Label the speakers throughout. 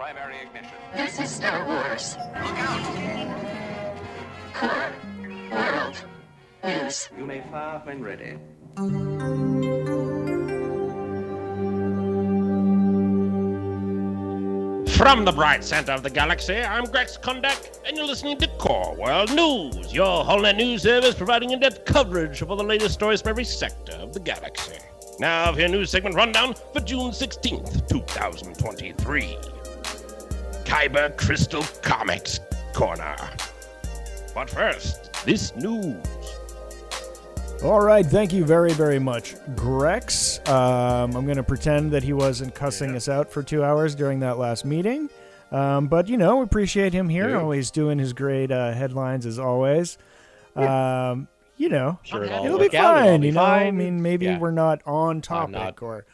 Speaker 1: primary ignition.
Speaker 2: This is Star Wars.
Speaker 1: Look out!
Speaker 2: Core. World. News.
Speaker 1: You may fire when ready.
Speaker 3: From the bright center of the galaxy, I'm Grex Kondak, and you're listening to Core World News, your whole-net news service providing in-depth coverage of all the latest stories from every sector of the galaxy. Now, for your news segment rundown for June 16th, 2023. Kyber Crystal Comics Corner. But first, this news.
Speaker 4: All right, thank you very, very much, Grex. I'm going to pretend that he wasn't cussing us out for 2 hours during that last meeting. But, you know, appreciate him here, always doing his great headlines as always. You know,
Speaker 5: Sure
Speaker 4: it'll be fine, you know? I mean, maybe we're not on topic or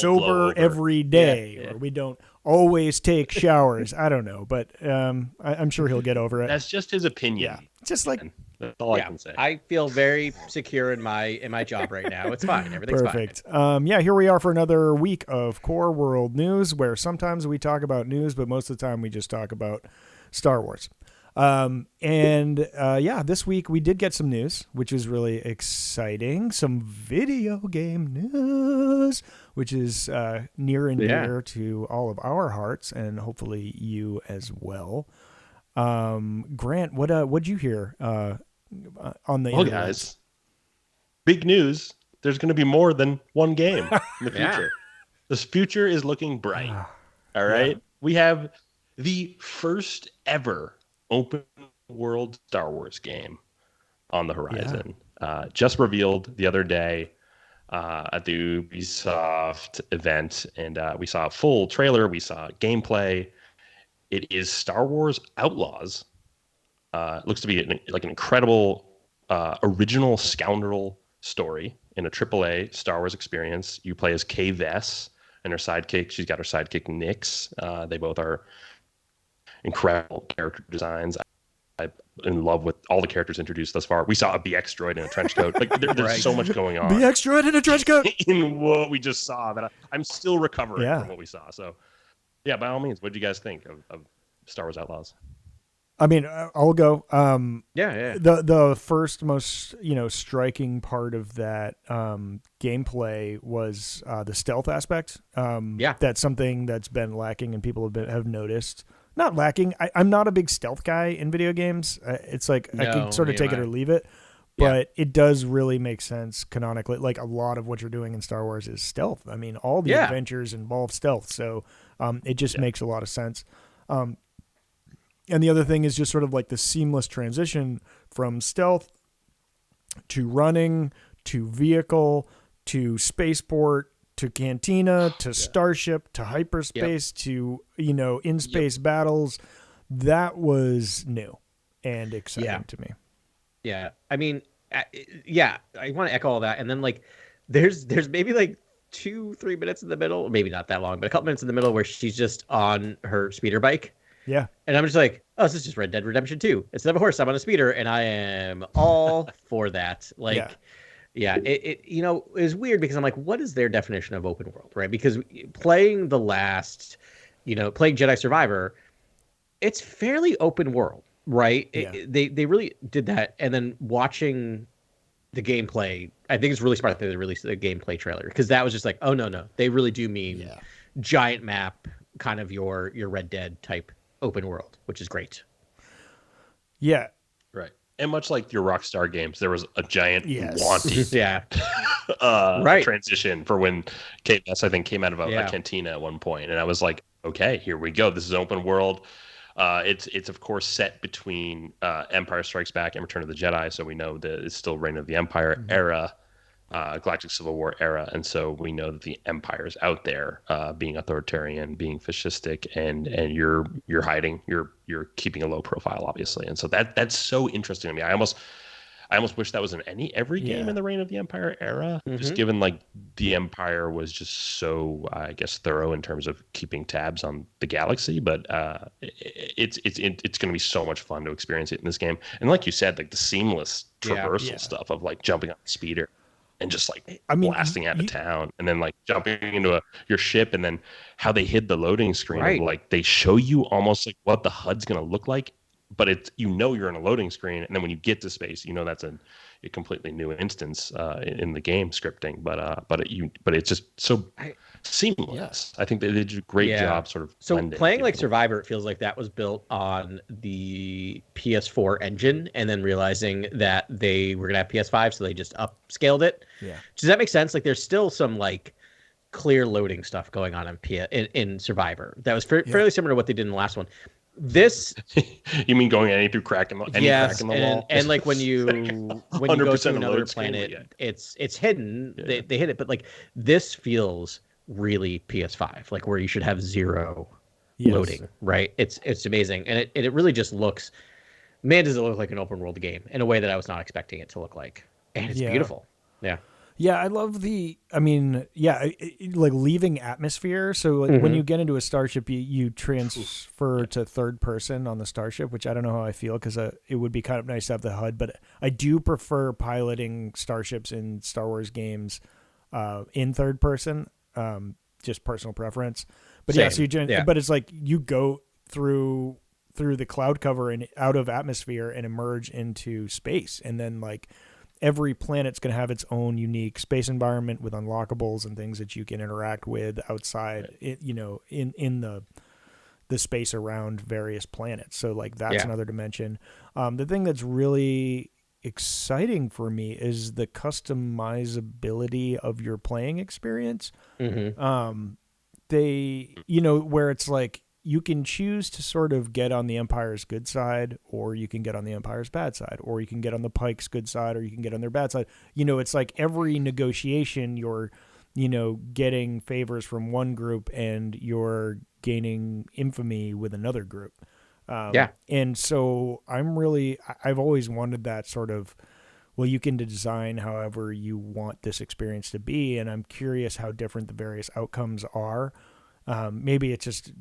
Speaker 4: sober every day, or we don't always take showers. I don't know, but I'm sure he'll get over it.
Speaker 3: That's just his opinion.
Speaker 4: Yeah, just like...
Speaker 3: That's all I can say.
Speaker 5: I feel very secure in my job right now. It's fine. Everything's
Speaker 4: perfect. Yeah, here we are for another week of Core World News, where sometimes we talk about news, but most of the time we just talk about Star Wars. Yeah, this week we did get some news, which is really exciting. Some video game news, which is near and dear to all of our hearts, and hopefully you as well. Grant, what'd you hear on the
Speaker 3: internet? Guys, big news. There's going to be more than one game in the future. This future is looking bright. All right. Yeah. We have the first ever open world Star Wars game on the horizon. Just revealed the other day at the Ubisoft event, and we saw a full trailer. We saw gameplay. It is Star Wars Outlaws. It looks to be an incredible original scoundrel story in a AAA Star Wars experience. You play as Kay Vess and her sidekick. She's got her sidekick Nix. They both are incredible character designs. I'm in love with all the characters introduced thus far. We saw a BX droid in a trench coat. Like there's so much going on.
Speaker 4: BX droid in a trench coat
Speaker 3: in what we just saw that I'm still recovering from what we saw. So, yeah, by all means, what did you guys think of Star Wars Outlaws?
Speaker 4: I mean, I'll go.
Speaker 5: Yeah.
Speaker 4: The first most striking part of that gameplay was the stealth aspect. That's something that's been lacking, and people have noticed. Not lacking. I'm not a big stealth guy in video games. It's like I can sort of take it or leave it, but it does really make sense canonically. Like a lot of what you're doing in Star Wars is stealth. I mean, all the adventures involve stealth, so it just makes a lot of sense. And the other thing is just sort of like the seamless transition from stealth to running to vehicle to spaceport to cantina to starship to hyperspace to in-space battles. That was new and exciting to me.
Speaker 5: Yeah, I mean, I want to echo all that. And then like there's maybe like 2-3 minutes in the middle, maybe not that long, but a couple minutes in the middle where she's just on her speeder bike.
Speaker 4: Yeah.
Speaker 5: And I'm just like, oh, this is just Red Dead Redemption 2. Instead of a horse, I'm on a speeder, and I am all for that. Like, it is weird because I'm like, what is their definition of open world, right? Because playing playing Jedi Survivor, it's fairly open world, right?
Speaker 4: Yeah.
Speaker 5: They really did that. And then watching the gameplay, I think it's really smart that they released the gameplay trailer, because that was just like, oh, no. They really do mean giant map, kind of your Red Dead type open world, which is great.
Speaker 4: Yeah.
Speaker 3: Right. And much like your Rockstar games, there was a giant wanted transition for when KS, I think, came out of a cantina at one point. And I was like, okay, here we go. This is open world. It's of course set between Empire Strikes Back and Return of the Jedi. So we know that it's still Reign of the Empire era, Galactic Civil War era. And so we know that the Empire's out there being authoritarian, being fascistic, and you're hiding, you're keeping a low profile, obviously. And so that's so interesting to me. I almost wish that was in every game in the Reign of the Empire era, just given like the Empire was just so, I guess, thorough in terms of keeping tabs on the galaxy. But it's going to be so much fun to experience it in this game. And like you said, like the seamless traversal stuff of like jumping on the speeder and just like
Speaker 4: I mean,
Speaker 3: blasting out of town, and then like jumping into your ship, and then how they hid the loading screen.
Speaker 5: Right.
Speaker 3: Of, like they show you almost like what the HUD's going to look like, but it's you're in a loading screen, and then when you get to space, that's a completely new instance in the game scripting. But it's just so seamless. I think they did a great job sort of.
Speaker 5: So playing like Survivor, it feels like that was built on the PS4 engine, and then realizing that they were gonna have PS5, so they just upscaled it.
Speaker 4: Yeah.
Speaker 5: Does that make sense? Like, there's still some like clear loading stuff going on in Survivor that was fairly similar to what they did in the last one. This
Speaker 3: you mean going any crack in the wall?
Speaker 5: And like when you go to another planet, it's hidden.
Speaker 3: Yeah.
Speaker 5: They hit it, but like this feels really PS5, like where you should have zero loading, right? It's amazing, and it really just looks. Man, does it look like an open world game in a way that I was not expecting it to look like, and it's beautiful. Yeah.
Speaker 4: Yeah, I love like leaving atmosphere. So like when you get into a starship, you transfer to third person on the starship, which I don't know how I feel because it would be kind of nice to have the HUD, but I do prefer piloting starships in Star Wars games in third person, just personal preference. But
Speaker 5: Same.
Speaker 4: But it's like you go through the cloud cover and out of atmosphere and emerge into space, and then like every planet's going to have its own unique space environment with unlockables and things that you can interact with outside, in the space around various planets. So like that's another dimension. The thing that's really exciting for me is the customizability of your playing experience. Where it's like, you can choose to sort of get on the Empire's good side, or you can get on the Empire's bad side, or you can get on the Pike's good side, or you can get on their bad side. It's like every negotiation you're, getting favors from one group and you're gaining infamy with another group. And so I've always wanted that sort of, well, you can design however you want this experience to be. And I'm curious how different the various outcomes are. Maybe it just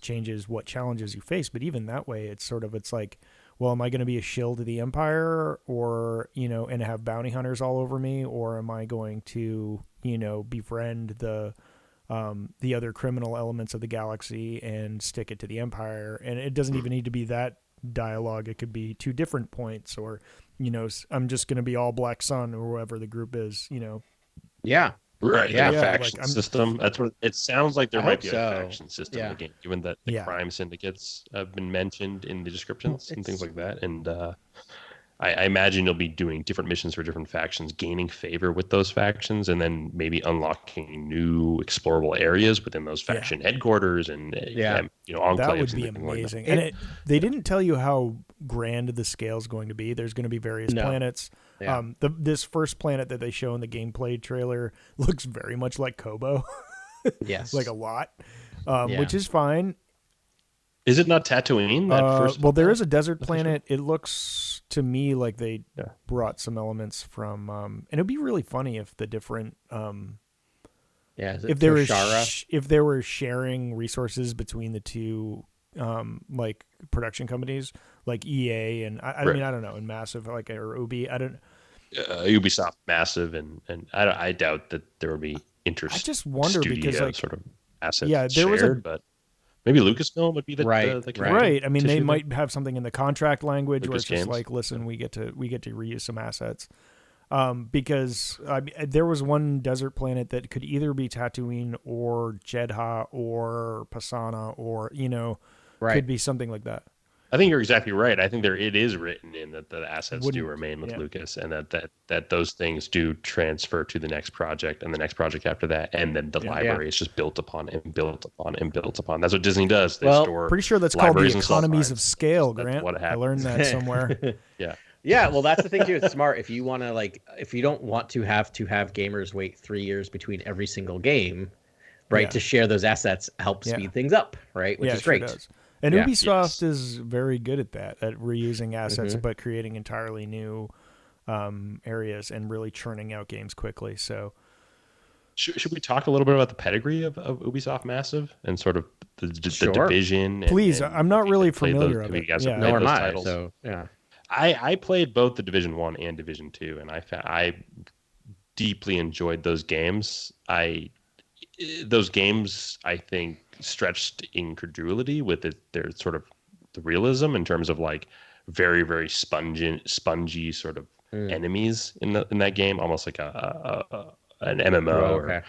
Speaker 4: changes what challenges you face, but even that way, it's like, well, am I going to be a shill to the Empire, or and have bounty hunters all over me, or am I going to befriend the other criminal elements of the galaxy and stick it to the Empire? And it doesn't even need to be that dialogue; it could be two different points, or I'm just going to be all Black Sun or whoever the group is.
Speaker 5: Yeah.
Speaker 3: Right, a faction system. That's what it sounds like. There might be a faction system in the game, given that the crime syndicates have been mentioned in the descriptions and things like that. And I imagine you'll be doing different missions for different factions, gaining favor with those factions, and then maybe unlocking new explorable areas within those faction headquarters and enclaves.
Speaker 4: That would be amazing. Like and they didn't tell you how grand the scale is going to be. There's going to be various planets. Yeah. This first planet that they show in the gameplay trailer looks very much like Kobo.
Speaker 5: Yes.
Speaker 4: Like a lot, which is fine.
Speaker 3: Is it not Tatooine?
Speaker 4: Well, there is a desert planet. It looks to me like they brought some elements from, and it'd be really funny if the different, if there were sharing resources between the two, like production companies, like EA and I mean, I don't know, and Massive, like, or Ubi, I don't.
Speaker 3: Ubisoft, Massive, and I doubt that there would be I
Speaker 4: just wonder because like
Speaker 3: sort of assets
Speaker 4: there
Speaker 3: shared, but maybe Lucasfilm would be the
Speaker 4: right. I mean, they might have something in the contract language where it's just like, listen, we get to reuse some assets. Because there was one desert planet that could either be Tatooine or Jedha or Pasana or could be something like that.
Speaker 3: I think you're exactly right. I think it is written in that the assets do remain with Lucas, and that those things do transfer to the next project and the next project after that, and then the library is just built upon and built upon and built upon. That's what Disney does. They store
Speaker 4: pretty sure that's called the economies of scale, Grant. I learned that somewhere.
Speaker 5: Yeah, well, that's the thing too. It's smart if you want to if you don't want to have gamers wait 3 years between every single game, right? To share those assets help speed things up, right? Which is great.
Speaker 4: Sure does. And Ubisoft is very good at that, at reusing assets, but creating entirely new areas and really churning out games quickly. So,
Speaker 3: should we talk a little bit about the pedigree of Ubisoft Massive and sort of the division?
Speaker 4: Please, I'm not really familiar with it.
Speaker 5: Nor am I. So,
Speaker 3: I played both the Division 1 and Division 2, and I deeply enjoyed those games. Those games, I think, stretched incredulity with their sort of the realism in terms of like very, very spongy sort of enemies in that game, almost like an MMO or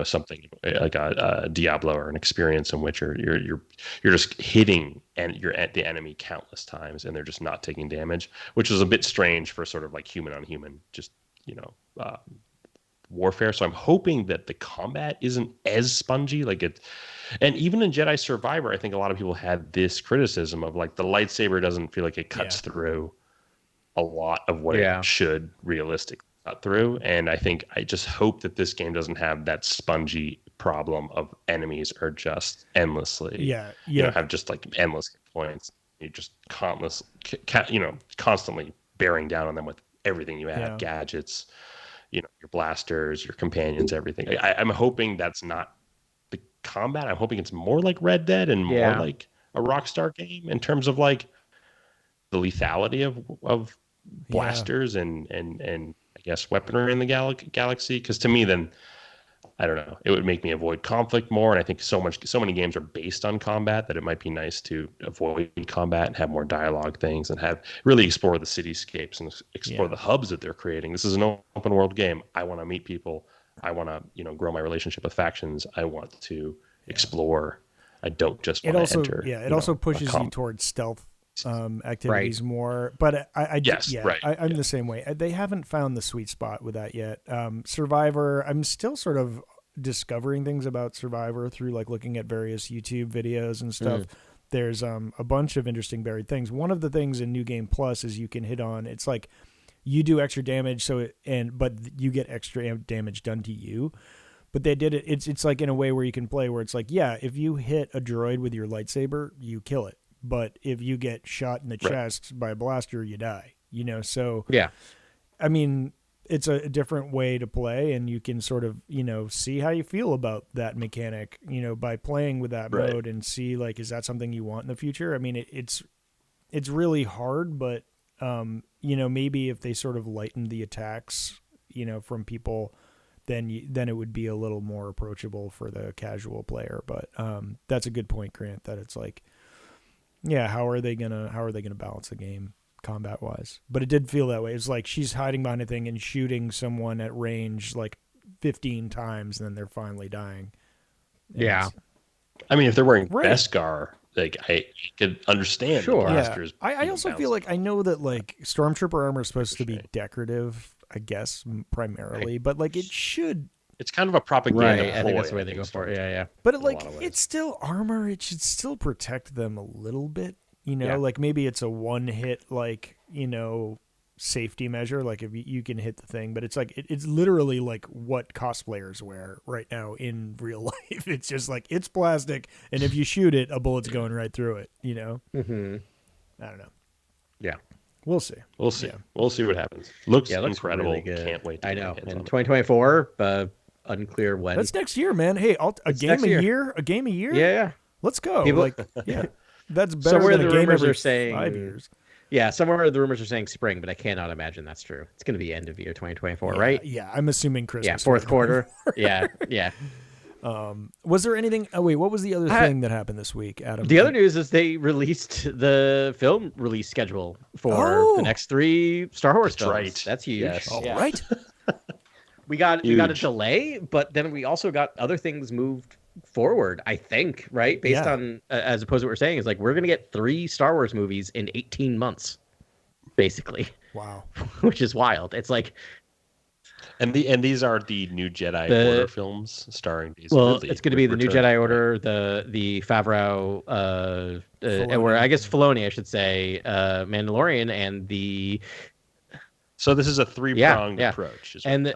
Speaker 3: something like a Diablo or an experience in which you're just hitting the enemy countless times and they're just not taking damage, which is a bit strange for sort of like human on human, just warfare. So I'm hoping that the combat isn't as spongy, and even in Jedi Survivor, I think a lot of people had this criticism of like the lightsaber doesn't feel like it cuts through a lot of what it should realistically cut through. And I just hope that this game doesn't have that spongy problem of enemies are just endlessly, have just like endless hit points. You just constantly bearing down on them with everything you have, gadgets, your blasters, your companions, everything. I'm hoping that's not the combat. I'm hoping it's more like Red Dead and more like a Rockstar game in terms of like the lethality of blasters and I guess weaponry in the galaxy. Because to me, then I don't know, it would make me avoid conflict more. And I think so many games are based on combat that it might be nice to avoid combat and have more dialogue things and really explore the cityscapes and explore the hubs that they're creating. This is an open world game. I want to meet people. I want to, grow my relationship with factions. I want to explore. I don't just want to enter.
Speaker 4: Yeah, it also pushes you towards stealth activities more, but I'm the same way. They haven't found the sweet spot with that yet. Survivor, I'm still sort of discovering things about Survivor through like looking at various YouTube videos and stuff. There's a bunch of interesting buried things. One of the things in New Game Plus is you can hit on, it's like you do extra damage, but you get extra damage done to you. But they did it. It's like in a way where you can play where it's like, if you hit a droid with your lightsaber, you kill it. But if you get shot in the chest by a blaster, you die, So, I mean, it's a different way to play, and you can sort of, see how you feel about that mechanic, by playing with that mode and see, like, is that something you want in the future? I mean, it's really hard, but, maybe if they sort of lighten the attacks, from people, then it would be a little more approachable for the casual player. But that's a good point, Grant, that it's like, how are they gonna balance the game combat wise? But it did feel that way. It's like she's hiding behind a thing and shooting someone at range like 15 times, and then they're finally dying.
Speaker 3: I mean, if they're wearing Beskar, like I could understand.
Speaker 5: Sure.
Speaker 4: I also feel like I know that like Stormtrooper armor is supposed to be decorative, I guess, primarily, but like it should.
Speaker 3: It's kind of a propaganda ploy.
Speaker 5: I think that's the way they go for it. Yeah.
Speaker 4: But it's still armor. It should still protect them a little bit, like maybe it's a one hit, like, safety measure. Like if you can hit the thing, but it's like, it's literally like what cosplayers wear right now in real life. It's just like, it's plastic. And if you shoot it, a bullet's going right through it,
Speaker 5: Mm-hmm.
Speaker 4: I don't know.
Speaker 5: Yeah.
Speaker 4: We'll see.
Speaker 3: We'll see. We'll see what happens. Looks incredible.
Speaker 5: Really good.
Speaker 3: Can't wait to
Speaker 5: I know. In 2024, unclear when.
Speaker 4: That's next year, man. Hey, a game a year? A game a year?
Speaker 5: Yeah.
Speaker 4: Let's go. That's better
Speaker 5: somewhere
Speaker 4: than
Speaker 5: the
Speaker 4: a game
Speaker 5: rumors
Speaker 4: every
Speaker 5: are saying
Speaker 4: 5 years.
Speaker 5: Yeah, somewhere the rumors are saying spring, but I cannot imagine that's true. It's going to be end of year 2024, right?
Speaker 4: Yeah, I'm assuming Christmas.
Speaker 5: Yeah, fourth quarter. Yeah.
Speaker 4: Was there anything? Oh wait, what was the other thing that happened this week, Adam?
Speaker 5: The other news is they released the film release schedule for the next 3 Star Wars films.
Speaker 3: Right.
Speaker 5: That's huge.
Speaker 3: Yes.
Speaker 4: Right.
Speaker 5: We got a delay, but then we also got other things moved forward, I think, right? Based on, as opposed to what we're saying, is like we're going to get 3 Star Wars movies in 18 months, basically.
Speaker 4: Wow.
Speaker 5: Which is wild. It's like...
Speaker 3: And these are the New Jedi Order films starring these.
Speaker 5: Well, it's going to be the New Jedi Order, the Favreau, or I guess Filoni, I should say, Mandalorian, and the...
Speaker 3: So this is a 3-pronged approach.
Speaker 5: And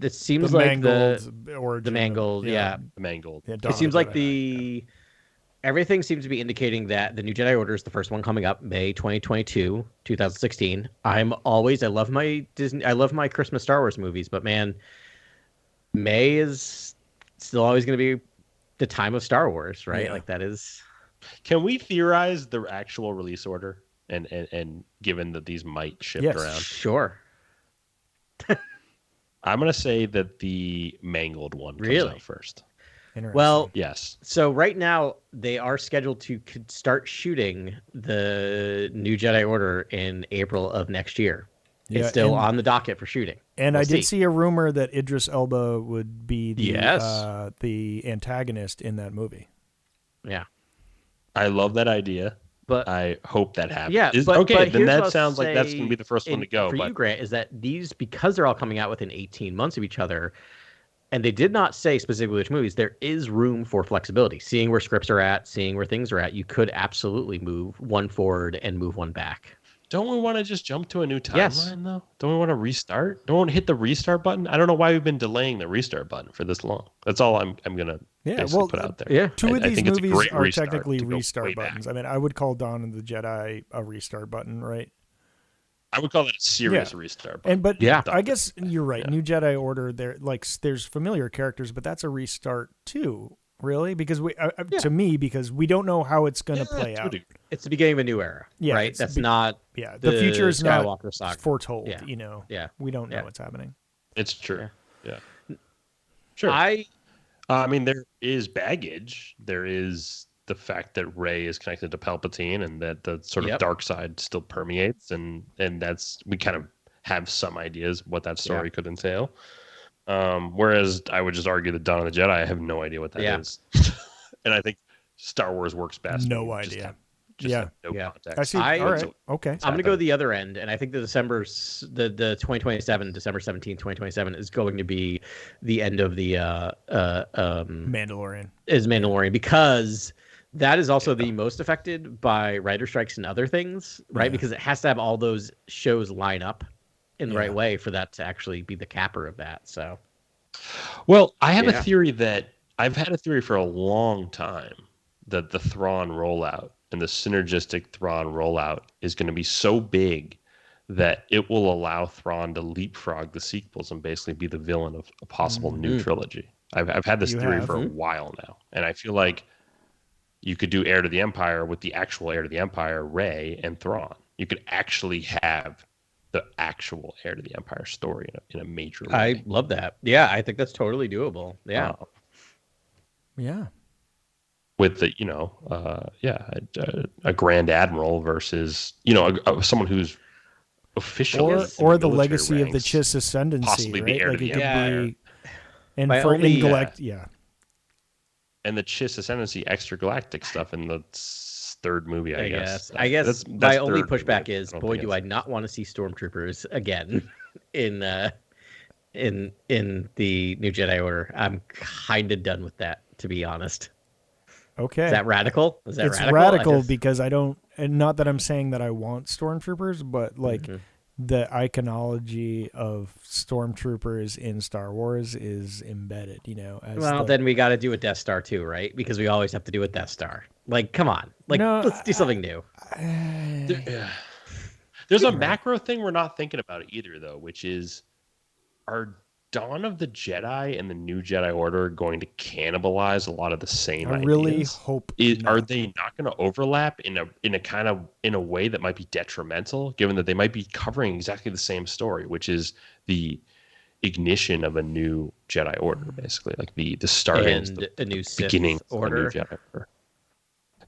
Speaker 5: it seems like the Mangold,
Speaker 3: The Mangold.
Speaker 5: It seems like everything seems to be indicating that the New Jedi Order is the first one coming up May 2022, 2016. I love my Christmas Star Wars movies, but man, May is still always going to be the time of Star Wars, right?
Speaker 4: Yeah.
Speaker 5: Like that is.
Speaker 3: Can we theorize the actual release order? And given that these might shift around,
Speaker 5: Sure.
Speaker 3: I'm going to say that the Mangold one comes out first.
Speaker 5: Well,
Speaker 3: yes.
Speaker 5: So right now they are scheduled to start shooting the New Jedi Order in April of next year. It's still on the docket for shooting.
Speaker 4: And I did see a rumor that Idris Elba would be the antagonist in that movie.
Speaker 5: Yeah.
Speaker 3: I love that idea.
Speaker 5: But
Speaker 3: I hope that happens.
Speaker 5: Yeah,
Speaker 3: but then that sounds like that's going to be the first one to go.
Speaker 5: For you, Grant, is that these, because they're all coming out within 18 months of each other, and they did not say specifically which movies, there is room for flexibility. Seeing where scripts are at, seeing where things are at, you could absolutely move one forward and move one back.
Speaker 3: Don't we want to just jump to a new timeline, though? Don't we want to restart? Don't we want to hit the restart button? I don't know why we've been delaying the restart button for this long. That's all I'm going to put out there.
Speaker 5: Yeah.
Speaker 4: Two of these movies are technically restart buttons. I mean, I would call Dawn of the Jedi a restart button, right?
Speaker 3: I would call it a serious restart button.
Speaker 4: But I guess you're right. New Jedi Order, there's familiar characters, but that's a restart too, really? Because to me, because we don't know how it's going to play out.
Speaker 5: It's the beginning of a new era, right? That's not
Speaker 4: the future is
Speaker 5: Skywalker
Speaker 4: not
Speaker 5: saga.
Speaker 4: Foretold.
Speaker 5: Yeah.
Speaker 4: We don't know what's happening.
Speaker 3: It's true. Yeah. Sure. I mean, there is baggage. There is the fact that Rey is connected to Palpatine, and that the sort of dark side still permeates, and that's, we kind of have some ideas what that story could entail. Whereas I would just argue that Dawn of the Jedi, I have no idea what that is. And I think Star Wars works best.
Speaker 4: No idea.
Speaker 3: No context.
Speaker 4: I see. All right. Okay.
Speaker 5: I'm going to go the other end, and I think the December 17th, 2027 is going to be the end of the
Speaker 4: Mandalorian.
Speaker 5: Is Mandalorian, because that is also the most affected by writer strikes and other things, right? Because it has to have all those shows line up in the right way for that to actually be the capper of that. So,
Speaker 3: well, I have a theory that I've had a theory for a long time that the Thrawn rollout and the synergistic Thrawn rollout is going to be so big that it will allow Thrawn to leapfrog the sequels and basically be the villain of a possible new trilogy. I've had this theory for a while now, and I feel like you could do Heir to the Empire with the actual Heir to the Empire, Rey and Thrawn. You could actually have the actual Heir to the Empire story in a major way.
Speaker 5: I love that. Yeah, I think that's totally doable. Yeah.
Speaker 3: With the, a Grand Admiral versus, someone who's officially
Speaker 4: or the legacy of the Chiss ascendancy,
Speaker 3: possibly
Speaker 4: right?
Speaker 3: The Heir to the Empire.
Speaker 4: And for
Speaker 3: and the Chiss ascendancy extragalactic stuff in the third movie, I guess.
Speaker 5: I guess that's my only pushback is, boy, do I not want to see stormtroopers again in the New Jedi Order. I'm kind of done with that, to be honest.
Speaker 4: Okay.
Speaker 5: Is that radical?
Speaker 4: It's radical because I don't, and not that I'm saying that I want stormtroopers, but the iconology of stormtroopers in Star Wars is embedded,
Speaker 5: then we got to do a Death Star too, right? Because we always have to do a Death Star. Like, come on. Let's do something new.
Speaker 3: There's a macro thing we're not thinking about either, though, which is, are Dawn of the Jedi and the New Jedi Order going to cannibalize a lot of the same ideas?
Speaker 4: I really hope
Speaker 3: Are they not going to overlap in a way that might be detrimental, given that they might be covering exactly the same story, which is the ignition of a new Jedi Order, basically, like the starting
Speaker 5: and a new
Speaker 3: beginning
Speaker 5: Sith Order.
Speaker 3: Of a new Jedi Order.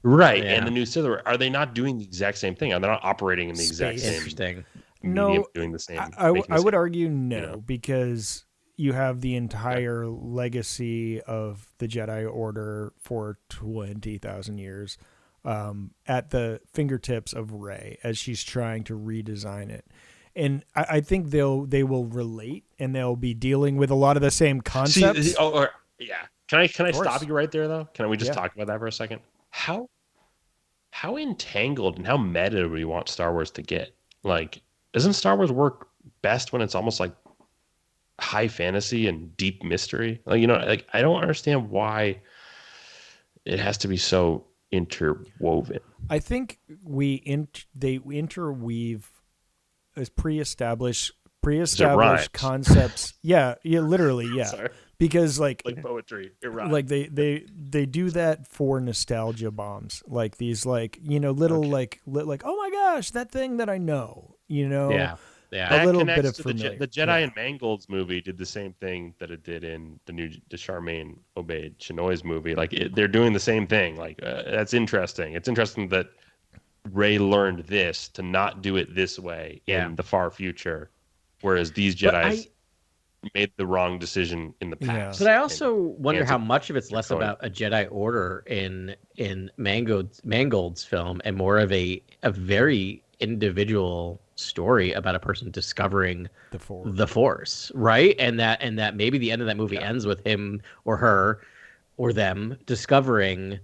Speaker 3: Right, and the new Sith Order, are they not doing the exact same thing? Are they not operating in the exact same medium, doing the same?
Speaker 4: I would argue no, because you have the entire legacy of the Jedi Order for 20,000 years at the fingertips of Rey as she's trying to redesign it. And I think they will relate, and they'll be dealing with a lot of the same concepts.
Speaker 3: Can I stop you right there, though? Can we just talk about that for a second? How entangled and how meta do we want Star Wars to get? Like, doesn't Star Wars work best when it's almost like high fantasy and deep mystery? Like, I don't understand why it has to be so interwoven.
Speaker 4: I think they interweave as pre-established concepts. Literally.
Speaker 3: Sorry.
Speaker 4: Because like
Speaker 3: poetry,
Speaker 4: like they do that for nostalgia bombs, like these little like oh my gosh, that thing that I know, a little bit of
Speaker 3: familiar. The Jedi and Mangold's movie did the same thing that it did in the Charmaine obeyed Chinoy's movie. Like they're doing the same thing. Like that's interesting. It's interesting that Rey learned this to not do it this way in the far future, whereas these Jedi's made the wrong decision in the past.
Speaker 5: But I also wonder how much of it's less about a Jedi Order in Mangold's film and more of a very individual story about a person discovering the Force, right? And that maybe the end of that movie ends with him or her or them discovering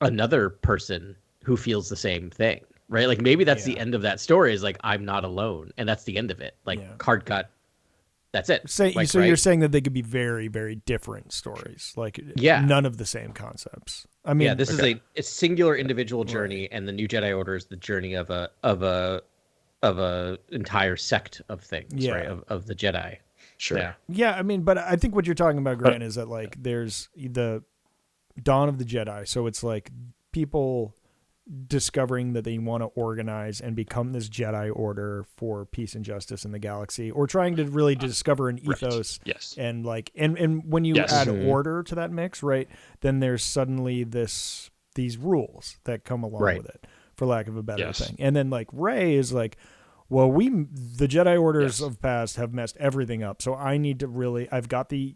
Speaker 5: another person who feels the same thing, right? Like maybe that's the end of that story is like, I'm not alone. And that's the end of it. Like hard cut. That's it.
Speaker 4: So you're saying that they could be very, very different stories. Like none of the same concepts. I mean,
Speaker 5: this is a singular individual journey, and the New Jedi Order is the journey of a entire sect of things, right? Of the Jedi.
Speaker 3: Sure.
Speaker 4: Yeah. I mean, but I think what you're talking about, Grant, is that like there's the Dawn of the Jedi. So it's like people discovering that they want to organize and become this Jedi Order for peace and justice in the galaxy, or trying to really discover an ethos.
Speaker 3: Yes.
Speaker 4: And like, and when you add order to that mix, right, then there's suddenly these rules that come along with it, for lack of a better thing. And then like Rey is like, well, the Jedi Orders of past have messed everything up. So I need to I've got the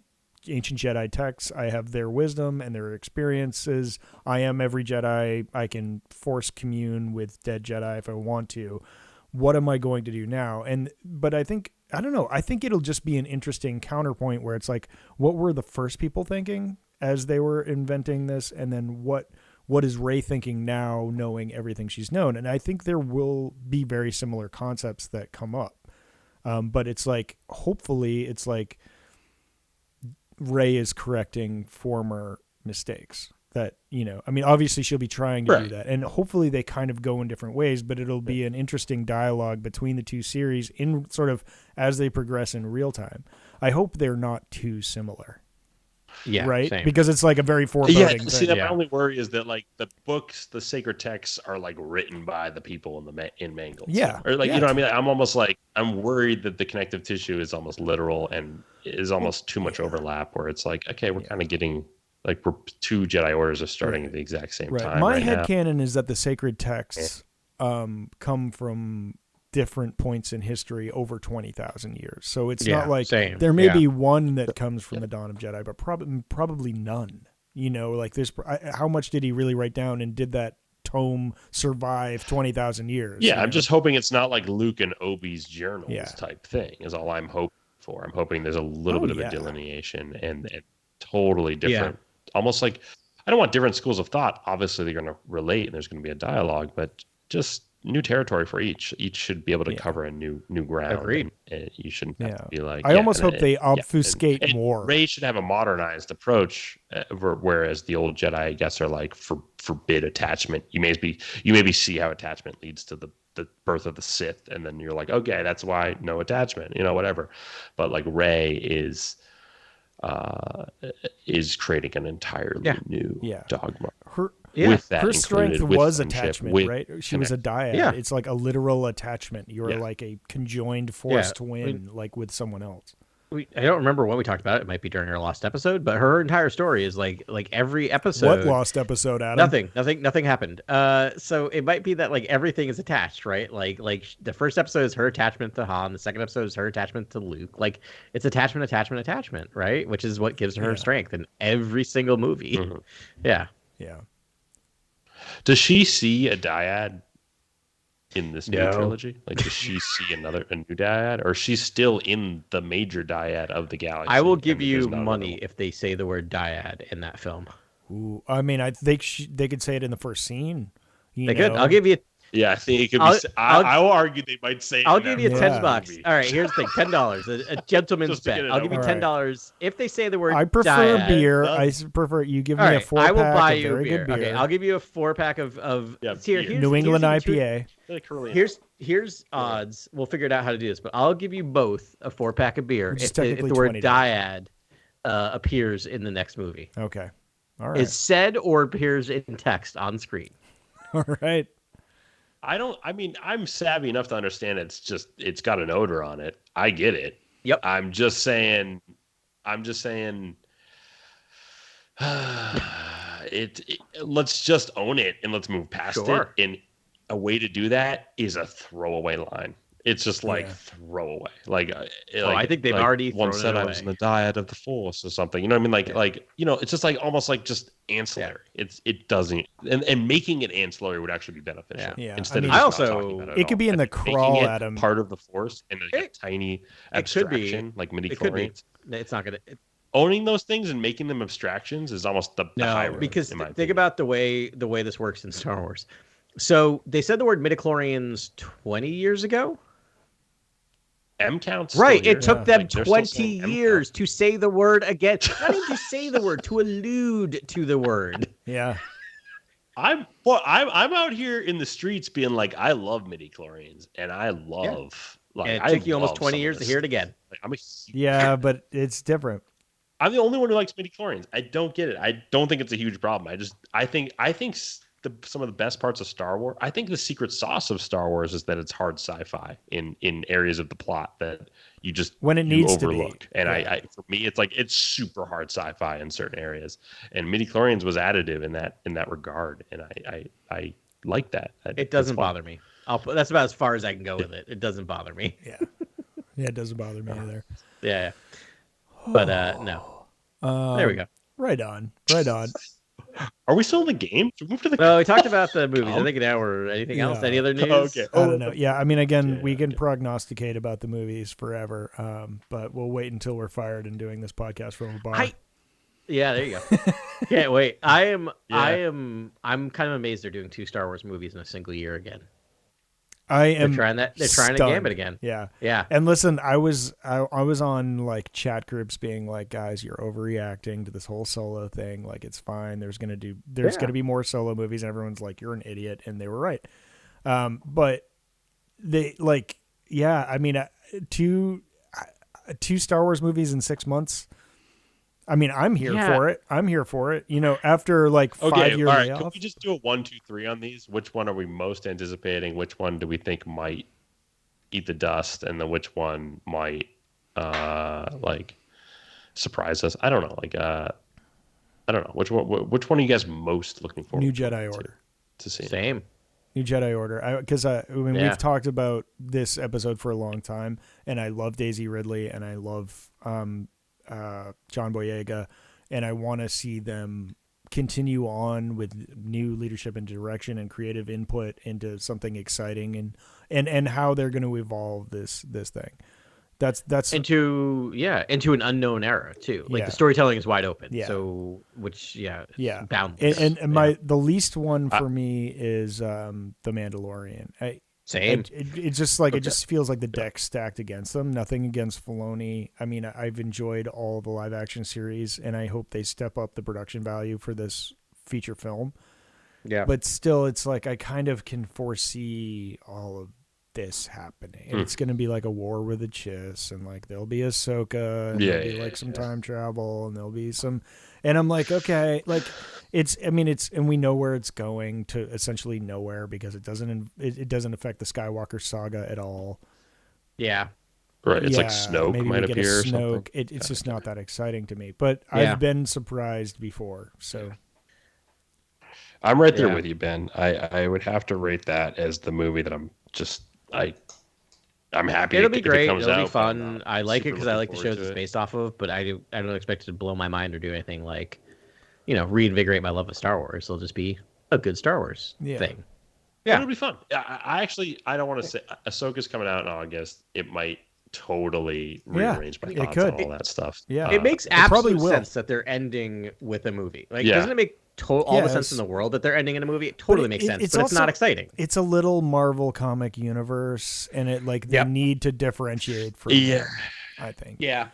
Speaker 4: ancient Jedi texts. I have their wisdom and their experiences. I am every Jedi. I can force commune with dead Jedi if I want to. What am I going to do now? But I don't know. I think it'll just be an interesting counterpoint where it's like, what were the first people thinking as they were inventing this? And then what is Rey thinking now, knowing everything she's known? And I think there will be very similar concepts that come up. But it's like, hopefully it's like, Rey is correcting former mistakes that, I mean, obviously she'll be trying to do that, and hopefully they kind of go in different ways, but it'll be an interesting dialogue between the two series in sort of as they progress in real time. I hope they're not too similar.
Speaker 5: Yeah.
Speaker 4: Right.
Speaker 5: Same.
Speaker 4: Because it's like a very foreboding thing.
Speaker 3: See, my only worry is that like the books, the sacred texts are like written by the people in Mangold.
Speaker 4: Yeah.
Speaker 3: Or like, you know what I mean? I'm almost like, I'm worried that the connective tissue is almost literal and is almost too much overlap, where it's like, okay, we're kind of getting like, we're two Jedi Orders are starting at the exact same time.
Speaker 4: My headcanon is that the sacred texts come from different points in history over 20,000 years. So it's not like there may be one that comes from the Dawn of Jedi, but probably none. Like this, how much did he really write down, and did that tome survive 20,000 years?
Speaker 3: Yeah, I'm just hoping it's not like Luke and Obi's journals type thing is all I'm hoping for. I'm hoping there's a little bit of a delineation and totally different, almost like, I don't want different schools of thought. Obviously they're going to relate and there's going to be a dialogue, but just new territory for each should be able to cover a new ground.
Speaker 5: Agreed.
Speaker 3: And you shouldn't have to be like,
Speaker 4: I almost hope they obfuscate more.
Speaker 3: Rey should have a modernized approach, whereas the old Jedi, I guess, are like forbid attachment. You maybe see how attachment leads to the birth of the Sith, and then you're like, okay, that's why no attachment, whatever. But like Rey is creating an entirely new dogma.
Speaker 4: Her strength was attachment, right? She was a dyad. Yeah. It's like a literal attachment. You're like a conjoined force twin, like with someone else.
Speaker 5: I don't remember when we talked about it. It might be during our lost episode, but her entire story is like every episode.
Speaker 4: What lost episode, Adam?
Speaker 5: Nothing happened. So it might be that like everything is attached, right? Like the first episode is her attachment to Han. The second episode is her attachment to Luke. Like it's attachment, right? Which is what gives her strength in every single movie. Mm-hmm. Yeah.
Speaker 3: Does she see a dyad in this new trilogy? Like, does she see a new dyad, or she's still in the major dyad of the galaxy?
Speaker 5: I will give you money if they say the word dyad in that film.
Speaker 4: Ooh, I mean, I think they could say it in the first scene.
Speaker 5: They could. I'll give you.
Speaker 3: Yeah, I think it could be. I will argue they might say.
Speaker 5: I'll give you $10. All right, here's the thing: $10. A gentleman's bet. I'll give you $10 if they say the word.
Speaker 4: I prefer dyad. Beer. I prefer you give me a 4-pack.
Speaker 5: I will buy you a beer. Okay, I'll give you a 4-pack of
Speaker 4: New England IPA.
Speaker 5: Here's odds. We'll figure it out how to do this, but I'll give you both a 4-pack of beer if the word dyad appears in the next movie.
Speaker 4: Okay, all right.
Speaker 5: Is said or appears in text on screen.
Speaker 4: All right.
Speaker 3: I mean, I'm savvy enough to understand it's got an odor on it. I get it.
Speaker 5: Yep.
Speaker 3: I'm just saying let's just own it and let's move past it. And a way to do that is a throwaway line. It's just like throwaway.
Speaker 5: I think they've already
Speaker 3: once
Speaker 5: thrown
Speaker 3: said
Speaker 5: it
Speaker 3: I
Speaker 5: away.
Speaker 3: was in the diet of the Force or something. You know what I mean? Like it's just like almost like just ancillary. It doesn't and making it ancillary would actually be beneficial.
Speaker 4: Yeah.
Speaker 3: Instead of
Speaker 5: I
Speaker 3: just
Speaker 5: also
Speaker 3: not talking about it
Speaker 4: it could
Speaker 3: all.
Speaker 4: be in the crawl,
Speaker 3: making it
Speaker 4: Adam.
Speaker 3: part of the Force and like a tiny abstraction like midi-chlorians.
Speaker 5: It's not gonna.
Speaker 3: Owning those things and making them abstractions is almost the high road,
Speaker 5: because
Speaker 3: in my
Speaker 5: think
Speaker 3: opinion.
Speaker 5: about the way this works in Star Wars. So they said the word midichlorians 20 years ago.
Speaker 3: M counts.
Speaker 5: Right. It took them
Speaker 3: they're still
Speaker 5: 20
Speaker 3: saying M
Speaker 5: years
Speaker 3: count.
Speaker 5: to say the word again. Not even to say the word, to allude to the word.
Speaker 4: Yeah.
Speaker 3: I'm out here in the streets being like, I love midichlorians and I love
Speaker 5: And it took you almost 20 years to hear it again.
Speaker 4: Yeah, but it's different.
Speaker 3: I'm the only one who likes midichlorians. I don't get it. I don't think it's a huge problem. I think some of the best parts of Star Wars. I think the secret sauce of Star Wars is that it's hard sci-fi in areas of the plot that you just
Speaker 4: when it needs
Speaker 3: overlook.
Speaker 4: to be.
Speaker 3: And I for me, it's like it's super hard sci-fi in certain areas. And midichlorians was additive in that regard. And I like that.
Speaker 5: It doesn't bother me. That's about as far as I can go with it. It doesn't bother me.
Speaker 4: Yeah. Yeah, it doesn't bother me either.
Speaker 5: Yeah. But no. There we go.
Speaker 4: Right on.
Speaker 3: Are we still in the game? Should we move to the
Speaker 5: No, we talked about the movies. I think now we're anything else? Any other news?
Speaker 3: Okay.
Speaker 4: I don't know. Yeah, I mean, again, we can prognosticate about the movies forever, but we'll wait until we're fired and doing this podcast from a bar.
Speaker 5: Yeah, there you go. Can't wait. I'm kind of amazed they're doing 2 Star Wars movies in a single year again.
Speaker 4: They're
Speaker 5: trying to gambit again.
Speaker 4: Yeah. And listen, I was on like chat groups being like, guys, you're overreacting to this whole solo thing. Like, it's fine. There's gonna be more solo movies, and everyone's like, you're an idiot, and they were right. But they I mean, 2 Star Wars movies in 6 months. I mean, I'm here for it. You know, after like 5 year layoff.
Speaker 3: Can we just do a 1, 2, 3 on these? Which one are we most anticipating? Which one do we think might eat the dust, and then which one might like surprise us? I don't know. I don't know. Which one are you guys most looking forward?
Speaker 4: New Jedi Order.
Speaker 3: To see.
Speaker 5: Same.
Speaker 4: New Jedi Order. Because we've talked about this episode for a long time, and I love Daisy Ridley, and I love John Boyega, and I want to see them continue on with new leadership and direction and creative input into something exciting, and how they're going to evolve this thing. That's
Speaker 5: into an unknown era too. Like the storytelling is wide open.
Speaker 4: Yeah.
Speaker 5: So
Speaker 4: boundless. And the least one for me is The Mandalorian.
Speaker 5: Same.
Speaker 4: It's just like it just feels like the deck's stacked against them. Nothing against Filoni. I mean, I've enjoyed all the live action series, and I hope they step up the production value for this feature film.
Speaker 5: Yeah.
Speaker 4: But still, it's like I kind of can foresee all of this happening. And it's going to be like a war with the Chiss, and like there'll be Ahsoka, and there'll be like some time travel, and there'll be some. And I'm like, okay, like and we know where it's going to, essentially nowhere, because it doesn't affect the Skywalker saga at all.
Speaker 5: Yeah.
Speaker 3: Right. It's like Snoke might appear or something.
Speaker 4: It's just not that exciting to me, but I've been surprised before. So
Speaker 3: I'm right there with you, Ben. I would have to rate that as the movie that I'm happy.
Speaker 5: It'll be great.
Speaker 3: It'll
Speaker 5: be fun. I like it because I like the shows it's based off of, but I don't expect it to blow my mind or do anything like, reinvigorate my love of Star Wars. It'll just be a good Star Wars thing. Yeah,
Speaker 3: it'll be fun. I don't want to say Ahsoka's coming out in August. It might totally rearrange my thoughts on all that stuff.
Speaker 5: Yeah, it makes absolute sense that they're ending with a movie. Like, doesn't it make all the sense in the world that they're ending in a movie? It totally makes sense, but it's not exciting.
Speaker 4: It's a little Marvel comic universe, and they need to differentiate from them, I think.
Speaker 5: Yeah.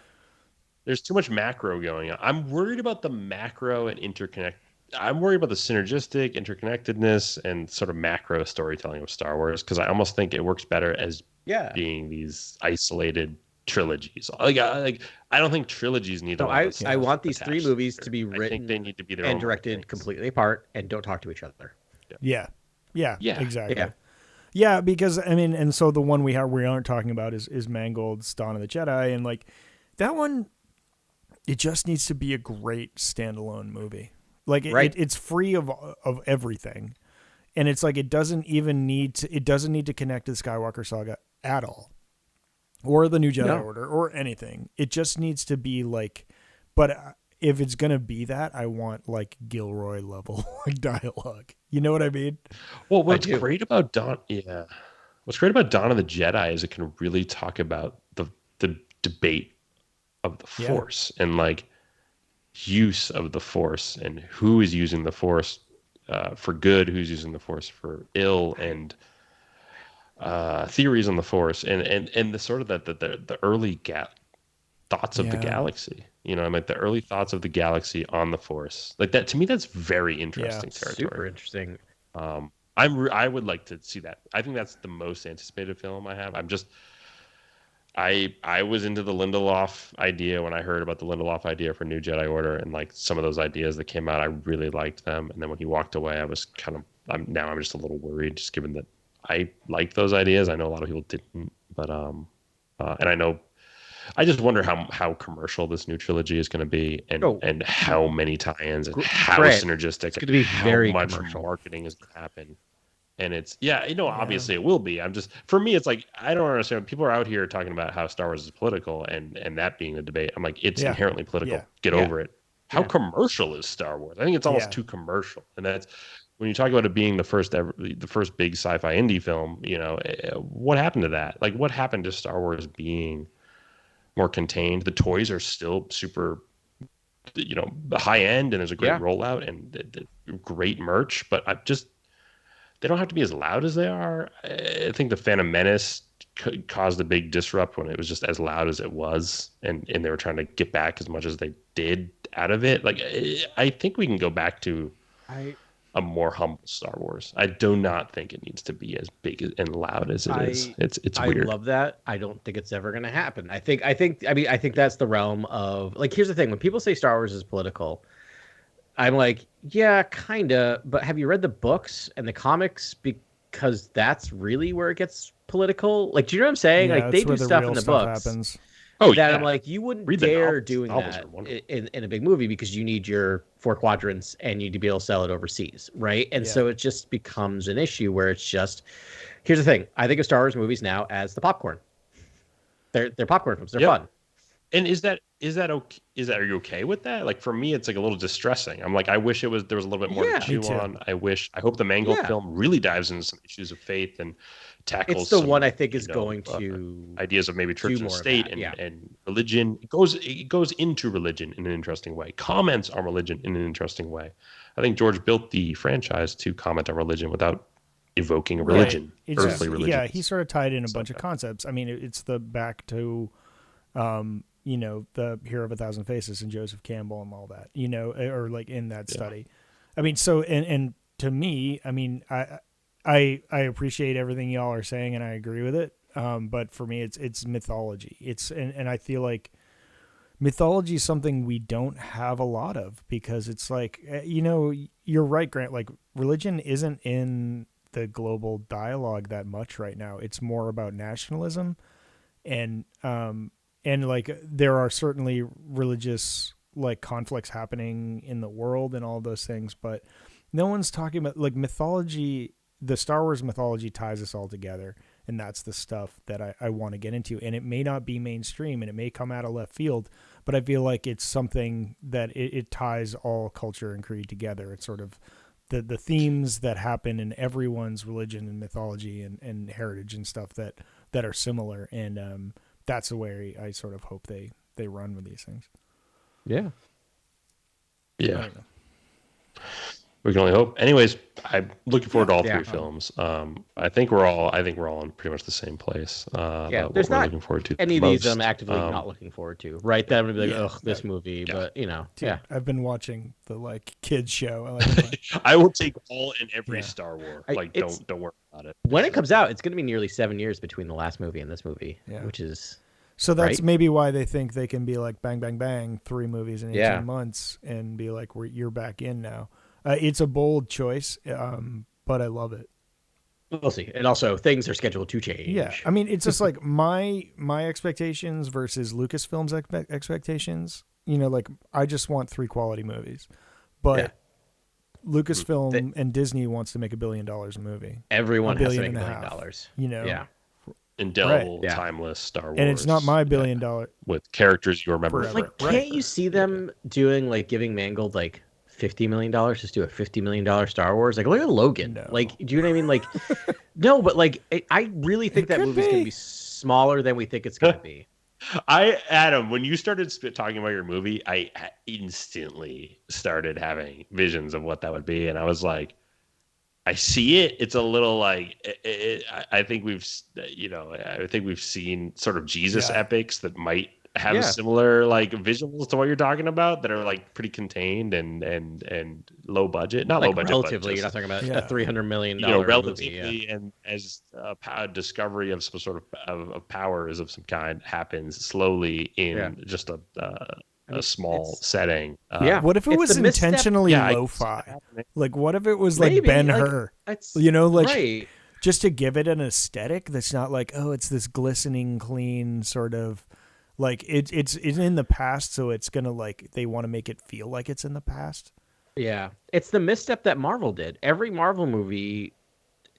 Speaker 3: There's too much macro going on. I'm worried about the macro and I'm worried about the synergistic interconnectedness and sort of macro storytelling of Star Wars, because I almost think it works better as being these isolated trilogies. Like I don't think trilogies need.
Speaker 5: No, I want these 3 movies to be written.
Speaker 3: I think they need to be their
Speaker 5: and
Speaker 3: own
Speaker 5: directed completely apart and don't talk to each other.
Speaker 4: Yeah, exactly.
Speaker 5: Yeah.
Speaker 4: Yeah, because I mean, and so the one we aren't talking about is Mangold's Dawn of the Jedi, and like that one, it just needs to be a great standalone movie. Like it's free of everything, and it's like it doesn't need to connect to the Skywalker saga at all, or the New Jedi Order, or anything. It just needs to be like, but if it's gonna be that, I want like Gilroy level like dialogue. You know what I mean?
Speaker 3: Well, what's great about Dawn of the Jedi is it can really talk about the debate of the Force and like use of the Force and who is using the Force for good, who's using the Force for ill, and theories on the Force and the sort of the early thoughts of the galaxy. You know, I mean, the early thoughts of the galaxy on the Force, like that. To me, that's very interesting territory.
Speaker 5: Super interesting.
Speaker 3: I would like to see that. I think that's the most anticipated film I have. I was into the Lindelof idea when I heard about the Lindelof idea for New Jedi Order, and like some of those ideas that came out, I really liked them. And then when he walked away, I was I'm just a little worried, just given that I liked those ideas. I know a lot of people didn't, but and I just wonder how commercial this new trilogy is going to be, and how many tie-ins and how synergistic.
Speaker 5: It's going to be very
Speaker 3: much
Speaker 5: commercial.
Speaker 3: Marketing is going to happen. And it's obviously it will be. For me, it's like I don't understand. People are out here talking about how Star Wars is political, and that being the debate. I'm like, it's inherently political. Get over it. How commercial is Star Wars? I think it's almost too commercial, and that's when you talk about it being the first big sci-fi indie film. You know, what happened to that? Like, what happened to Star Wars being more contained? The toys are still super, high end, and there's a great rollout and great merch, but they don't have to be as loud as they are. I think the Phantom Menace caused a big disrupt when it was just as loud as it was, and they were trying to get back as much as they did out of it. Like, I think we can go back to a more humble Star Wars. I do not think it needs to be as big and loud as it is. It's weird.
Speaker 5: I love that. I don't think it's ever going to happen. I think that's the realm of, like, here's the thing. When people say Star Wars is political, I'm like, yeah, kind of. But have you read the books and the comics? Because that's really where it gets political. Like, do you know what I'm saying?
Speaker 4: Yeah,
Speaker 5: like, they do stuff in the books.
Speaker 4: Happens.
Speaker 5: I'm like, you wouldn't dare doing that in a big movie, because you need your 4 quadrants and you need to be able to sell it overseas, right? And so it just becomes an issue where it's just, here's the thing. I think of Star Wars movies now as the popcorn. They're popcorn films. They're fun.
Speaker 3: And is that okay? Are you okay with that? Like, for me, it's like a little distressing. I'm like, I wish there was a little bit more to chew on. I hope the Mangold film really dives into some issues of faith and tackles.
Speaker 5: It's the one I think is going to
Speaker 3: ideas of maybe church and state and religion. It goes into religion in an interesting way. Comments on religion in an interesting way. I think George built the franchise to comment on religion without evoking a religion, earthly religion.
Speaker 4: Yeah, he sort of tied in a bunch of concepts. I mean, it's the back to the Hero of a Thousand Faces and Joseph Campbell and all that, or like in that study. I mean, so, and to me, I mean, I appreciate everything y'all are saying and I agree with it. But for me, it's mythology. And I feel like mythology is something we don't have a lot of, because it's like, you're right, Grant, like religion isn't in the global dialogue that much right now. It's more about nationalism and like there are certainly religious like conflicts happening in the world and all those things, but no one's talking about like mythology. The Star Wars mythology ties us all together, and that's the stuff that I want to get into. And it may not be mainstream and it may come out of left field, but I feel like it's something that it ties all culture and creed together. It's sort of the themes that happen in everyone's religion and mythology and heritage and stuff that are similar. And that's the way I sort of hope they run with these things.
Speaker 5: Yeah.
Speaker 3: Yeah. We can only hope. Anyways, I'm looking forward to all 3 films. I think we're all in pretty much the same place.
Speaker 5: There's not
Speaker 3: looking forward to
Speaker 5: any of these I'm actively not looking forward to. Right? That I'm gonna be like, this movie. But
Speaker 4: Dude, I've been watching the like kids show.
Speaker 3: I will take all and every Star Wars. Don't worry about it.
Speaker 5: When it comes out, it's gonna be nearly 7 years between the last movie and this movie, which is.
Speaker 4: So that's maybe why they think they can be like bang, bang, bang, 3 movies in 18 months and be like, you're back in now. It's a bold choice, but I love it.
Speaker 5: We'll see. And also, things are scheduled to change.
Speaker 4: Yeah, I mean, it's just like my expectations versus Lucasfilm's expectations. You know, like I just want 3 quality movies, but Lucasfilm and Disney wants to make $1 billion a movie.
Speaker 5: Everyone has to make $1
Speaker 4: $1.5
Speaker 5: billion.
Speaker 4: You know,
Speaker 5: Yeah.
Speaker 3: Indelible, timeless Star Wars,
Speaker 4: and it's not my $1 billion
Speaker 3: with characters you remember.
Speaker 5: Like, can't you see them doing like giving Mangold like $50 million? Just do a $50 million Star Wars. Like, look at Logan.
Speaker 4: No.
Speaker 5: Like, do you know what I mean? Like, no, but like, I really think that movie's gonna be smaller than we think it's gonna be.
Speaker 3: Adam, when you started talking about your movie, I instantly started having visions of what that would be, and I was like, I see it. It's a little like I think we've seen sort of Jesus epics that might have similar like visuals to what you're talking about, that are like pretty contained and low budget, not
Speaker 5: like
Speaker 3: low budget,
Speaker 5: relatively.
Speaker 3: But just,
Speaker 5: you're not talking about a $300 million
Speaker 3: relatively,
Speaker 5: movie,
Speaker 3: and as a discovery of some sort of powers of some kind happens slowly in just a small setting.
Speaker 4: What if it was intentionally lo-fi? Like, what if it was like Ben-Hur? You know, like just to give it an aesthetic that's not like, oh, it's this glistening, clean sort of. Like it's in the past, so it's gonna like they want to make it feel like it's in the past.
Speaker 5: Yeah, it's the misstep that Marvel did. Every Marvel movie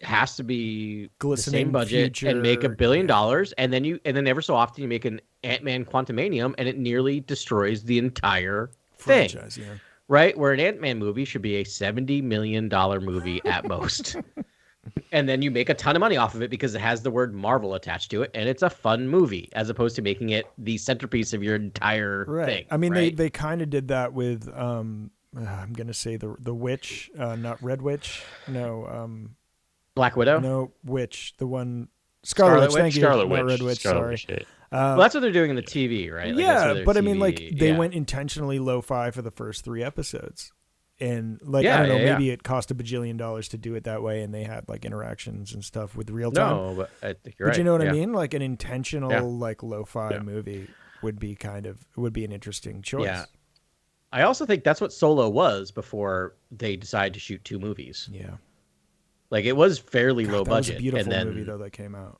Speaker 5: has to be glistening, the same budget and make $1 billion, and then every so often you make an Ant-Man Quantumanium, and it nearly destroys the entire franchise. Thing. Yeah. Right, where an Ant-Man movie should be a $70 million movie at most. And then you make a ton of money off of it because it has the word Marvel attached to it, and it's a fun movie, as opposed to making it the centerpiece of your entire thing.
Speaker 4: I mean, they kind of did that with I'm gonna say the Witch, not Red Witch, no,
Speaker 5: Black Widow,
Speaker 4: no Witch, the one Scarlet Witch. Thank you,
Speaker 3: Scarlet
Speaker 4: not
Speaker 3: Witch.
Speaker 4: Red Witch.
Speaker 3: Scarlet
Speaker 4: Sorry.
Speaker 3: Witch.
Speaker 5: Well, that's what they're doing in the TV, right? Like,
Speaker 4: yeah, but I mean, like they went intentionally lo-fi for the first 3 episodes. And like I don't know, maybe it cost $1 bajillion to do it that way, and they had like interactions and stuff with real time.
Speaker 5: No, but I think you're right.
Speaker 4: But you know what I mean? Like an intentional like lo-fi movie would be an interesting choice. Yeah.
Speaker 5: I also think that's what Solo was before they decided to shoot 2 movies.
Speaker 4: Yeah.
Speaker 5: Like it was fairly low budget.
Speaker 4: That was a beautiful movie though that came out.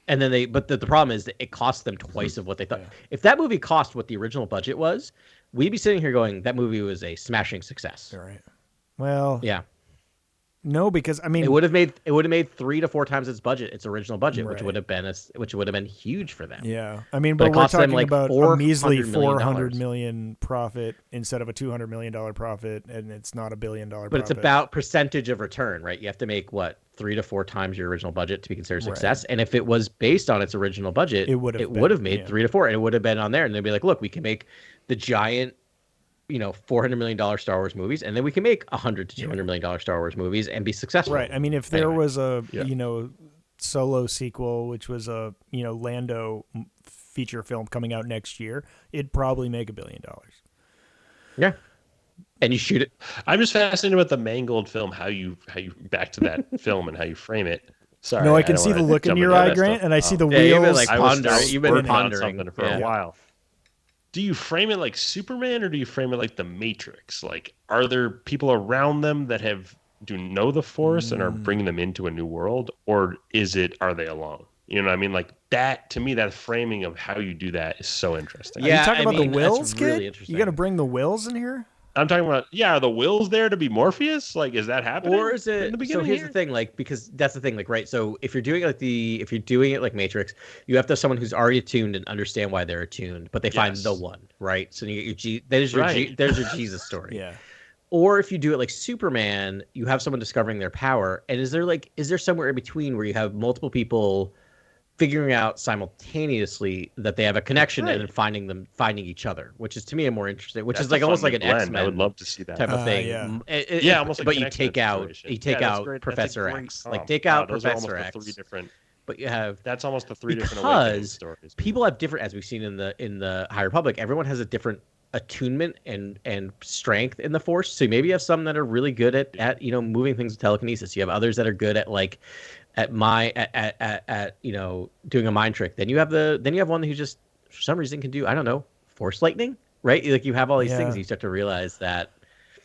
Speaker 5: And then the problem is that it cost them twice of what they thought. Yeah. If that movie cost what the original budget was, we'd be sitting here going, that movie was a smashing success.
Speaker 4: All right. Well,
Speaker 5: yeah.
Speaker 4: No, because I mean,
Speaker 5: it would have made 3 to 4 times its original budget, which would have been huge for them.
Speaker 4: Yeah, I mean, but we're talking about a measly $400 million profit instead of a $200 million profit, and it's not $1 billion profit.
Speaker 5: But it's about percentage of return, right? You have to make 3 to 4 times your original budget to be considered success. And if it was based on its original budget, it would have made 3 to 4, and it would have been on there. And they'd be like, look, we can make the giant, $400 million Star Wars movies, and then we can make $100 to $200 million Star Wars movies and be successful.
Speaker 4: Right. I mean, if there was a Solo sequel, which was a Lando feature film coming out next year, it'd probably make $1 billion.
Speaker 5: Yeah. And you shoot it.
Speaker 3: I'm just fascinated with the Mangold film, how you back to that film and how you frame it. Sorry.
Speaker 4: No, I can see the look in your eye, Grant, and I see the wheels.
Speaker 3: You've been pondering something for a while. Do you frame it like Superman, or do you frame it like The Matrix? Like, are there people around them that do know the Force and are bringing them into a new world, or are they alone? You know what I mean? Like that, to me, that framing of how you do that is so interesting.
Speaker 4: Yeah, are you talking about the Wills, kid? Really you got to bring the Wills in here?
Speaker 3: I'm talking about, are the Wills there to be Morpheus? Like, is that happening?
Speaker 5: Or is it? So here's the thing, like, because that's the thing, like, right? So if you're doing it like Matrix, you have to have someone who's already attuned and understand why they're attuned, but they find the one, right? So you get there's your Jesus story.
Speaker 4: Yeah.
Speaker 5: Or if you do it like Superman, you have someone discovering their power, and is there somewhere in between where you have multiple people figuring out simultaneously that they have a connection and then finding each other, which is to me a more interesting, which is like almost like an X-Men.
Speaker 3: I would love to see that
Speaker 5: type of thing.
Speaker 3: Almost like
Speaker 5: but you take out Professor X, like take out Professor X. But you have
Speaker 3: that's almost the 3 different awakening stories.
Speaker 5: People have different, as we've seen in the High Republic. Everyone has a different attunement and strength in the Force. So maybe you have some that are really good at moving things with telekinesis. You have others that are good at like doing a mind trick. Then you have one who just for some reason can do, I don't know, Force lightning, right? Like you have all these things, and you start to realize that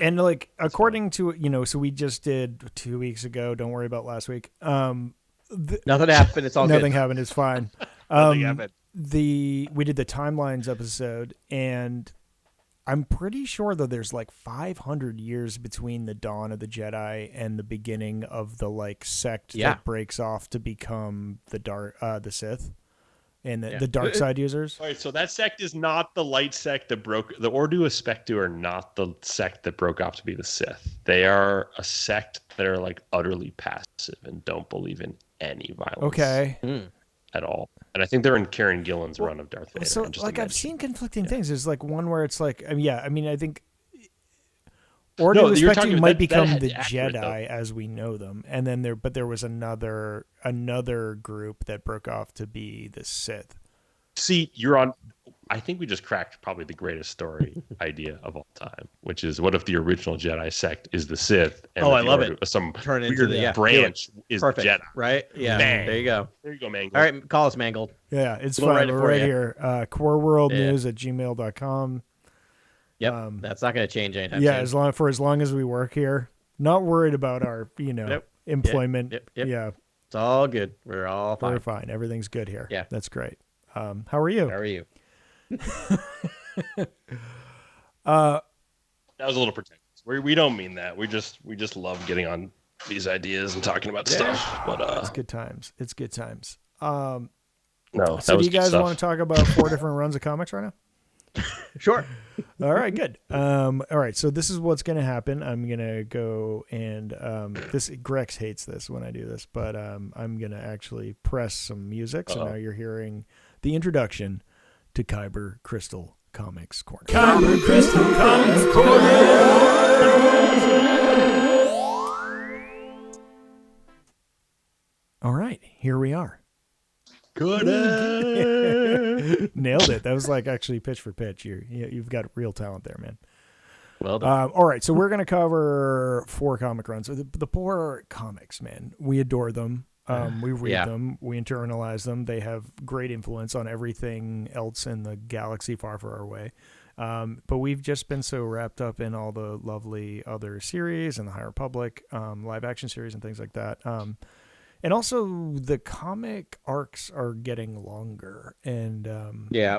Speaker 4: And like, according to, so we just did 2 weeks ago. Don't worry about last week.
Speaker 5: Nothing happened. It's all good.
Speaker 4: Nothing happened. It's fine.
Speaker 3: Nothing happened.
Speaker 4: We did the timelines episode, and I'm pretty sure that there's like 500 years between the dawn of the Jedi and the beginning of the like sect that breaks off to become the Sith and the dark side users.
Speaker 3: All right, so that sect is not the light sect that broke. The Ordu Aspectu are not the sect that broke off to be the Sith. They are a sect that are like utterly passive and don't believe in any violence.
Speaker 4: Okay.
Speaker 3: At all. And I think they're in Karen Gillan's run of Darth Vader.
Speaker 4: So, like, I've seen conflicting things. There's like one where it's like, I think Order Respecting might become the Jedi as we know them, and then there was another group that broke off to be the Sith.
Speaker 3: See, you're on. I think we just cracked probably the greatest story idea of all time, which is what if the original Jedi sect is the Sith? And
Speaker 5: I love it.
Speaker 3: Some
Speaker 5: turn
Speaker 3: weird
Speaker 5: into the
Speaker 3: branch is
Speaker 5: perfect,
Speaker 3: the Jedi,
Speaker 5: right? Yeah,
Speaker 3: Bang.
Speaker 5: There you go.
Speaker 3: There you go, Mangold.
Speaker 5: All right, call us Mangold.
Speaker 4: Yeah, it's fine. We're right here. coreworldnews@gmail.com.
Speaker 5: Yep, that's not going to change anytime
Speaker 4: soon. As long as we work here. Not worried about our employment.
Speaker 5: Yep.
Speaker 4: Yeah,
Speaker 5: it's all good. We're all fine.
Speaker 4: We're fine. Everything's good here.
Speaker 5: Yeah,
Speaker 4: that's great. How are you?
Speaker 3: That was a little pretentious. We don't mean that. We just love getting on these ideas and talking about stuff. But
Speaker 4: it's good times. It's good times.
Speaker 3: No.
Speaker 4: So do you guys want to talk about 4 different runs of comics right now?
Speaker 5: Sure.
Speaker 4: All right, good. All right, so this is what's going to happen. I'm going to go and Grex hates this when I do this, but I'm going to actually press some music. So now you're hearing the introduction to Kyber Crystal Comics Corner. Kyber Crystal Comics Corner! All right, here we are.
Speaker 3: Good.
Speaker 4: Nailed it. That was like actually pitch for pitch. You've got real talent there, man.
Speaker 5: Well done.
Speaker 4: All right, so we're going to cover 4 comic runs. The 4 comics, man. We adore them. We read them. We internalize them. They have great influence on everything else in the galaxy far, far away. But we've just been so wrapped up in all the lovely other series and the High Republic live action series and things like that. And also the comic arcs are getting longer and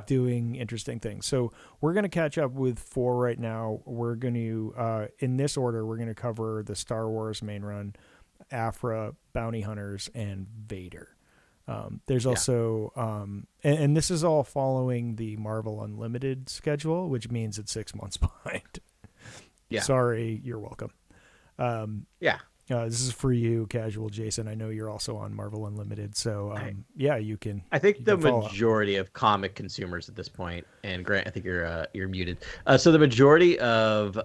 Speaker 4: doing interesting things. So we're going to catch up with 4 right now. We're going to, in this order, we're going to cover the Star Wars main run, Aphra, Bounty Hunters, and Vader. There's also, and this is all following the Marvel Unlimited schedule, which means it's 6 months behind.
Speaker 5: Yeah.
Speaker 4: Sorry, you're welcome. This is for you, Casual Jason. I know you're also on Marvel Unlimited, so you can.
Speaker 5: I think the majority of comic consumers at this point, and Grant, I think you're muted. So the majority of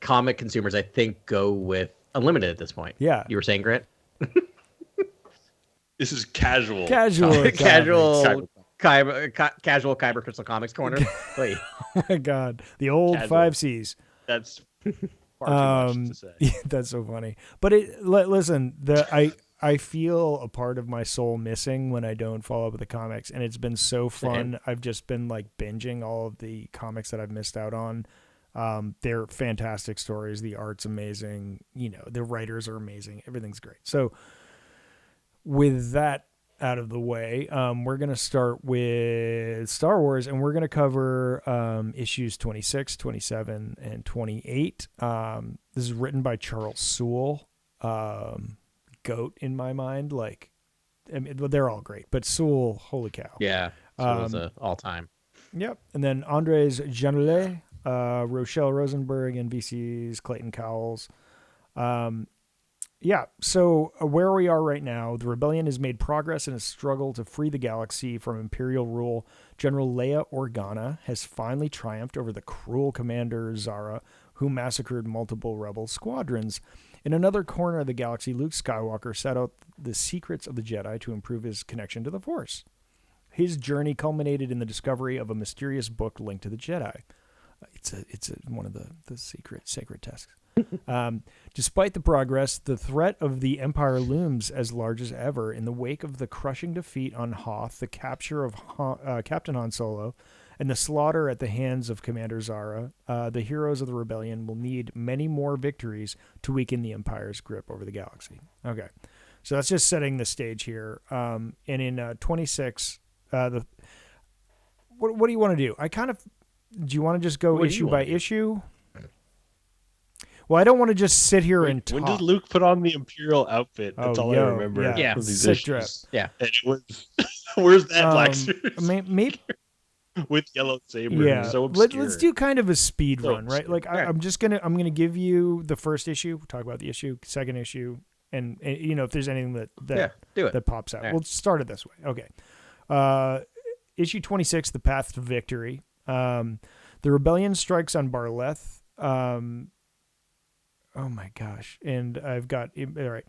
Speaker 5: comic consumers, I think, go with Unlimited at this point.
Speaker 4: Yeah,
Speaker 5: you were saying, Grant.
Speaker 3: This is casual
Speaker 5: Kyber Crystal Comics Corner. Wait,
Speaker 4: oh my God, the old casual. 5 C's.
Speaker 3: That's. Far too much to say.
Speaker 4: Yeah, that's so funny. But listen, I feel a part of my soul missing when I don't follow up with the comics, and it's been so fun. Same. I've just been like binging all of the comics that I've missed out on. They're fantastic stories. The art's amazing. The writers are amazing. Everything's great. So with that out of the way, we're going to start with Star Wars, and we're going to cover issues 26, 27, and 28. This is written by Charles Soule, GOAT in my mind. Like, I mean, they're all great, but Soule, holy cow.
Speaker 5: Yeah, Soule's all-time.
Speaker 4: Yep, and then Andres Janoulet, Rochelle Rosenberg, and VC's Clayton Cowles. So where we are right now, the rebellion has made progress in a struggle to free the galaxy from Imperial rule. General Leia Organa has finally triumphed over the cruel commander Zara, who massacred multiple rebel squadrons. In another corner of the galaxy, Luke Skywalker set out the secrets of the Jedi to improve his connection to the Force. His journey culminated in the discovery of a mysterious book linked to the Jedi. It's one of the sacred tasks. Despite the progress, the threat of the Empire looms as large as ever. In the wake of the crushing defeat on Hoth, the capture of Captain Han Solo, and the slaughter at the hands of Commander Zara, the heroes of the rebellion will need many more victories to weaken the Empire's grip over the galaxy. Okay, so that's just setting the stage here. And in 26, what do you want to do? Do you want to just go issue by issue? Well, I don't want to just sit here and talk.
Speaker 3: When did Luke put on the Imperial outfit? That's all I remember.
Speaker 5: Yeah,
Speaker 3: from these
Speaker 5: sick
Speaker 3: issues.
Speaker 5: Yeah.
Speaker 3: And it was, where's that black suit?
Speaker 4: Maybe
Speaker 3: with yellow saber.
Speaker 4: Yeah.
Speaker 3: So obscure.
Speaker 4: Let's do kind of a speed run, right?
Speaker 3: obscure.
Speaker 4: Like I'm gonna give you the first issue, talk about the issue, second issue, and if there's anything that pops out. We'll start it this way. Okay. Issue 26, The Path to Victory. The rebellion strikes on Barleth. Oh my gosh. And I've got, all right.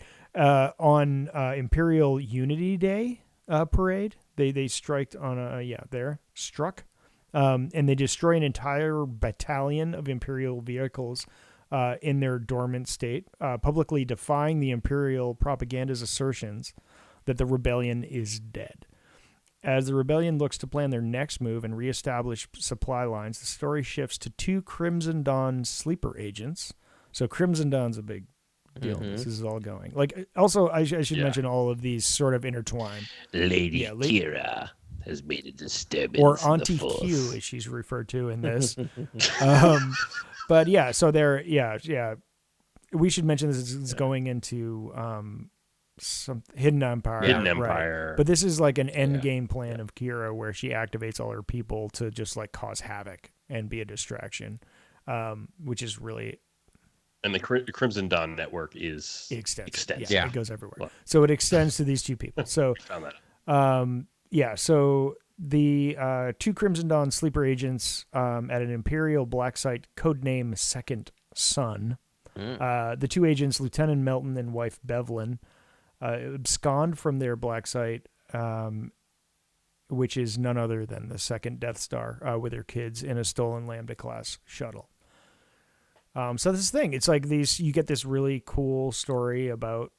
Speaker 4: On Imperial Unity Day parade, they striked on struck. And they destroy an entire battalion of Imperial vehicles in their dormant state, publicly defying the Imperial propaganda's assertions that the rebellion is dead. As the rebellion looks to plan their next move and reestablish supply lines, the story shifts to 2 Crimson Dawn sleeper agents. So Crimson Dawn's a big deal. This is all going. Like, also, I should mention all of these sort of intertwine.
Speaker 3: Lady Kira has made a disturbance.
Speaker 4: Or Auntie Q, as she's referred to in this. But yeah, so they're we should mention this is going into some Hidden Empire.
Speaker 3: Empire.
Speaker 4: But this is like an end game plan of Kira where she activates all her people to just like cause havoc and be a distraction, which is really.
Speaker 3: And the Crimson Dawn network is extensive.
Speaker 4: Yeah, it goes everywhere. Well, so it extends to these 2 people. So,
Speaker 3: found that.
Speaker 4: So the 2 Crimson Dawn sleeper agents at an Imperial black site, codename Second Son. The 2 agents, Lieutenant Melton and wife Bevlin, abscond from their black site, which is none other than the second Death Star, with their kids in a stolen Lambda-class shuttle. So this thing, it's like you get this really cool story about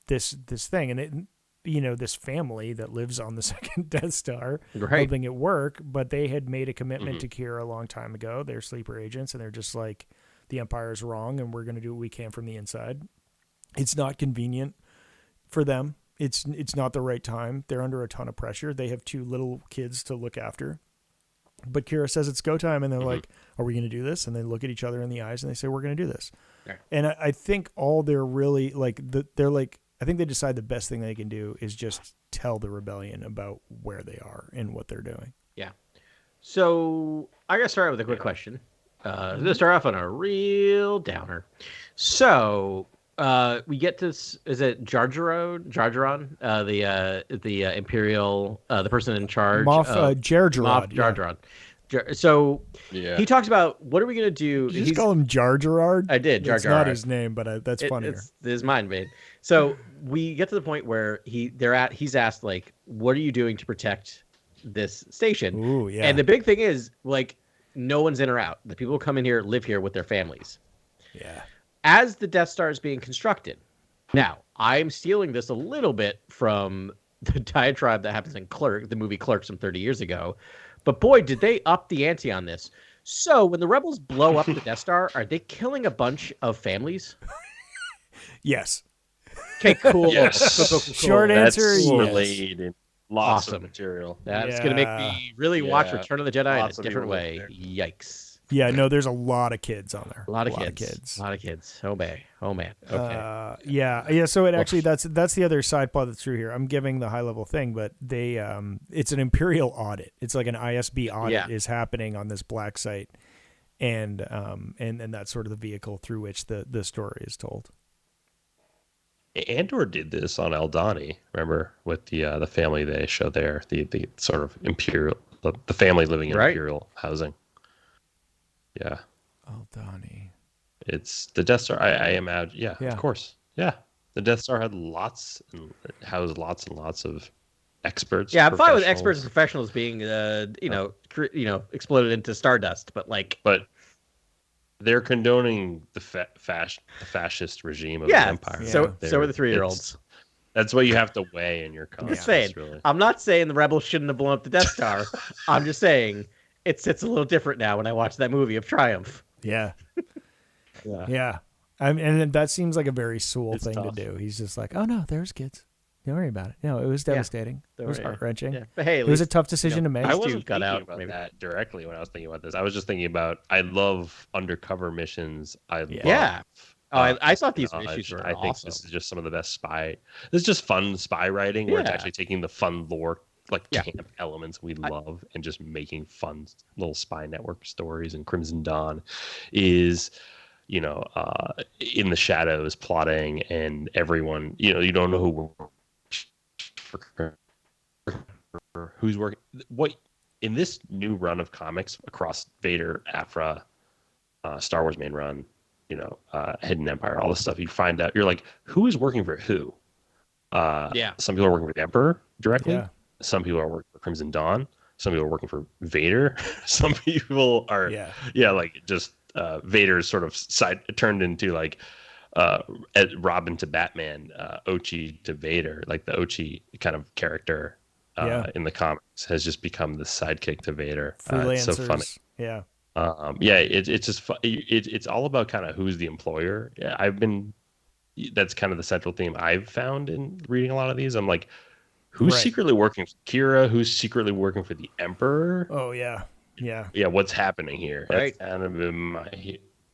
Speaker 4: this thing, and this family that lives on the second Death Star, helping it work, but they had made a commitment to Kira a long time ago. They're sleeper agents, and they're just like, the Empire's wrong, and we're going to do what we can from the inside. It's not convenient for them. It's not the right time. They're under a ton of pressure. They have 2 little kids to look after. But Kira says it's go time, and they're like, are we going to do this? And they look at each other in the eyes, and they say, we're going to do this. Yeah. And I think all they're really, I think they decide the best thing they can do is just tell the rebellion about where they are and what they're doing.
Speaker 5: Yeah. So I got to start out with a quick question. Let's start off on a real downer. So we get this, is it Jarjaron, the Imperial, the person in charge? Jarjaron. So he talks about, what are we going to do?
Speaker 4: Did you just call him Jar Jar?
Speaker 5: I did, Jar Jar.
Speaker 4: It's not his name, but that's funnier.
Speaker 5: It's his mind made. So we get to the point where he's asked, like, what are you doing to protect this station?
Speaker 4: Ooh, yeah.
Speaker 5: And the big thing is, like, no one's in or out. The people who come in here live here with their families.
Speaker 4: Yeah.
Speaker 5: As the Death Star is being constructed. Now, I'm stealing this a little bit from the diatribe that happens in the movie Clerks from 30 years ago. But boy, did they up the ante on this. So when the rebels blow up the Death Star, are they killing a bunch of families?
Speaker 4: Yes.
Speaker 5: Okay, cool.
Speaker 3: Yes.
Speaker 5: Cool.
Speaker 4: Short answer,
Speaker 3: yes.
Speaker 4: Relayed
Speaker 3: in lots
Speaker 5: awesome
Speaker 3: of material.
Speaker 5: That's going to make me really watch Return of the Jedi in a different way. Yikes.
Speaker 4: Yeah, no, there's a lot of kids on there.
Speaker 5: A lot of kids. Oh, man. Okay.
Speaker 4: Yeah. So it actually, that's the other side plot that's true here. I'm giving the high level thing, but they, it's an Imperial audit. It's like an ISB audit is happening on this black site. And that's sort of the vehicle through which the story is told.
Speaker 3: Andor did this on Aldhani, remember, with the family they show there, the sort of Imperial, the family living in Imperial housing. Yeah.
Speaker 4: Aldhani.
Speaker 3: It's the Death Star. I imagine. Yeah, of course. Yeah. The Death Star had housed lots and lots of experts.
Speaker 5: Yeah, I'm fine with experts and professionals being, exploded into stardust, but
Speaker 3: they're condoning the fascist regime of the Empire.
Speaker 5: So are the 3-year-olds.
Speaker 3: That's what you have to weigh in your
Speaker 5: I'm
Speaker 3: contest.
Speaker 5: just saying.
Speaker 3: Really.
Speaker 5: I'm not saying the rebels shouldn't have blown up the Death Star. I'm just saying it sits a little different now when I watch that movie of Triumph.
Speaker 4: Yeah.
Speaker 5: Yeah.
Speaker 4: Yeah. And that seems like a very Sewell
Speaker 3: It's
Speaker 4: thing
Speaker 3: tough.
Speaker 4: to do. He's just like, oh no, there's kids. Don't worry about it. No, it was devastating. It was
Speaker 5: worry.
Speaker 4: heart-wrenching.
Speaker 5: Yeah. But hey,
Speaker 4: It was a tough decision to make.
Speaker 3: I wasn't
Speaker 5: got
Speaker 3: thinking
Speaker 5: out,
Speaker 3: about
Speaker 5: maybe.
Speaker 3: that directly when I was thinking about this. I was just thinking about I love undercover missions. I love.
Speaker 5: Yeah. Oh, I thought these issues were
Speaker 3: I think
Speaker 5: awesome.
Speaker 3: this is just some of the best spy. This is just fun spy writing where it's
Speaker 5: Yeah.
Speaker 3: actually taking the fun lore, like
Speaker 5: Yeah.
Speaker 3: camp elements we love, and just making fun little spy network stories. And Crimson Dawn is, in the shadows plotting, and everyone, you don't know who's working. What in this new run of comics across Vader, Aphra, Star Wars main run, Hidden Empire, all this stuff, you find out you're like, who is working for who? Some people are working for the Emperor directly.
Speaker 4: Yeah.
Speaker 3: Some people are working for Crimson Dawn. Some people are working for Vader. Some people are, Vader's sort of turned into like Robin to Batman, Ochi to Vader, like the Ochi kind of character in the comics has just become the sidekick to Vader. It's so funny.
Speaker 4: Yeah.
Speaker 3: It's just it's all about kind of who's the employer. That's kind of the central theme I've found in reading a lot of these. I'm like, who's secretly working for Kira? Who's secretly working for the Emperor?
Speaker 4: Oh yeah.
Speaker 3: What's happening here?
Speaker 5: Right.
Speaker 3: That's kind of been my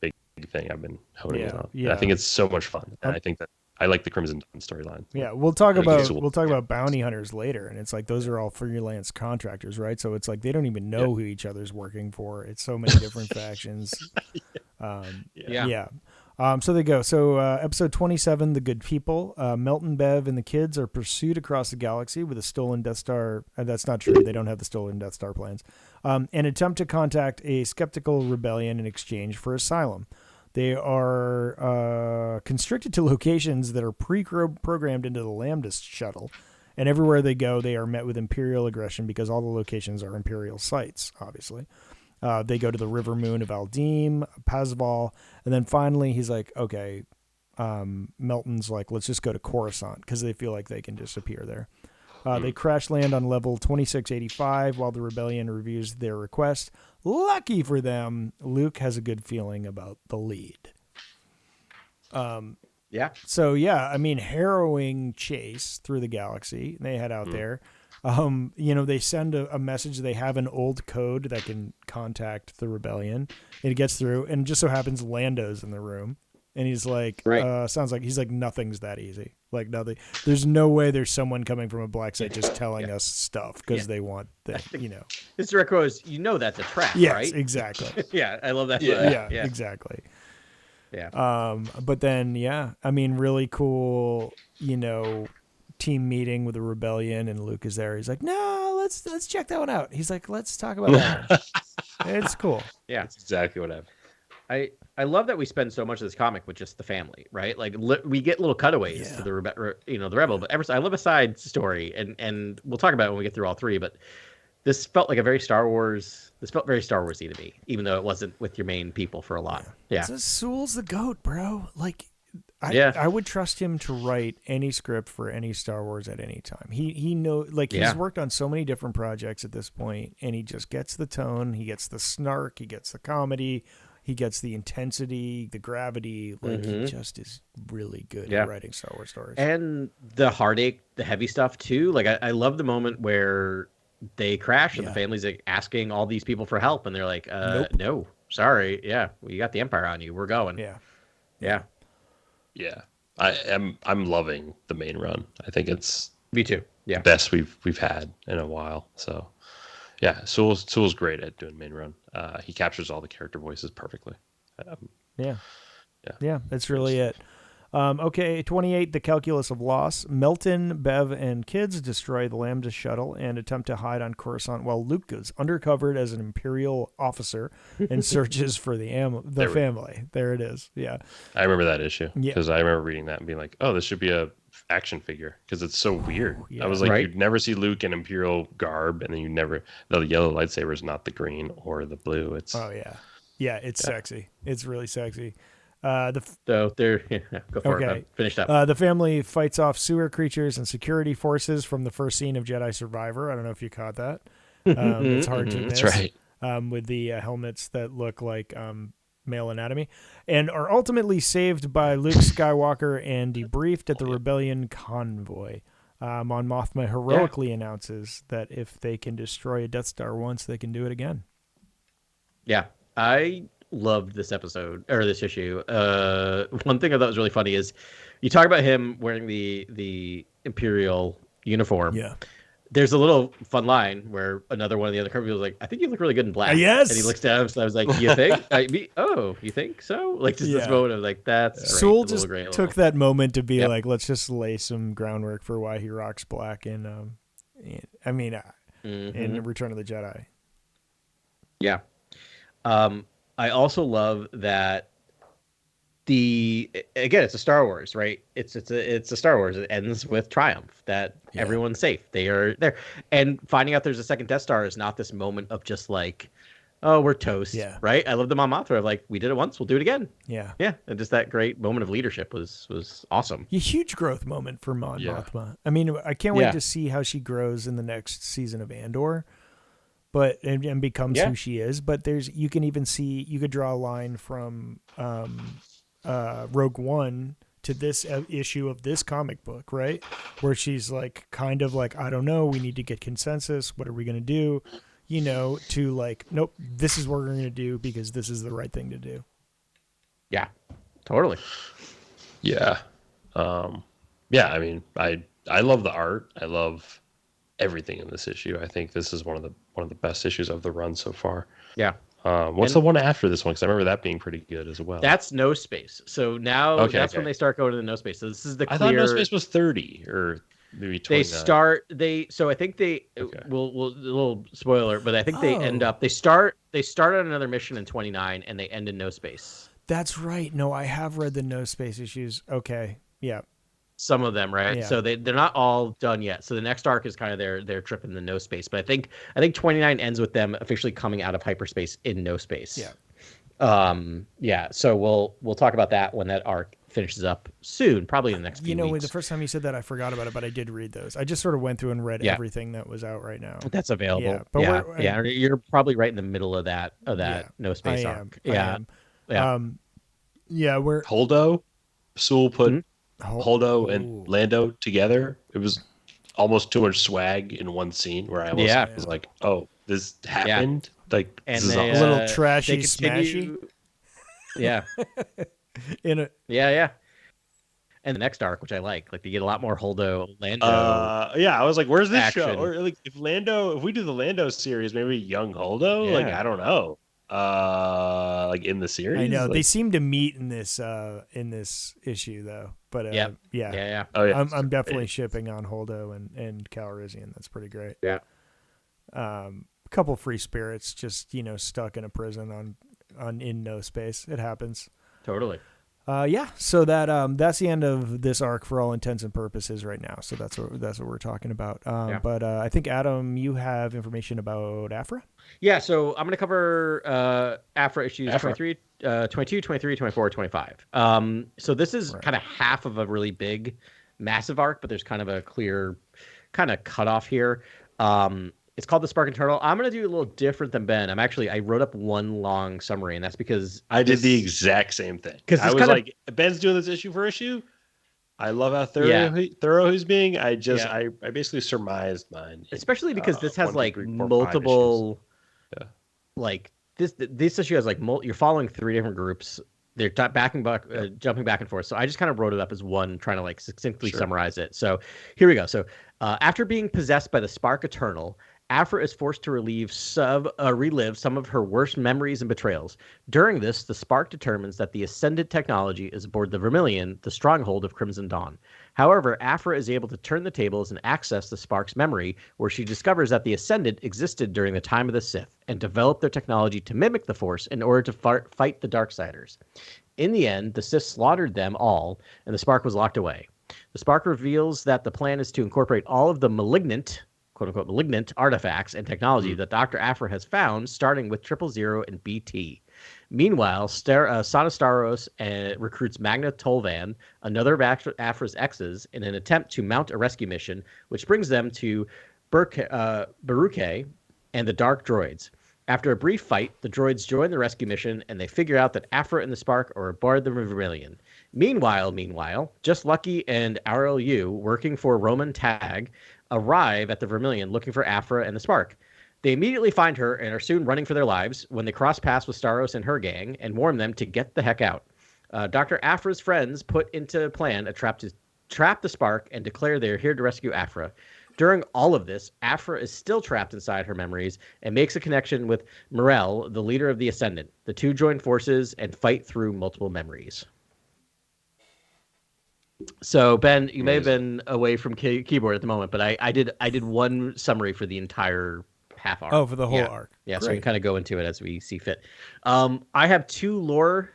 Speaker 3: big thing I've been honing in on.
Speaker 4: Yeah.
Speaker 3: I think it's so much fun, and I think that I like the Crimson Dawn storyline.
Speaker 4: Yeah, we'll talk
Speaker 3: I think
Speaker 4: about
Speaker 3: it's-
Speaker 4: bounty hunters later, and it's like those are all freelance contractors, right? So it's like they don't even know who each other's working for. It's so many different factions. So they go. So episode 27, The Good People. Melton, Bev, and the kids are pursued across the galaxy with a stolen Death Star. That's not true. They don't have the stolen Death Star plans. And attempt to contact a skeptical rebellion in exchange for asylum. They are constricted to locations that are pre-programmed into the Lambda shuttle. And everywhere they go, they are met with Imperial aggression because all the locations are Imperial sites, obviously. They go to the river moon of Aldeem, Pazval, and then finally he's like, okay, Melton's like, let's just go to Coruscant because they feel like they can disappear there. They crash land on level 2685 while the rebellion reviews their request. Lucky for them, Luke has a good feeling about the lead. So harrowing chase through the galaxy. They head out there. They send a message. They have an old code that can contact the rebellion. It gets through, and just so happens Lando's in the room. And he's like, he's like, nothing's that easy. Like nothing. There's no way there's someone coming from a black site just telling us stuff because they want that,
Speaker 5: His direct quote is, that's a trap,
Speaker 4: yes,
Speaker 5: right?
Speaker 4: exactly.
Speaker 5: Yeah, I love that.
Speaker 4: Yeah, exactly.
Speaker 5: Yeah.
Speaker 4: But then, really cool, team meeting with the rebellion, and Luke is there. He's like, no, let's check that one out. He's like, let's talk about that one. It's cool.
Speaker 5: Yeah.
Speaker 3: That's exactly what happened.
Speaker 5: I love that we spend so much of this comic with just the family, right? Like we get little cutaways to the rebel, but I love a side story, and we'll talk about it when we get through all three. But this felt like a very Star Wars. This felt very Star Warsy to me, even though it wasn't with your main people for a lot. Yeah.
Speaker 4: So Sewell's the GOAT, bro. Like, I would trust him to write any script for any Star Wars at any time. He he's worked on so many different projects at this point, and he just gets the tone, he gets the snark, he gets the comedy. He gets the intensity, the gravity. Like, he just is really good at writing Star Wars stories.
Speaker 5: And the heartache, the heavy stuff, too. Like, I love the moment where they crash and the family's like asking all these people for help. And they're like,
Speaker 4: nope.
Speaker 5: No, sorry. Yeah, well, you got the Empire on you. We're going. Yeah.
Speaker 3: I'm loving the main run. I think it's
Speaker 5: me too. Yeah,
Speaker 3: best we've had in a while. So yeah, Sewell's great at doing main run. He captures all the character voices perfectly.
Speaker 4: That's really it. Okay, 28, The Calculus of Loss. Melton, Bev, and kids destroy the Lambda shuttle and attempt to hide on Coruscant while Luke goes undercover as an Imperial officer and searches for the family. There it is. Yeah.
Speaker 3: I remember that issue because I remember reading that and being like, oh, this should be a action figure because it's so weird. I was like, you'd never see Luke in Imperial garb, and then the yellow lightsaber is not the green or the blue. It's
Speaker 4: it's sexy. It's really sexy.
Speaker 5: So they're go for it. I'm finished up.
Speaker 4: The family fights off sewer creatures and security forces from the first scene of Jedi Survivor. I don't know if you caught that. It's hard to miss.
Speaker 3: That's right.
Speaker 4: With the helmets that look like male anatomy, and are ultimately saved by Luke Skywalker and debriefed at the Rebellion convoy. Mon Mothma heroically announces that if they can destroy a Death Star once, they can do it again.
Speaker 5: Yeah, I loved this episode or this issue. One thing I thought was really funny is you talk about him wearing the Imperial uniform.
Speaker 4: Yeah.
Speaker 5: There's a little fun line where another one of the other companies was like, "I think you look really good in black."
Speaker 4: Yes.
Speaker 5: And he looks down, so I was like, "You think? You think so?" Like just this moment of like, "That's great."
Speaker 4: Sewell just took that moment to be like, "Let's just lay some groundwork for why he rocks black." In Return of the Jedi.
Speaker 5: Yeah. I also love that it's a Star Wars, right? It's a Star Wars. It ends with triumph that everyone's safe. They are there, and finding out there's a second Death Star is not this moment of just like, oh, we're toast, right? I love the Mon Mothma of like, we did it once, we'll do it again. Yeah, and just that great moment of leadership was awesome.
Speaker 4: A huge growth moment for Mon Mothma. I mean, I can't wait to see how she grows in the next season of Andor. But and becomes who she is. But you could draw a line from Rogue One to this issue of this comic book, right? Where she's like, kind of like, I don't know, we need to get consensus. What are we going to do? To like, nope, this is what we're going to do because this is the right thing to do.
Speaker 5: Yeah, totally.
Speaker 3: Yeah. I mean, I love the art. I love everything in this issue. I think this is one of the best issues of the run so far.
Speaker 5: Yeah.
Speaker 3: What's the one after this one? Because I remember that being pretty good as well.
Speaker 5: That's No Space. So now that's when they start going to the No Space. So this is the clear...
Speaker 3: I thought No Space was 30 or maybe
Speaker 5: 29. So I think they will a little spoiler, but I think they end up they start on another mission in 29 and they end in No Space.
Speaker 4: That's right. No, I have read the No Space issues. Okay. Yeah.
Speaker 5: Some of them, right?
Speaker 4: Yeah.
Speaker 5: So they're not all done yet. So the next arc is kind of their trip in the No Space. But I think 29 ends with them officially coming out of hyperspace in No Space.
Speaker 4: Yeah.
Speaker 5: So we'll talk about that when that arc finishes up soon, probably in the next few weeks.
Speaker 4: The first time you said that, I forgot about it, but I did read those. I just sort of went through and read everything that was out right now.
Speaker 5: That's available.
Speaker 4: Yeah, but
Speaker 5: you're probably right in the middle of that No Space arc.
Speaker 4: I am. We're
Speaker 3: Holdo. Sewell put Holdo and Lando together. It was almost too much swag in one scene where I was like, "Oh, this happened." Like,
Speaker 5: and
Speaker 3: this is
Speaker 4: a little trashy, smashy.
Speaker 5: Yeah.
Speaker 4: And
Speaker 5: the next arc, which I like you get a lot more Holdo, Lando.
Speaker 3: I was like, "Where's this
Speaker 5: action.
Speaker 3: show?" Or like, if we do the Lando series, maybe young Holdo.
Speaker 5: Yeah.
Speaker 3: Like, I don't know. Like in the series,
Speaker 4: I know
Speaker 3: like...
Speaker 4: they seem to meet in this issue though. But
Speaker 5: yeah.
Speaker 3: Oh yeah,
Speaker 4: I'm definitely shipping on Holdo and Calrissian. That's pretty great.
Speaker 5: Yeah.
Speaker 4: A couple free spirits just stuck in a prison on in No Space. It happens.
Speaker 5: Totally.
Speaker 4: So that's the end of this arc for all intents and purposes right now. So that's what we're talking about. But I think Adam, you have information about Aphra.
Speaker 5: Yeah, so I'm going to cover Aphra issues 23, 22, 23, 24, 25. So this is kind of half of a really big, massive arc, but there's kind of a clear kind of cutoff here. It's called The Spark Eternal. I'm going to do a little different than Ben. I wrote up one long summary, and that's because
Speaker 3: I did the exact same thing. Because I was like, Ben's doing this issue for issue. I love how thorough he's being. I basically surmised mine.
Speaker 5: Especially because this has multiple, this issue has you're following 3 different groups. They're jumping back and forth. So I just kind of wrote it up as one, trying to succinctly summarize it. So here we go. So after being possessed by the Spark Eternal, Aphra is forced to relive some of her worst memories and betrayals. During this, the Spark determines that the Ascended technology is aboard the Vermilion, the stronghold of Crimson Dawn. However, Aphra is able to turn the tables and access the Spark's memory, where she discovers that the Ascended existed during the time of the Sith and developed their technology to mimic the Force in order to fight the Darksiders. In the end, the Sith slaughtered them all, and the Spark was locked away. The Spark reveals that the plan is to incorporate all of the malignant, quote-unquote, malignant artifacts and technology that Dr. Aphra has found, starting with 000 and BT. Meanwhile, Sana Staros recruits Magna Tolvan, another of Aphra's exes, in an attempt to mount a rescue mission, which brings them to Baruke and the Dark Droids. After a brief fight, the droids join the rescue mission, and they figure out that Aphra and the Spark are aboard the Vermilion. Meanwhile, Just Lucky and RLU, working for Roman Tag, arrive at the Vermilion looking for Aphra and the Spark. They immediately find her and are soon running for their lives when they cross paths with Staros and her gang and warn them to get the heck out. Dr. Aphra's friends put into plan a trap to trap the Spark and declare they are here to rescue Aphra. During all of this, Aphra is still trapped inside her memories and makes a connection with Morel, the leader of the Ascendant. The two join forces and fight through multiple memories. So, Ben, you may have been away from keyboard at the moment, but I did one summary for the entire half arc.
Speaker 4: Oh, for the whole arc.
Speaker 5: Yeah, so we can kind of go into it as we see fit. I have two lore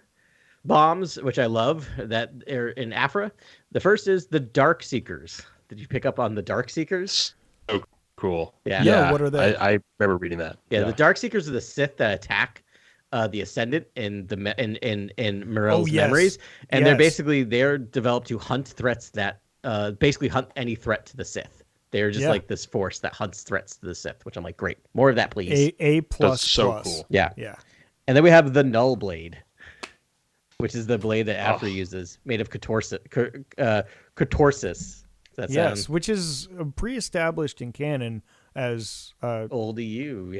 Speaker 5: bombs, which I love, that are in Aphra. The first is the Dark Seekers. Did you pick up on the Dark Seekers?
Speaker 3: So cool.
Speaker 4: Yeah. What are they?
Speaker 3: I remember reading that.
Speaker 5: Yeah, the Dark Seekers are the Sith that attack the Ascendant in Morel's memories, and they're developed to hunt threats that basically hunt any threat to the Sith. They're just like this force that hunts threats to the Sith, which I'm like, great, more of that, please.
Speaker 4: A plus.
Speaker 3: That's so
Speaker 4: plus.
Speaker 3: cool.
Speaker 5: Yeah. And then we have the Null Blade, which is the blade that Aphra uses, made of catorsis.
Speaker 4: Yes, which is pre-established in canon as
Speaker 5: old EU,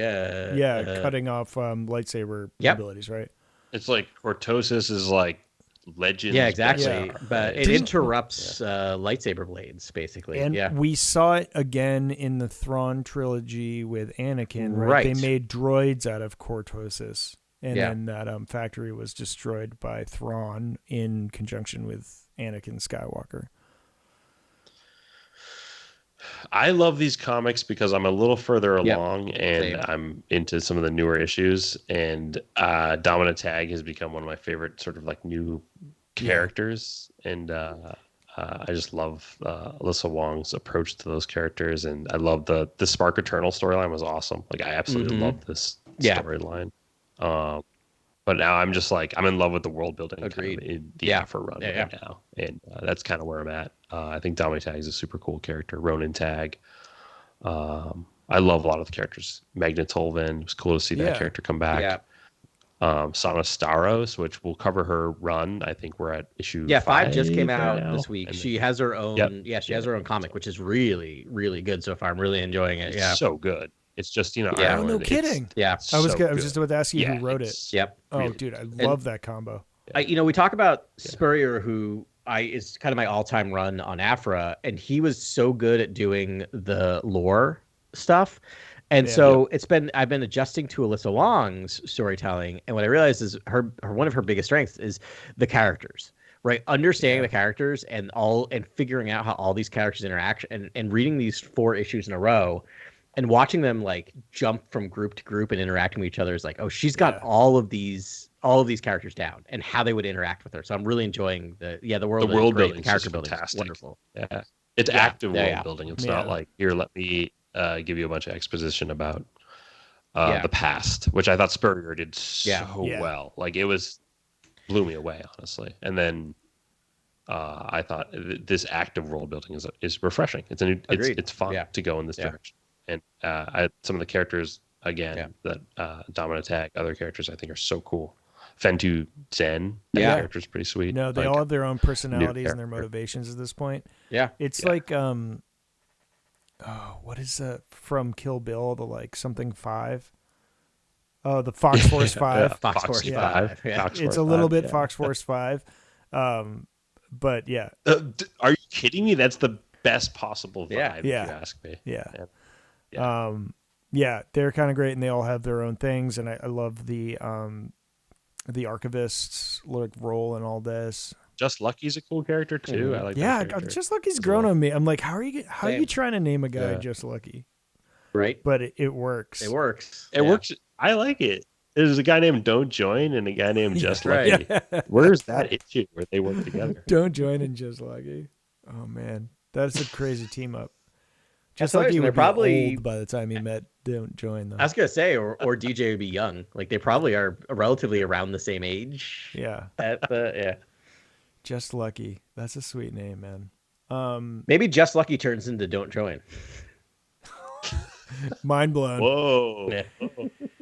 Speaker 4: cutting off lightsaber abilities, right?
Speaker 3: It's like cortosis is like legends.
Speaker 5: Yeah, exactly. But it interrupts lightsaber blades, basically.
Speaker 4: And we saw it again in the Thrawn trilogy with Anakin, right? They made droids out of cortosis, and then that factory was destroyed by Thrawn in conjunction with Anakin Skywalker.
Speaker 3: I love these comics because I'm a little further along and I'm into some of the newer issues. And Domina Tag has become one of my favorite sort of like new characters. And I just love Alyssa Wong's approach to those characters. And I love the Spark Eternal storyline was awesome. Like I absolutely love this storyline. But now I'm just like, I'm in love with the world building kind of in the Aphra run right now. And that's kind of where I'm at. I think Dominic Tag is a super cool character. Ronan Tag. I love a lot of the characters. Magna Tolvan. It was cool to see that character come back. Sana Staros, which we'll cover her run. I think we're at issue
Speaker 5: 5 just came out this week. And she has her own, she has her own comic, which is really, really good so far. I'm really enjoying it.
Speaker 3: It's so good. It's just,
Speaker 4: Ireland, no kidding.
Speaker 5: I
Speaker 4: was just about to ask you who wrote it. Oh,
Speaker 5: really
Speaker 4: dude, I love that combo.
Speaker 5: We talk about Spurrier, who is kind of my all-time run on Aphra, and he was so good at doing the lore stuff. And I've been adjusting to Alyssa Wong's storytelling, and what I realized is one of her biggest strengths is the characters. Right, understanding the characters and figuring out how all these characters interact, and reading these 4 issues in a row. And watching them like jump from group to group and interacting with each other is like, oh, she's got all of these characters down and how they would interact with her. So I'm really enjoying the world building, the character building.
Speaker 3: Fantastic.
Speaker 5: Wonderful.
Speaker 3: Yeah, it's active world building. It's not like here, let me give you a bunch of exposition about the past, which I thought Spurrier did so well. Like blew me away, honestly. And then I thought this active world building is refreshing. It's fun to go in this direction. And some of the characters, again, that Domina Tag, other characters I think are so cool. Fentu Zen, that character's pretty sweet.
Speaker 4: No, they all have their own personalities and their motivations at this point.
Speaker 5: Yeah.
Speaker 4: It's like, what is from Kill Bill, the like something 5? Oh, the Fox Force 5.
Speaker 5: Fox Force 5. Yeah.
Speaker 4: It's a little bit Fox Force 5. But yeah.
Speaker 3: Are you kidding me? That's the best possible vibe, if you ask me.
Speaker 4: They're kind of great, and they all have their own things, and I love the archivist's role in all this.
Speaker 3: Just Lucky's a cool character too. I like that character.
Speaker 4: Just Lucky's grown on me. I'm like, how are you trying to name a guy Just Lucky?
Speaker 5: Right.
Speaker 4: But it works.
Speaker 5: It works.
Speaker 3: It works. I like it. There's a guy named Don't Join and a guy named Just Lucky. Where's that issue where they work together?
Speaker 4: Don't Join and Just Lucky. Oh man, that's a crazy team up. Just like he would
Speaker 5: probably
Speaker 4: be old by the time he met Don't Join them.
Speaker 5: I was gonna say, or DJ would be young. Like they probably are relatively around the same age.
Speaker 4: Yeah. Just Lucky. That's a sweet name, man.
Speaker 5: Maybe Just Lucky turns into Don't Join.
Speaker 4: Mind blown.
Speaker 3: Whoa. Yeah.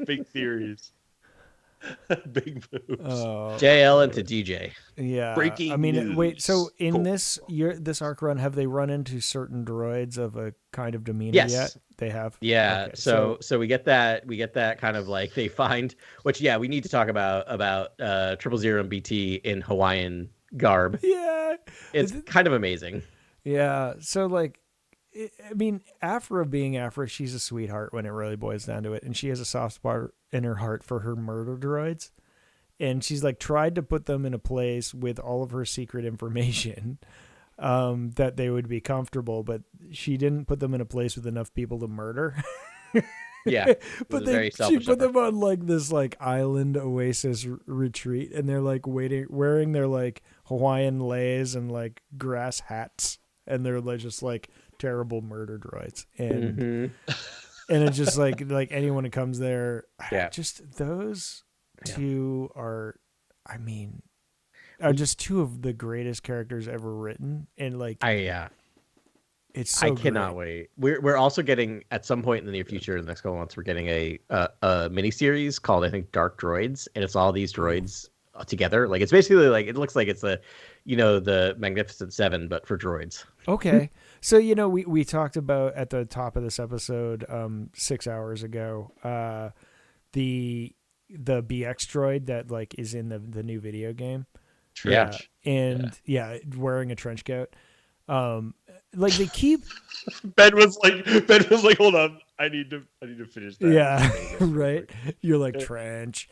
Speaker 3: Big theories. Big moves.
Speaker 5: JL into DJ.
Speaker 4: Yeah.
Speaker 3: Breaking news.
Speaker 4: Wait, so in this arc run, have they run into certain droids of a kind of demeanor yet? They have?
Speaker 5: Yeah.
Speaker 4: Okay,
Speaker 5: so we get that kind of like they find, which we need to talk about 000 and BT in Hawaiian garb.
Speaker 4: Yeah.
Speaker 5: It's kind of amazing.
Speaker 4: Yeah. So like, Aphra being Aphra, she's a sweetheart when it really boils down to it. And she has a soft spot in her heart for her murder droids. And she's like tried to put them in a place with all of her secret information that they would be comfortable, but she didn't put them in a place with enough people to murder.
Speaker 5: Yeah.
Speaker 4: But she put them on like this like island oasis retreat, and they're like wearing their like Hawaiian leis and like grass hats, and they're like just like terrible murder droids, and and it's just like anyone who comes there, just those two are just two of the greatest characters ever written, and like it's so
Speaker 5: I cannot wait. We're also getting at some point in the near future, in the next couple months, we're getting a mini series called, I think, Dark Droids, and it's all these droids together. Like it's basically like it looks like it's the Magnificent Seven, but for droids.
Speaker 4: Okay. So, we talked about at the top of this episode 6 hours ago, the BX droid that like is in the new video game.
Speaker 3: Trench.
Speaker 4: Wearing a trench coat. Like they keep
Speaker 3: Ben was like, hold on, I need to finish that.
Speaker 4: Yeah, right. You're like trench.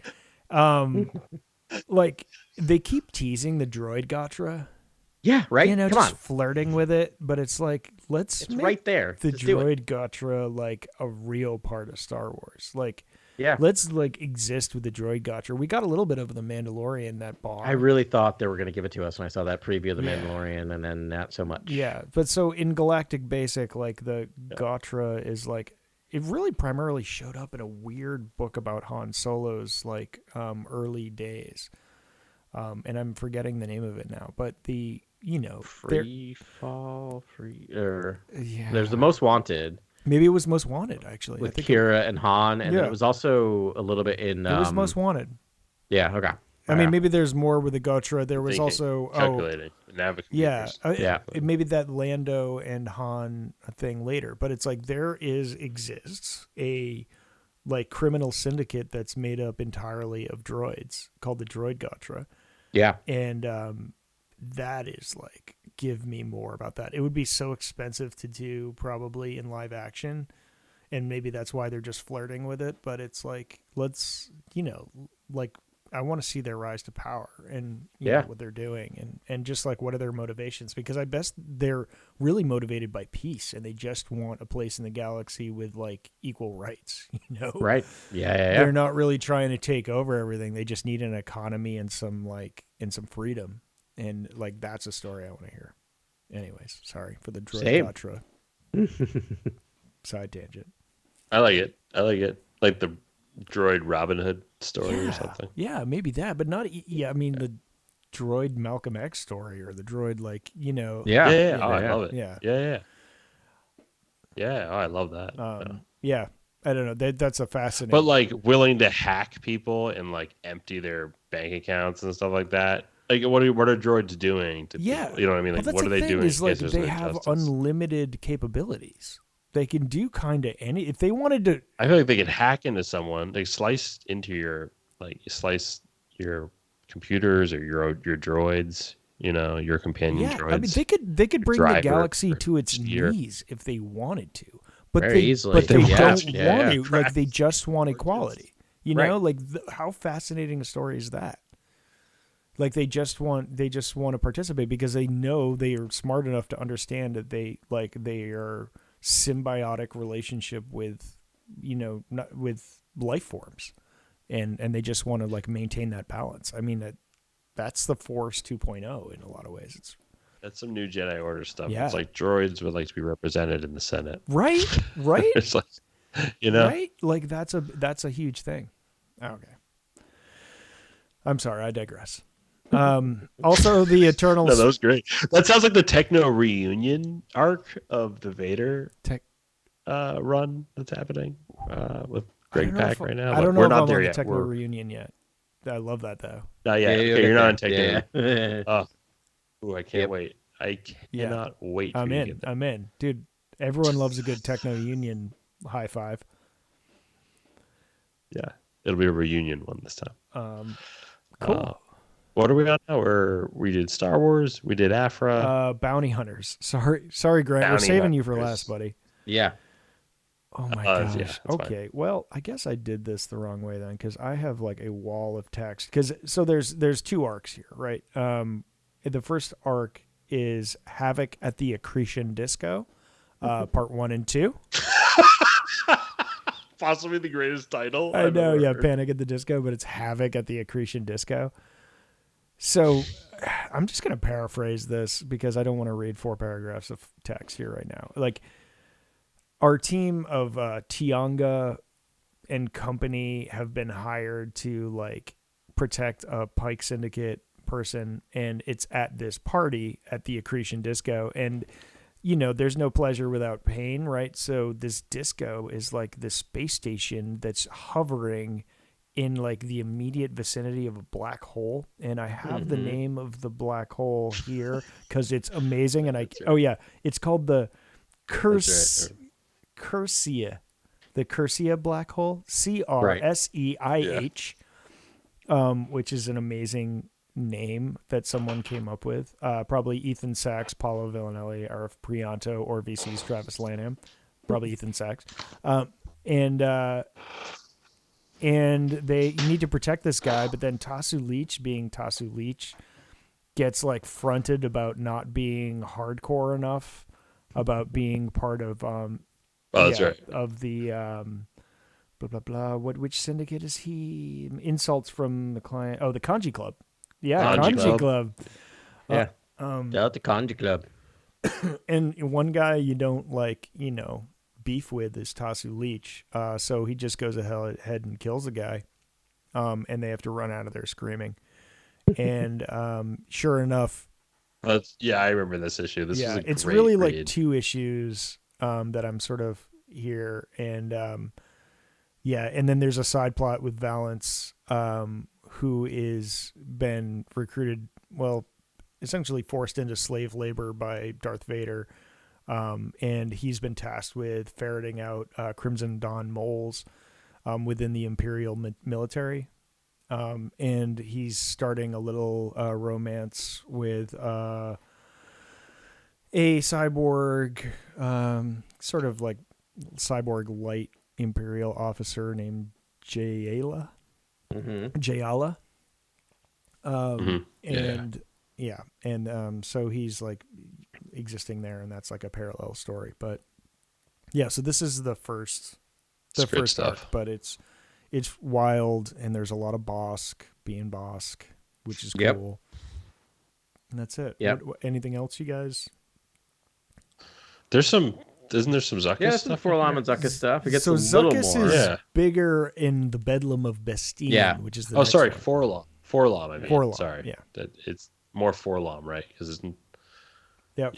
Speaker 4: Like they keep teasing the droid Gotra.
Speaker 5: Yeah, right.
Speaker 4: Come just on. Flirting with it, but it's like it's make
Speaker 5: right there.
Speaker 4: The droid Gotra like a real part of Star Wars. Like, let's like exist with the droid Gotra. We got a little bit of the Mandalorian that bar.
Speaker 5: I really thought they were going to give it to us when I saw that preview of the Mandalorian, and then not so much.
Speaker 4: Yeah, but so in Galactic Basic, like the Gotra is like it really primarily showed up in a weird book about Han Solo's like early days. And I'm forgetting the name of it now, but There's
Speaker 5: the Most Wanted.
Speaker 4: Maybe it was Most Wanted, actually.
Speaker 5: With Kira and Han, and then it was also a little bit in...
Speaker 4: It was Most Wanted.
Speaker 5: Yeah, okay.
Speaker 4: I mean, maybe there's more with the Gotra. There was also...
Speaker 3: Calculating.
Speaker 4: Maybe that Lando and Han thing later. But it's like exists a like criminal syndicate that's made up entirely of droids called the Droid Gotra.
Speaker 5: Yeah.
Speaker 4: And that is like, give me more about that. It would be so expensive to do probably in live action. And maybe that's why they're just flirting with it. But it's like, let's, like, I want to see their rise to power and know what they're doing and just like what are their motivations, because I bet they're really motivated by peace and they just want a place in the galaxy with like equal rights,
Speaker 5: Right. Yeah.
Speaker 4: They're not really trying to take over everything. They just need an economy and some freedom. And like, that's a story I want to hear. Anyways, sorry for the droid Gotra side tangent.
Speaker 3: I like it. Like the droid Robin Hood story or something.
Speaker 4: Yeah, maybe that, but not. Yeah, I mean the droid Malcolm X story or the droid like
Speaker 3: Yeah. Oh, I love it.
Speaker 4: Yeah.
Speaker 3: Oh, I love that.
Speaker 4: Yeah, I don't know. That's a fascinating.
Speaker 3: But like willing to hack people and like empty their bank accounts and stuff like that. Like what are droids doing to people? You know what I mean? Like what are they doing?
Speaker 4: Is like they have unlimited capabilities. They can do kind of any if they wanted to.
Speaker 3: I feel like they could hack into someone. They slice into your computers or your droids. Your companion droids.
Speaker 4: I mean, they could bring the galaxy to its knees if they wanted to, but they don't want to. Like they just want equality. How fascinating a story is that? Like they just want to participate because they know they are smart enough to understand that they are symbiotic relationship with with life forms, and they just want to like maintain that balance. I mean that's the Force 2.0 in a lot of ways.
Speaker 3: That's some new Jedi Order stuff.
Speaker 4: Yeah.
Speaker 3: It's like droids would like to be represented in the Senate.
Speaker 4: Right?
Speaker 3: It's like,
Speaker 4: Right? Like that's a huge thing. Okay. I'm sorry, I digress. Also, the Eternals.
Speaker 3: No, that was great. That sounds like the Techno reunion arc of the Vader run that's happening with Greg Pak right now.
Speaker 4: I don't know
Speaker 3: we're
Speaker 4: if
Speaker 3: not
Speaker 4: I'm
Speaker 3: there
Speaker 4: on the
Speaker 3: yet.
Speaker 4: Techno reunion yet. I love that though.
Speaker 3: Not yet.
Speaker 5: Yeah,
Speaker 3: Okay, you're not on Techno.
Speaker 5: Yeah.
Speaker 3: Oh, I can't wait. I cannot wait.
Speaker 4: I'm in, dude. Everyone loves a good Techno Union high five.
Speaker 3: Yeah, it'll be a reunion one this time.
Speaker 4: Cool.
Speaker 3: What are we on now? We did Star Wars. We did Aphra.
Speaker 4: Bounty Hunters. Sorry, Grant. We're saving you for last, buddy.
Speaker 5: Yeah.
Speaker 4: Oh my gosh.
Speaker 3: Yeah,
Speaker 4: okay.
Speaker 3: Fine.
Speaker 4: Well, I guess I did this the wrong way then, because I have like a wall of text. So there's two arcs here, right? The first arc is Havoc at the Accretion Disco, part 1 and 2.
Speaker 3: Possibly the greatest title.
Speaker 4: I know, yeah, Panic at the Disco, but it's Havoc at the Accretion Disco. So I'm just going to paraphrase this because I don't want to read 4 paragraphs of text here right now. Like, our team of Tianga and company have been hired to like protect a Pike Syndicate person, and it's at this party at the Accretion Disco, and there's no pleasure without pain, right? So this disco is like the space station that's hovering in like the immediate vicinity of a black hole, and I have the name of the black hole here because it's amazing. And it's called the Cursia, the Cursia black hole, CRSEIH, which is an amazing name that someone came up with. Probably Ethan Sachs, Paulo Villanelli, RF Prianto, or VC's Travis Lanham. Probably Ethan Sachs. And they need to protect this guy, but then Tasu Leech, being Tasu Leech, gets like fronted about not being hardcore enough, about being part of
Speaker 3: that's right.
Speaker 4: of the blah blah blah. Which syndicate is he? Insults from the client. Oh, the Kanji Club. Yeah, Kanji Club.
Speaker 5: Yeah. The Kanji Club.
Speaker 4: And one guy you don't beef with is Tasu Leech. So he just goes ahead and kills the guy. And they have to run out of there screaming. And sure enough,
Speaker 3: I remember this issue.
Speaker 4: It's really read. Like 2 issues that I'm sort of here, and and then there's a side plot with Valance, who is been recruited, essentially forced into slave labor by Darth Vader, and he's been tasked with ferreting out Crimson Dawn moles within the Imperial military. And he's starting a little romance with a cyborg, sort of like cyborg light Imperial officer named Jayala. Jayala. So he's like existing there, and that's like a parallel story. But so this is the first stuff, but it's wild, and there's a lot of Bosk, which is cool. And that's it.
Speaker 5: Yeah.
Speaker 4: Anything else, you guys?
Speaker 3: Isn't there some Zuckuss stuff?
Speaker 5: Yeah, some Forlom and Zuckuss stuff. It gets
Speaker 4: so
Speaker 5: a little
Speaker 4: Zuckuss
Speaker 5: more.
Speaker 4: is bigger in the Bedlam of Bestine, which is the next one.
Speaker 3: Forlom. I mean,
Speaker 4: Forlom.
Speaker 3: Sorry,
Speaker 4: yeah,
Speaker 3: it's more Forlom, right? Because it's
Speaker 4: yeah.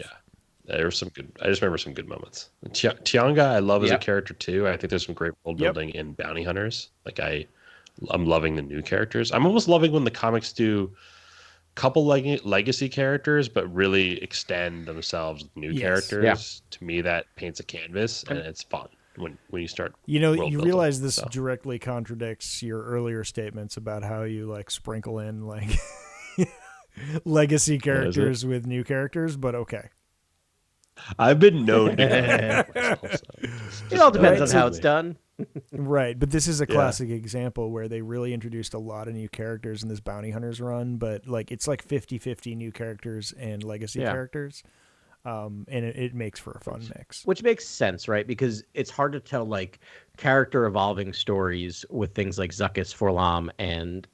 Speaker 3: There were some good. I just remember some good moments. Tianga, I love as a character too. I think there's some great world building in Bounty Hunters. Like I'm loving the new characters. I'm almost loving when the comics do couple legacy characters, but really extend themselves with new characters.
Speaker 5: Yeah.
Speaker 3: To me, that paints a canvas, and it's fun when you start.
Speaker 4: You realize this directly contradicts your earlier statements about how you like sprinkle in like legacy characters with new characters, but okay.
Speaker 3: I've been known to
Speaker 5: it all depends on how it's done.
Speaker 4: Right, but this is a classic example where they really introduced a lot of new characters in this Bounty Hunters run, but like it's like 50-50 new characters and legacy characters. and it makes for a fun mix.
Speaker 5: Which makes sense, right? Because it's hard to tell like character evolving stories with things like Zuckuss, Forlom, and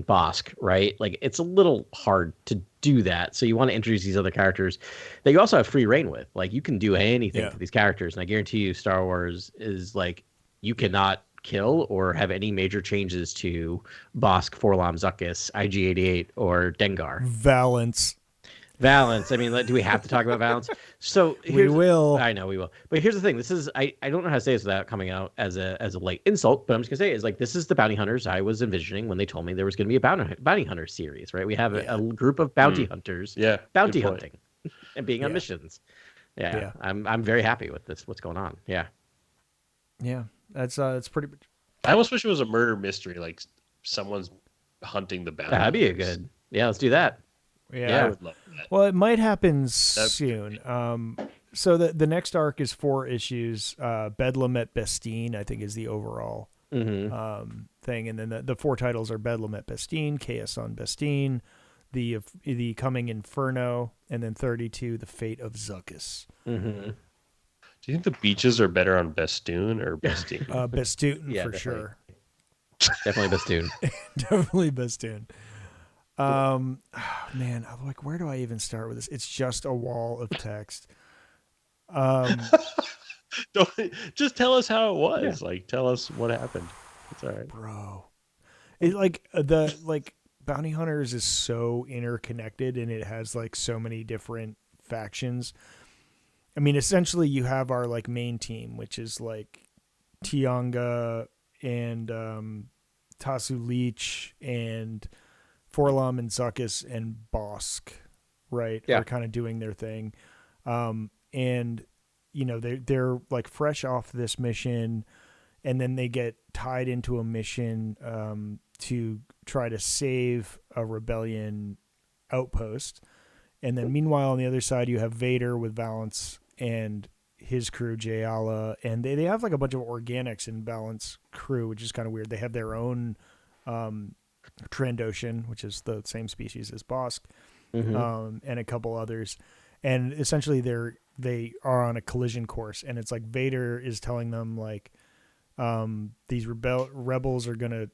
Speaker 5: Bosk, right? Like it's a little hard to do that. So you want to introduce these other characters that you also have free reign with. Like you can do anything to these characters, and I guarantee you, Star Wars is like you cannot kill or have any major changes to Bosk, Forlom, Zuckuss, IG-88, or Dengar. Valance. I mean, do we have to talk about Valance? So
Speaker 4: we will.
Speaker 5: I know we will. But here's the thing. This is I don't know how to say this without coming out as a light insult, but I'm just gonna say is like this is the bounty hunters I was envisioning when they told me there was gonna be a bounty hunter series, right? We have a group of bounty hunters, bounty hunting, and being on missions. Yeah, I'm very happy with this. What's going on? Yeah,
Speaker 4: that's pretty.
Speaker 3: I almost wish it was a murder mystery, like someone's hunting the bounty.
Speaker 5: That'd be a good. Yeah, let's do that.
Speaker 4: Yeah.
Speaker 3: I would love that.
Speaker 4: Well, it might happen soon. So the next arc is 4 issues. Bedlam at Bestine, I think, is the overall thing, and then the 4 titles are Bedlam at Bestine, Chaos on Bestine, the Coming Inferno, and then 32, The Fate of Zuckuss.
Speaker 3: Mm-hmm. Do you think the beaches are better on Bestoon or Bestine?
Speaker 4: Bestoon for
Speaker 5: definitely.
Speaker 4: sure.
Speaker 5: Definitely Bestoon.
Speaker 4: Definitely Bestoon. Man, I'm like, where do I even start with this? It's just a wall of text.
Speaker 3: Just tell us how it was. Like, tell us what happened. It's all right,
Speaker 4: bro. It Bounty Hunters is so interconnected, and it has like so many different factions. I mean, essentially, you have our like main team, which is like Tianga and Tasu Leech and Forlom and Zuckuss and Bosk, right? Are kind of doing their thing. And they're like fresh off this mission, and then they get tied into a mission to try to save a rebellion outpost. And then meanwhile on the other side you have Vader with Valance and his crew, Jayala, and they have like a bunch of organics in Valance crew, which is kind of weird. They have their own Trandoshan, which is the same species as Bosk, and a couple others, and essentially they are on a collision course, and it's like Vader is telling them like these rebels are gonna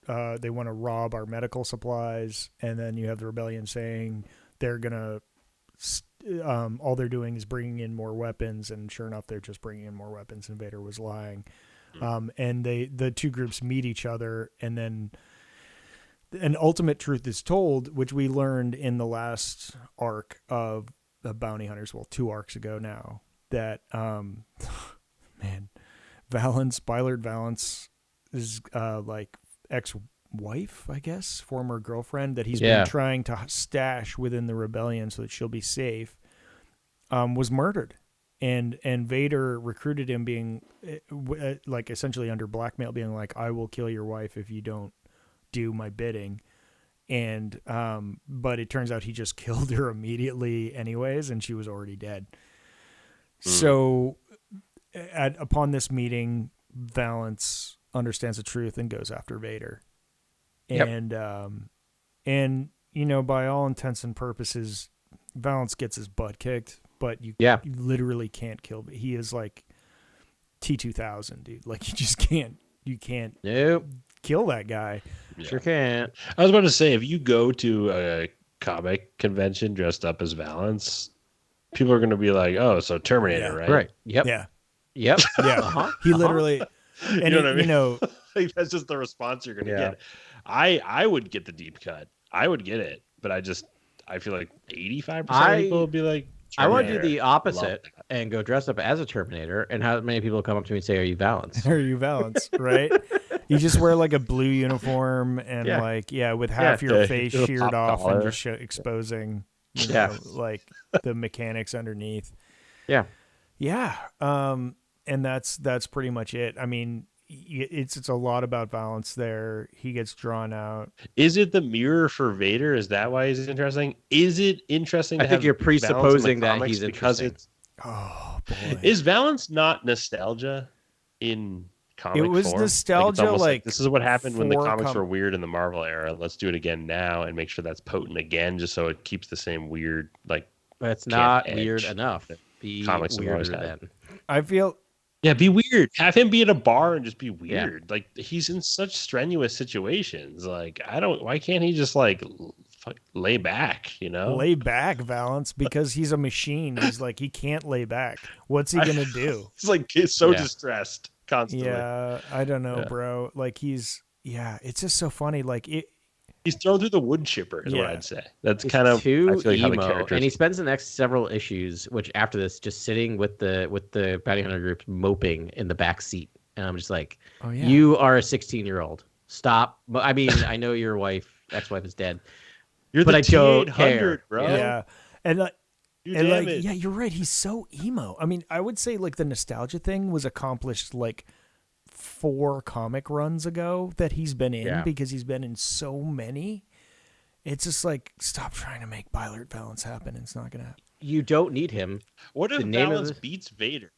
Speaker 4: they want to rob our medical supplies, and then you have the rebellion saying they're gonna all they're doing is bringing in more weapons, and sure enough they're just bringing in more weapons, and Vader was lying. And the two groups meet each other, and then an ultimate truth is told, which we learned in the last arc of the Bounty Hunters, well, 2 arcs ago now, that man, Bylord Valance is like ex-wife, I guess, former girlfriend that he's been trying to stash within the rebellion so that she'll be safe, was murdered. And Vader recruited him, being like essentially under blackmail, being like, I will kill your wife if you don't do my bidding. And but it turns out he just killed her immediately anyways, and she was already dead. So upon this meeting, Valance understands the truth and goes after Vader. And by all intents and purposes, Valance gets his butt kicked, but you literally can't kill him. He is like T-2000, dude. Like you can't kill that guy.
Speaker 5: Sure can't.
Speaker 3: I was about to say, if you go to a comic convention dressed up as Valance, people are going to be like, "Oh, so Terminator, right?"
Speaker 5: Right. Yep.
Speaker 4: Yeah.
Speaker 5: Yep.
Speaker 4: Yeah. He literally, and
Speaker 3: you know what I mean? Like, that's just the response you're going to get. I would get the deep cut. I would get it, but I feel like 85% of people would be like,
Speaker 5: I want to do the opposite and go dress up as a Terminator, and how many people come up to me and say, "Are you Valance?"
Speaker 4: Are you Valance? Right? You just wear like a blue uniform and with half your face sheared off and just exposing, like the mechanics underneath.
Speaker 5: Yeah.
Speaker 4: Yeah. And that's pretty much it. I mean, it's a lot about Valance there. He gets drawn out.
Speaker 3: Is it the mirror for Vader? Is that why he's interesting? Is it interesting?
Speaker 5: I think you're presupposing that he's interesting.
Speaker 4: Oh boy.
Speaker 3: Is Valance not nostalgia in comic form?
Speaker 4: It was nostalgia, like
Speaker 3: this is what happened when the comics were weird in the Marvel era. Let's do it again now and make sure that's potent again, just so it keeps the same weird like
Speaker 5: But it's not
Speaker 3: edge.
Speaker 5: weird enough. Be
Speaker 3: Comics have always
Speaker 5: weirder
Speaker 3: had.
Speaker 5: then.
Speaker 4: I feel
Speaker 3: Yeah, be weird. Have him be at a bar and just be
Speaker 5: Yeah.
Speaker 3: weird. Like he's in such strenuous situations. Like why can't he just like lay back, you know?
Speaker 4: lay back, Valance, because he's a machine. He's like, he can't lay back. What's he gonna do?
Speaker 3: He's like so distressed constantly.
Speaker 4: Yeah, I don't know, bro. Like it's just so funny. Like
Speaker 3: he's thrown through the wood chipper, is what I'd say. That's
Speaker 5: He's
Speaker 3: kind of
Speaker 5: too
Speaker 3: I feel like how the
Speaker 5: emo,
Speaker 3: character
Speaker 5: and he spends the next several issues, which after this, just sitting with the bounty hunter group, moping in the back seat, and I'm just like,
Speaker 4: oh, yeah.
Speaker 5: You are a 16-year-old. Stop. I mean, I know your ex-wife is dead.
Speaker 3: You're
Speaker 5: but
Speaker 3: the
Speaker 5: I don't
Speaker 3: T800,
Speaker 5: care,
Speaker 3: bro.
Speaker 4: Yeah, and
Speaker 3: damaged.
Speaker 4: yeah, you're right. He's so emo. I mean, I would say like the nostalgia thing was accomplished like 4 comic runs ago that he's been in because he's been in so many. It's just like, stop trying to make Bylert Valance happen. It's not gonna happen.
Speaker 5: You don't need him.
Speaker 3: What if Valance beats Vader?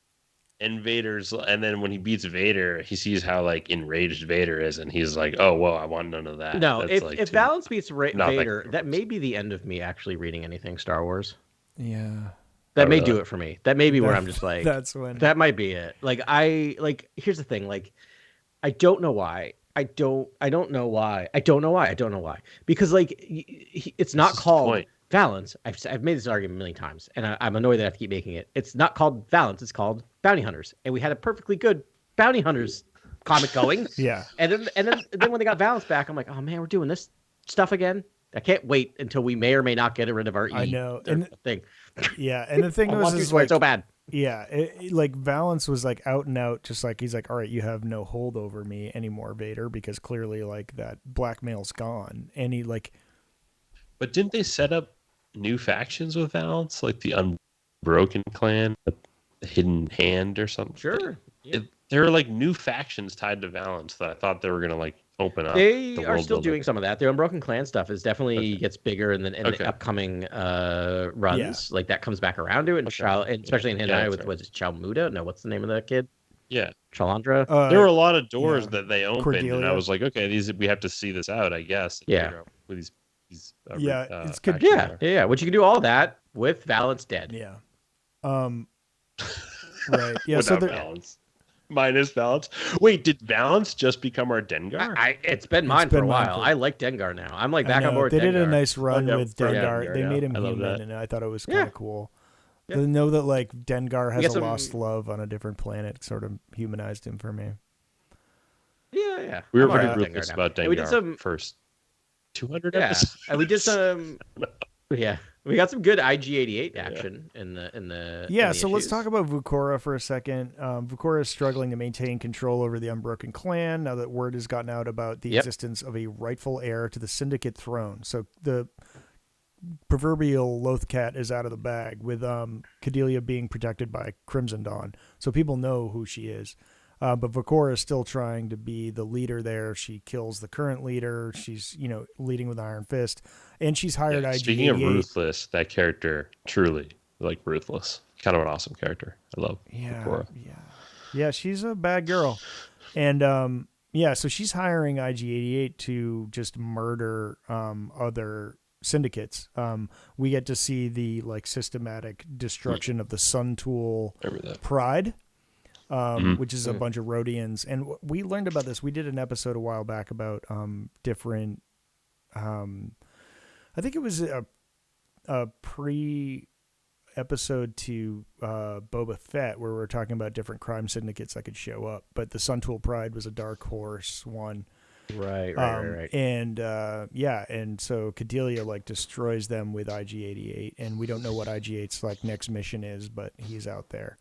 Speaker 3: And then when he beats Vader, he sees how like enraged Vader is, and he's like, "Oh, whoa, I want none of that."
Speaker 5: No,
Speaker 3: That's
Speaker 5: if Valance beats Vader,
Speaker 3: that
Speaker 5: that may be the end of me actually reading anything Star Wars.
Speaker 4: Yeah,
Speaker 5: that may do it for me. That may be where I'm just like,
Speaker 4: that's when
Speaker 5: that might be it. Like here's the thing. Like, I don't know why. I don't know why. Because like it's not called Valance. I've made this argument a million times, and I'm annoyed that I have to keep making it. It's not called Valance. It's called Bounty Hunters, and we had a perfectly good Bounty Hunters comic going.
Speaker 4: Yeah.
Speaker 5: And then when they got Valance back, I'm like, oh man, we're doing this stuff again. I can't wait until we may or may not get rid of our
Speaker 4: I know
Speaker 5: thing.
Speaker 4: Yeah, and the thing was
Speaker 5: like so bad.
Speaker 4: Yeah, like Valance was like out and out, just like he's like, all right, you have no hold over me anymore, Vader, because clearly like that blackmail's gone, and he like.
Speaker 3: But didn't they set up new factions with Valance, like the Unbroken Clan, the Hidden Hand, or something?
Speaker 5: Sure. Yeah.
Speaker 3: There are like new factions tied to Valance that I thought they were gonna like open up.
Speaker 5: They are still doing some of that. The Unbroken Clan stuff is definitely gets bigger in the upcoming runs. Yeah. Like that comes back around to it, and especially in Hidden with what's it, Chalmuda? No, what's the name of the kid? Yeah, Chalandra.
Speaker 3: There were a lot of doors that they opened, Cordelia. And I was like, okay, we have to see this out, I guess. With these
Speaker 4: it's good.
Speaker 5: Yeah. Which you can do all that with Valance dead.
Speaker 4: Yeah. Right. Yeah.
Speaker 3: So Valance. Minus Valance. Wait, did Valance just become our Dengar?
Speaker 5: It's been mine for a while. I like Dengar now. I'm like back on board.
Speaker 4: They
Speaker 5: Dengar.
Speaker 4: did a nice run with Dengar. They made him human, and I thought it was kind of cool. Yeah. To know that like Dengar has a lost love on a different planet sort of humanized him for me.
Speaker 5: Yeah.
Speaker 3: We were pretty ruthless about Dengar. We did some first 200 episodes.
Speaker 5: And we did some. Yeah. We got some good IG-88 action in the
Speaker 4: Yeah, so let's talk about Vukora for a second. Vukora is struggling to maintain control over the Unbroken Clan now that word has gotten out about the existence of a rightful heir to the Syndicate throne. So the proverbial Lothcat is out of the bag, with Cordelia being protected by Crimson Dawn. So people know who she is. But Vukora is still trying to be the leader there. She kills the current leader. She's, leading with Iron Fist. And she's hired IG-88.
Speaker 3: Speaking of ruthless, that character, truly, like, ruthless. Kind of an awesome character. I love Vukora.
Speaker 4: Yeah, she's a bad girl. And, so she's hiring IG-88 to just murder other syndicates. We get to see the, systematic destruction of the Sun Tool Pride. Which is a bunch of Rhodians. And we learned about this. We did an episode a while back about different... I think it was a pre-episode to Boba Fett where we were talking about different crime syndicates that could show up. But the Sun Tool Pride was a Dark Horse one.
Speaker 5: Right.
Speaker 4: And and so Cordelia destroys them with IG-88. And we don't know what IG-88's next mission is, but he's out there.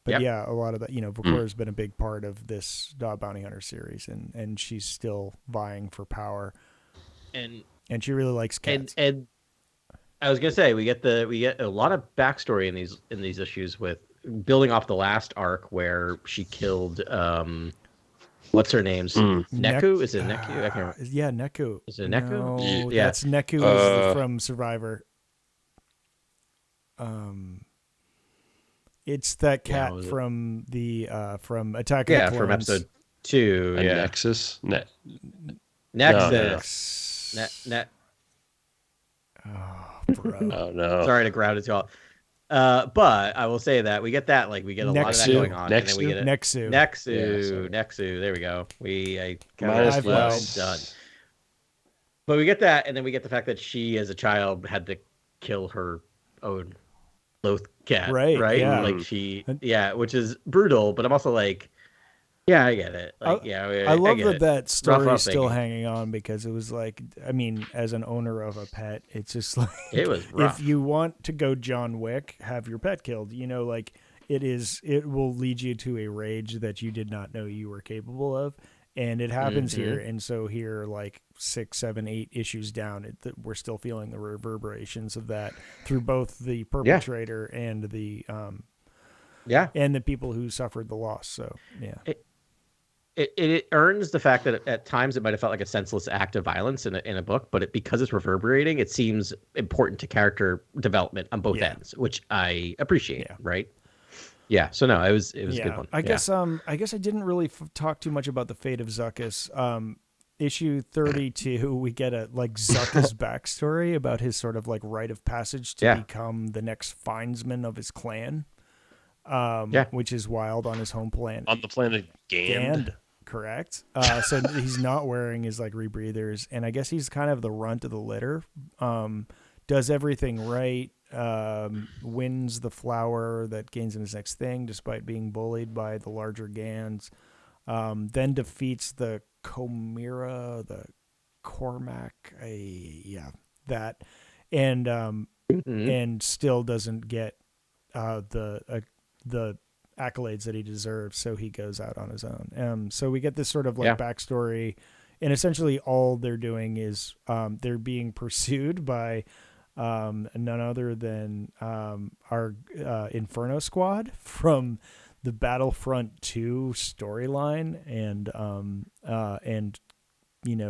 Speaker 4: But a lot of that, Vukora's been a big part of this Bounty Hunter series, and she's still vying for power. And she really likes cats.
Speaker 5: And I was gonna say we get a lot of backstory in these issues with building off the last arc where she killed what's her name? Neku? Is it Neku? I can't remember.
Speaker 4: Yeah, Neku.
Speaker 5: Is it Neku?
Speaker 4: No, that's Neku from Survivor. It's that cat from the from Attack of the Clones.
Speaker 5: From episode 2.
Speaker 3: Nexus.
Speaker 5: Nexus.
Speaker 4: Oh bro.
Speaker 3: Oh no.
Speaker 5: Sorry to ground it to all. But I will say that we get that, like we get a lot of that
Speaker 4: Nexu.
Speaker 5: going on, and then we get
Speaker 4: Nexu.
Speaker 5: Nexu. There we go. I
Speaker 3: Minus
Speaker 4: plus.
Speaker 5: done. But we get that, and then we get the fact that she, as a child, had to kill her own loath cat, right?
Speaker 4: Yeah.
Speaker 5: Like which is brutal. But I'm also like, yeah, I get it. Like,
Speaker 4: I love that story
Speaker 5: rough
Speaker 4: is still
Speaker 5: thinking.
Speaker 4: hanging on, because it was like, I mean, as an owner of a pet, it's just like,
Speaker 5: It was rough.
Speaker 4: if you want to go John Wick, have your pet killed. Like it will lead you to a rage that you did not know you were capable of. And it happens here. And so here, like 6, 7, 8 issues down, we're still feeling the reverberations of that through both the perpetrator and the and the people who suffered the loss. So yeah.
Speaker 5: It earns the fact that at times it might have felt like a senseless act of violence in a book, but because it's reverberating, it seems important to character development on both ends, which I appreciate. Yeah. Right. Yeah. So no, it was a good one.
Speaker 4: I guess I didn't really talk too much about the fate of Zuckuss. Issue 32, we get a Zuckuss backstory about his sort of like rite of passage to become the next Finesman of his clan. Which is wild on his home planet.
Speaker 3: On the planet Gand.
Speaker 4: Correct. So he's not wearing his rebreathers, and I guess he's kind of the runt of the litter. Does everything right. Wins the flower that gains him his next thing, despite being bullied by the larger Gans. Then defeats the Chimera, the Cormac, that, and still doesn't get the accolades that he deserves, so he goes out on his own. So we get this sort of backstory, and essentially all they're doing is they're being pursued by none other than our Inferno Squad from the Battlefront 2 storyline and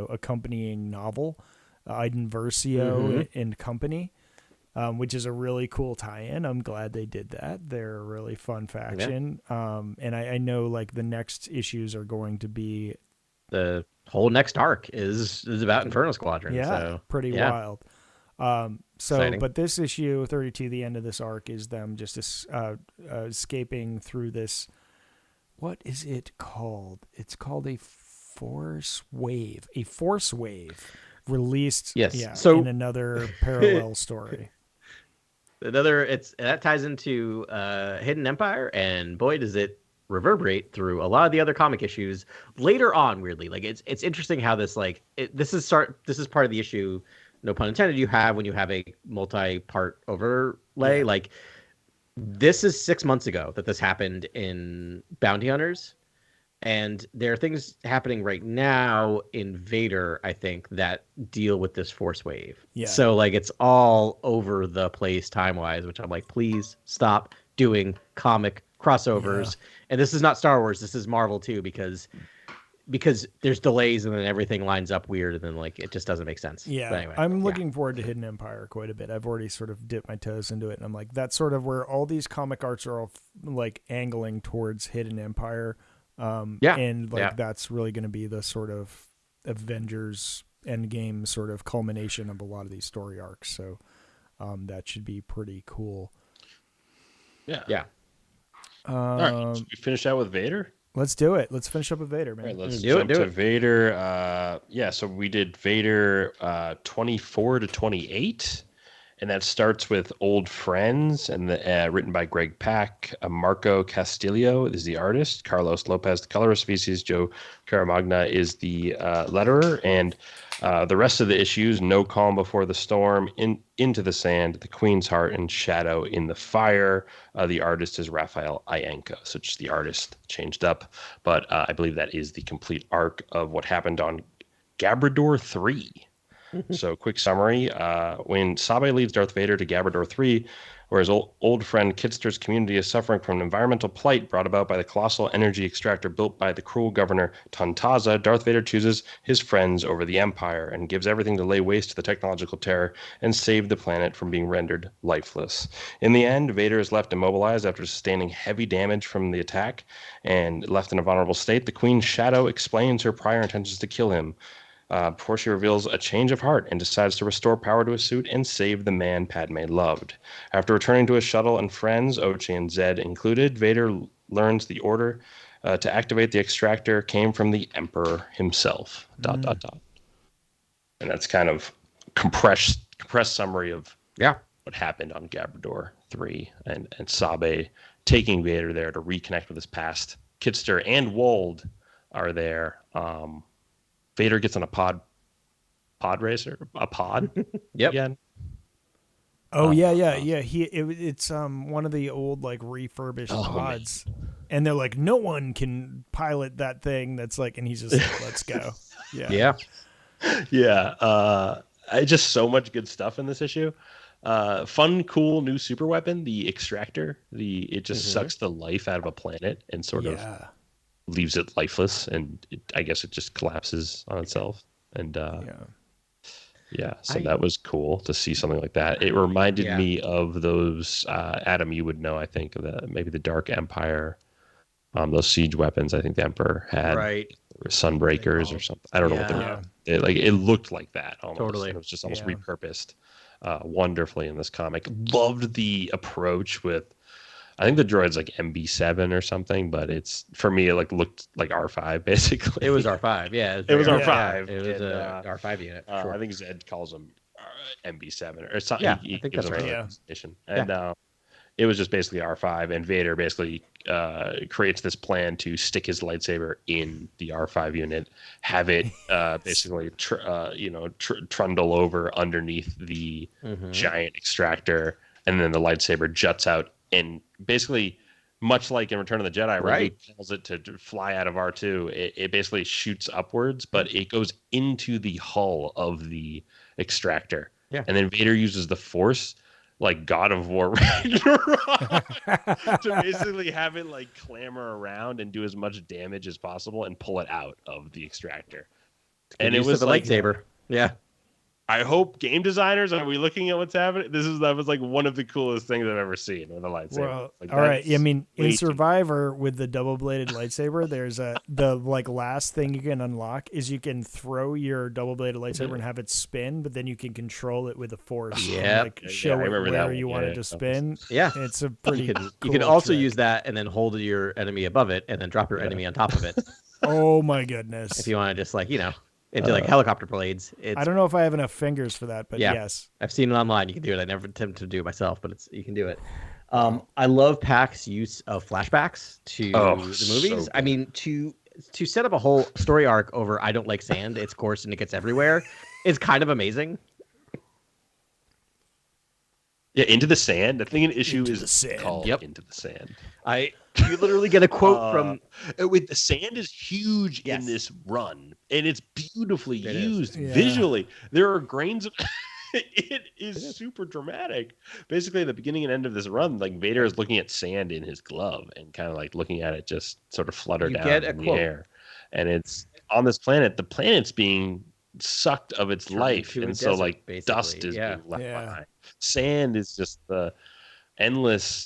Speaker 4: accompanying novel, Iden Versio and Company, which is a really cool tie-in. I'm glad they did that. They're a really fun faction. And I know the next issues are going to be
Speaker 5: the whole next arc is about Inferno Squadron.
Speaker 4: Yeah,
Speaker 5: so,
Speaker 4: pretty wild.
Speaker 5: Exciting.
Speaker 4: But this issue 32, the end of this arc, is them just escaping through this. What is it called? It's called a force wave. A force wave released.
Speaker 5: Yes.
Speaker 4: Yeah.
Speaker 5: So
Speaker 4: in another parallel story.
Speaker 5: That ties into Hidden Empire, and boy, does it reverberate through a lot of the other comic issues later on. Weirdly, it's interesting how this this is part of the issue. No pun intended. You have when you have a multi-part overlay.
Speaker 4: Yeah.
Speaker 5: This is 6 months ago that this happened in Bounty Hunters, and there are things happening right now in Vader, I think, that deal with this force wave.
Speaker 4: Yeah.
Speaker 5: So it's all over the place time-wise, which I'm like, please stop doing comic crossovers. Yeah. And this is not Star Wars. This is Marvel too, because there's delays and then everything lines up weird and then it just doesn't make sense.
Speaker 4: Yeah.
Speaker 5: But anyway,
Speaker 4: I'm looking forward to Hidden Empire quite a bit. I've already sort of dipped my toes into it, and I'm like, that's sort of where all these comic arts are all angling towards Hidden Empire. That's really going to be the sort of Avengers Endgame sort of culmination of a lot of these story arcs. So that should be pretty cool.
Speaker 3: Yeah.
Speaker 5: Yeah.
Speaker 3: All right. Should we finish out with Vader?
Speaker 4: Let's do it. Let's finish up with Vader, man.
Speaker 3: All right, let's jump to Vader. So we did Vader 24 to 28, and that starts with Old Friends, and written by Greg Pak. Marco Castillo is the artist. Carlos Lopez, the colorist. Species. Joe Caramagna is the letterer, and the rest of the issues: No Calm Before the Storm, Into the Sand, The Queen's Heart, and Shadow in the Fire. The artist is Raphael Ienco, so just the artist changed up, but I believe that is the complete arc of what happened on Gabrador 3. So, quick summary: when Sabe leads Darth Vader to Gabrador 3, where his old friend Kitster's community is suffering from an environmental plight brought about by the colossal energy extractor built by the cruel governor Tantaza, Darth Vader chooses his friends over the Empire and gives everything to lay waste to the technological terror and save the planet from being rendered lifeless. In the end, Vader is left immobilized after sustaining heavy damage from the attack and left in a vulnerable state. The Queen's Shadow explains her prior intentions to kill him. before she reveals a change of heart and decides to restore power to his suit and save the man Padme loved. After returning to his shuttle and friends, Ochi and Zed included, Vader learns the order to activate the extractor came from the Emperor himself. ... And that's kind of compressed summary of what happened on Gabrador 3 and Sabe taking Vader there to reconnect with his past. Kitster and Wold are there. Vader gets on a pod racer,
Speaker 5: Yep.
Speaker 3: Again.
Speaker 4: Oh yeah. It's one of the old like refurbished pods, and they're like, no one can pilot that thing. That's like, and he's just like, let's go. Yeah. Just so much good stuff in this issue. Fun, cool new super weapon, the extractor. It just sucks the life out of a planet and sort of leaves it lifeless, and I guess it just collapses on itself. And so that was cool to see something like that. It reminded me of those Adam, you would know, I think, maybe the Dark Empire, those siege weapons I think the Emperor had, Sunbreakers or something. I don't know what they're it looked like that almost.
Speaker 5: Totally.
Speaker 3: It was just almost repurposed wonderfully in this comic. Loved the approach with, I think the droid's like MB7 or something, but it's, for me, it looked like R5 basically.
Speaker 5: It was R5, yeah.
Speaker 3: It was R5.
Speaker 5: Yeah, it was a R5 unit. Sure.
Speaker 3: I think Zed calls him MB7 or something.
Speaker 5: Yeah, I think that's right.
Speaker 3: And it was just basically R5, and Vader basically creates this plan to stick his lightsaber in the R5 unit, have it basically trundle over underneath the giant extractor, and then the lightsaber juts out. And basically, much like in Return of the Jedi, where Luke tells it to fly out of R2, it basically shoots upwards, but it goes into the hull of the extractor. Yeah. And then Vader uses the Force, like God of War Ragnarok, to basically have it like clamber around and do as much damage as possible and pull it out of the extractor.
Speaker 5: And it was a lightsaber. Yeah.
Speaker 3: I hope game designers, are we looking at what's happening? That was like one of the coolest things I've ever seen with a lightsaber.
Speaker 4: Well, all right. I mean, in Survivor with the double-bladed lightsaber, there's the like last thing you can unlock is you can throw your double-bladed lightsaber and have it spin, but then you can control it with the Force.
Speaker 5: Yeah.
Speaker 4: Show it where you want it to spin.
Speaker 5: Yeah.
Speaker 4: It's a pretty
Speaker 5: You can also use that and then hold your enemy above it and then drop your enemy on top of it.
Speaker 4: Oh my goodness.
Speaker 5: If you want to just into like helicopter blades.
Speaker 4: I don't know if I have enough fingers for that, but yes.
Speaker 5: I've seen it online. You can do it. I never attempted to do it myself, but you can do it. I love Pack's use of flashbacks to the movies. I mean, to set up a whole story arc over I don't like sand, it's coarse and it gets everywhere, is kind of amazing.
Speaker 3: Yeah, Into the Sand. I think an issue is called Into the Sand.
Speaker 5: You literally get a quote from...
Speaker 3: The sand is huge in this run, and it's beautifully used visually. There are grains of... It is super dramatic. Basically, at the beginning and end of this run, like Vader is looking at sand in his glove and kind of like looking at it just sort of flutter down in the air. And it's on this planet. The planet's being sucked of its life, and so like dust is being left behind. Sand is just the endless,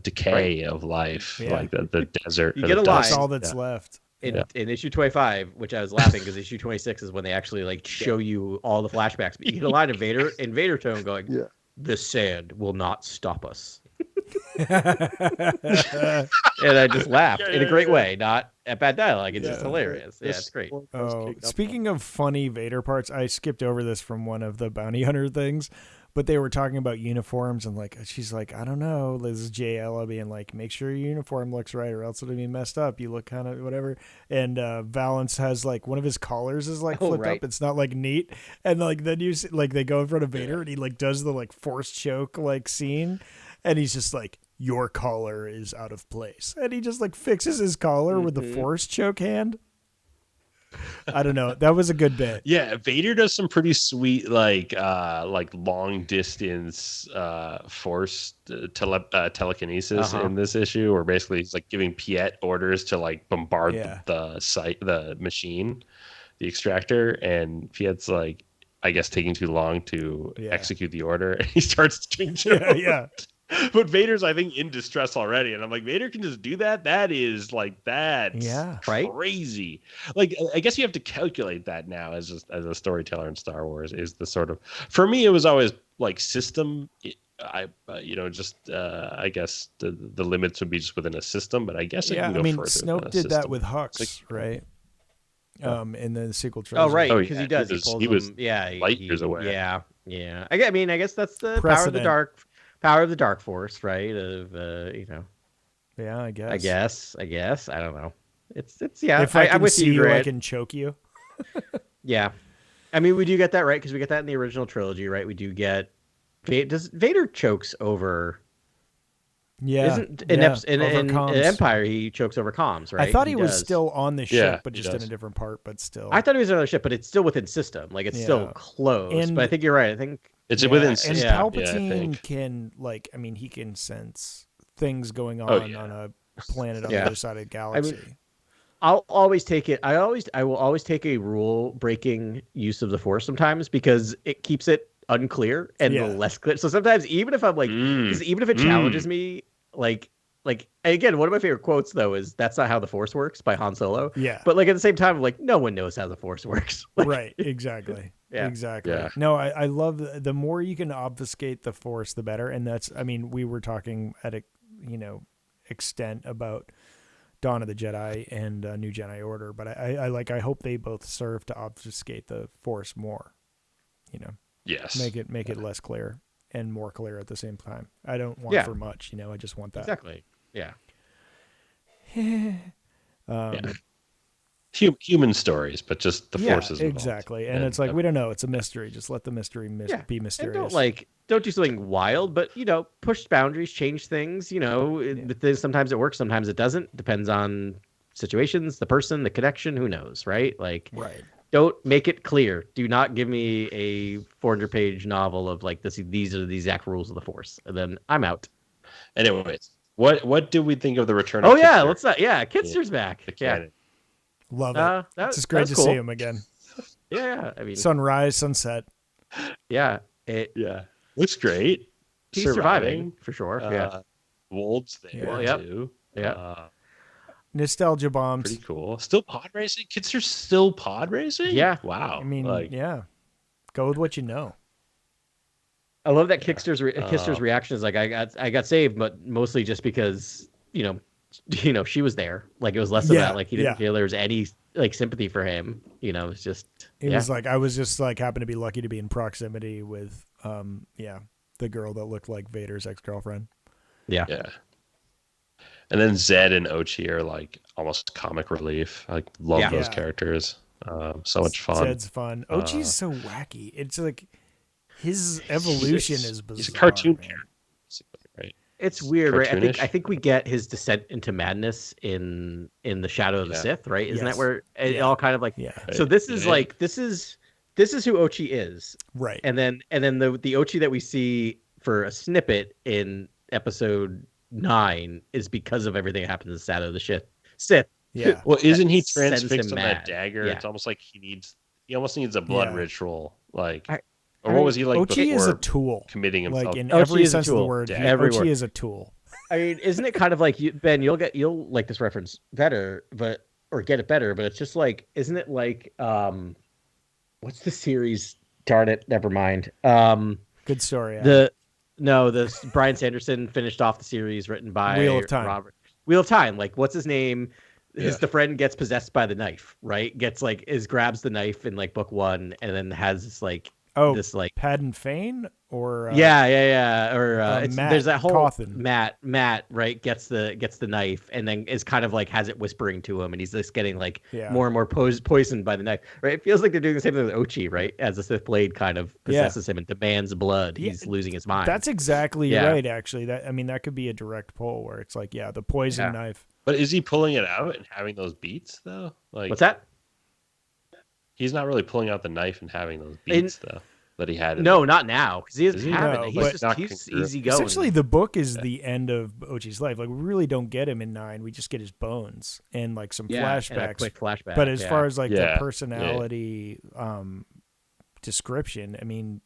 Speaker 3: decay of life, like the desert.
Speaker 5: You get a line.
Speaker 4: That's all that's left.
Speaker 5: In issue 25, which I was laughing because issue 26 is when they actually like show you all the flashbacks. But you get a line of Vader in Vader tone going, "This sand will not stop us." And I just laughed in a great way, not at bad dialogue. It's just hilarious. Yeah, it's great.
Speaker 4: Oh, speaking of funny Vader parts, I skipped over this from one of the bounty hunter things, but they were talking about uniforms and like she's like, I don't know, this is J.Ella being like, make sure your uniform looks right or else it'll be messed up. You look kind of whatever. And Valance has like one of his collars is like flipped up. It's not like neat. And like then you see, like they go in front of Vader and he like does the like force choke like scene. And he's just like, your collar is out of place. And he just like fixes his collar with the force choke hand. I don't know. That was a good bit.
Speaker 3: Yeah, Vader does some pretty sweet like long distance force telekinesis in this issue, where basically he's like giving Piet orders to like bombard the machine, the extractor, and Piet's like, I guess taking too long to execute the order, and he starts doing But Vader's, I think, in distress already, and I'm like, Vader can just do that. That's crazy. Like, I guess you have to calculate that now as a storyteller in Star Wars. Is the sort of, for me, it was always like system. I guess the limits would be just within a system, but I guess it can go further.
Speaker 4: Snoke did that with Hux, right? In the sequel trilogy.
Speaker 5: Oh, right, because he does. He was
Speaker 3: light years away.
Speaker 5: Yeah. I guess that's the power of the dark force, right?
Speaker 4: Yeah, I
Speaker 5: guess. I don't know. It's
Speaker 4: If I can
Speaker 5: with
Speaker 4: see you, I can choke you.
Speaker 5: Yeah, I mean, we do get that, right? Because we get that in the original trilogy, right? We do get Vader chokes over.
Speaker 4: Yeah,
Speaker 5: in Empire he chokes over comms, right?
Speaker 4: I thought he was still on the ship, but just in a different part. But still,
Speaker 5: I thought he was on the ship, but it's still within system. Like it's still close. But I think you're right. I think
Speaker 3: it's within system.
Speaker 4: And Palpatine can he can sense things going on a planet on the other side of the galaxy.
Speaker 5: I mean, I'll always take it. I will always take a rule breaking use of the Force sometimes because it keeps it unclear and less clear. So sometimes even if I'm like, even if it challenges me, like again, one of my favorite quotes though is "That's not how the Force works" by Han Solo.
Speaker 4: Yeah.
Speaker 5: But like at the same time, I'm like, no one knows how the Force works.
Speaker 4: Right. Exactly. Exactly. Yeah. No, I love the more you can obfuscate the Force, the better. And that's, I mean, we were talking at a extent about Dawn of the Jedi and New Jedi Order, but I hope they both serve to obfuscate the Force more.
Speaker 3: Yes.
Speaker 4: Make it less clear and more clear at the same time. I don't want for much, I just want that.
Speaker 5: Exactly. Yeah.
Speaker 3: Human stories, but just the forces involved.
Speaker 4: Exactly. And it's like, we don't know. It's a mystery. Just let the mystery be mysterious.
Speaker 5: And don't do something wild, but push boundaries, change things. Sometimes it works, sometimes it doesn't. Depends on situations, the person, the connection. Who knows, right? Like,
Speaker 4: right.
Speaker 5: Don't make it clear. Do not give me a 400-page novel of like this. These are the exact rules of the Force, and then I'm out.
Speaker 3: Anyways, what do we think of the return?
Speaker 5: Oh
Speaker 3: of
Speaker 5: yeah,
Speaker 3: Kitster?
Speaker 5: let's not. Yeah, Kitster's back.
Speaker 4: Love it. It's just great to see him again.
Speaker 5: Yeah, I mean,
Speaker 4: sunrise, sunset.
Speaker 5: Yeah,
Speaker 3: looks great.
Speaker 5: He's surviving for sure.
Speaker 3: Wold's there too.
Speaker 4: Nostalgia bombs.
Speaker 3: Pretty cool. Still pod racing? Kitster's still pod racing?
Speaker 5: Yeah.
Speaker 3: Wow.
Speaker 4: I mean, go with what you know.
Speaker 5: I love that Kitster's reaction is like, I got saved, but mostly just because she was there. Like it was less of that. Like he didn't feel there was any like sympathy for him. It's just
Speaker 4: it was like I was just like happened to be lucky to be in proximity with the girl that looked like Vader's ex-girlfriend.
Speaker 3: Yeah. And then Zed and Ochi are like almost comic relief. I love those characters. So much fun.
Speaker 4: Zed's fun. Ochi's so wacky. It's like his evolution is bizarre.
Speaker 3: He's a cartoon character, right?
Speaker 5: It's weird, right? I think we get his descent into madness in the Shadow of the Sith, right? Isn't that where it all kind of like? Yeah. So this is like this is who Ochi is,
Speaker 4: right?
Speaker 5: And then the Ochi that we see for a snippet in Episode 9 is because of everything that happens in the Shadow of the Sith.
Speaker 3: Yeah. Well, isn't he transfixed on that dagger?
Speaker 5: Yeah.
Speaker 3: It's almost like he almost needs a blood ritual, like. Or what was he like?
Speaker 4: Ochi is a tool,
Speaker 3: committing himself.
Speaker 4: Like in every sense of the word, Ochi is a tool.
Speaker 5: I mean, isn't it kind of like Ben? You'll like this reference better, or get it better. But it's just like, isn't it like, what's the series? Darn it, never mind.
Speaker 4: Good story.
Speaker 5: The Brian Sanderson finished off the series written by
Speaker 4: Wheel of Time.
Speaker 5: Robert. Wheel of Time. Like, what's his name? The friend gets possessed by the knife, right? Grabs the knife in like book 1, and then has this like. This like
Speaker 4: Padden Fane or
Speaker 5: or there's that whole
Speaker 4: Cawthon.
Speaker 5: Matt right gets the knife and then is kind of like has it whispering to him and he's just getting like more and more poisoned by the knife, right? It feels like they're doing the same thing with Ochi, right? As the Sith blade kind of possesses him and demands blood, he's losing his mind.
Speaker 4: That's exactly right, actually. That could be a direct pull where it's like the poison knife.
Speaker 3: But is he pulling it out and having those beats though? Like
Speaker 5: what's that?
Speaker 3: He's not really pulling out the knife and having those beats though that he had.
Speaker 5: No, not now because he doesn't have it. He's easy going.
Speaker 4: Essentially, the book is the end of Ochi's life. Like we really don't get him in 9. We just get his bones and like some flashbacks.
Speaker 5: And a quick flashback.
Speaker 4: But as far as like the personality description, I mean,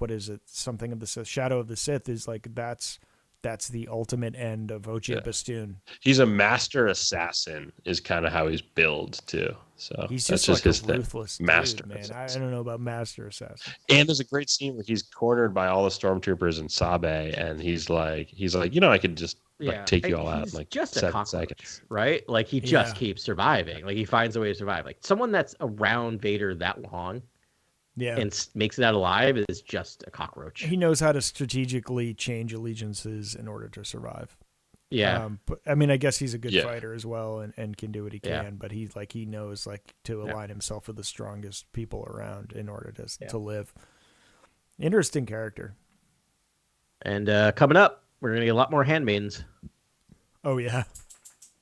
Speaker 4: what is it? Something of the Sith, Shadow of the Sith is like that's the ultimate end of Ochia Bastoon.
Speaker 3: He's a master assassin, is kind of how he's billed too. So
Speaker 4: he's
Speaker 3: that's
Speaker 4: just like
Speaker 3: his
Speaker 4: a ruthless
Speaker 3: thing.
Speaker 4: dude,
Speaker 3: Master
Speaker 4: man. I
Speaker 3: assassin.
Speaker 4: don't know about master assassin.
Speaker 3: And there's a great scene where he's cornered by all the stormtroopers in Sabe, and he's like, I could just take you all out in like
Speaker 5: just
Speaker 3: 7 seconds,
Speaker 5: right? Like he just keeps surviving. Like he finds a way to survive. Like someone that's around Vader that long, and makes it out alive is just a cockroach.
Speaker 4: He knows how to strategically change allegiances in order to survive.
Speaker 5: Yeah.
Speaker 4: But I mean, I guess he's a good fighter as well, and can do what he can. But he knows to align himself with the strongest people around in order to live. Interesting character.
Speaker 5: And coming up, we're gonna get a lot more handmaidens.
Speaker 4: Oh yeah.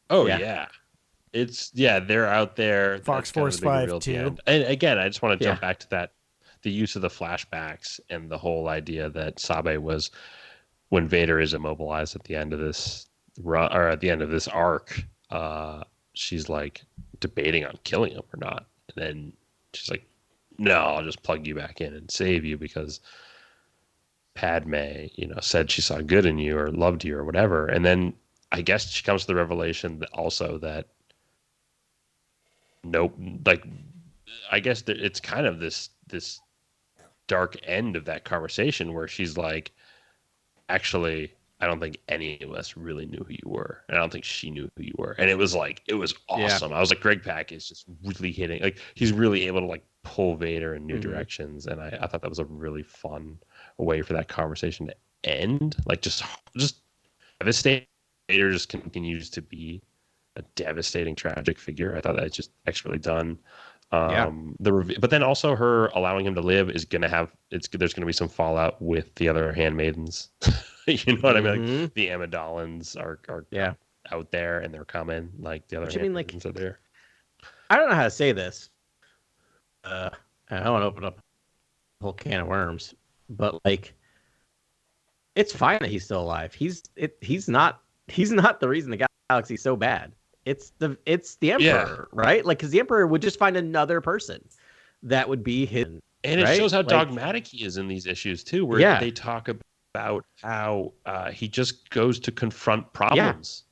Speaker 3: Oh yeah. It's they're out there.
Speaker 4: Fox Force 5 too.
Speaker 3: And again, I just want to jump back to that, the use of the flashbacks and the whole idea that Sabe was, when Vader is immobilized at the end of this run, or at the end of this arc, she's like debating on killing him or not, and then she's like, "No, I'll just plug you back in and save you because Padme, said she saw good in you or loved you or whatever." And then I guess she comes to the revelation that also that nope, like I guess that it's kind of this dark end of that conversation where she's like, actually, I don't think any of us really knew who you were, and I don't think she knew who you were. And it was awesome. I was like, Greg Pak is just really hitting, like he's really able to like pull Vader in new directions, and I thought that was a really fun way for that conversation to end. Like just devastating. Vader just continues to be a devastating, tragic figure. I thought that was just expertly done. But then also her allowing him to live is gonna have there's gonna be some fallout with the other handmaidens. You know what I mean? Like the Amidalans are out there and they're coming. Like the other handmaidens are there.
Speaker 5: I don't know how to say this. I don't want to open up a whole can of worms, but like, it's fine that he's still alive. He's not the reason the galaxy's so bad. It's the Emperor, right? Like, because the Emperor would just find another person that would be his.
Speaker 3: And it shows how dogmatic he is in these issues too, where they talk about how he just goes to confront problems.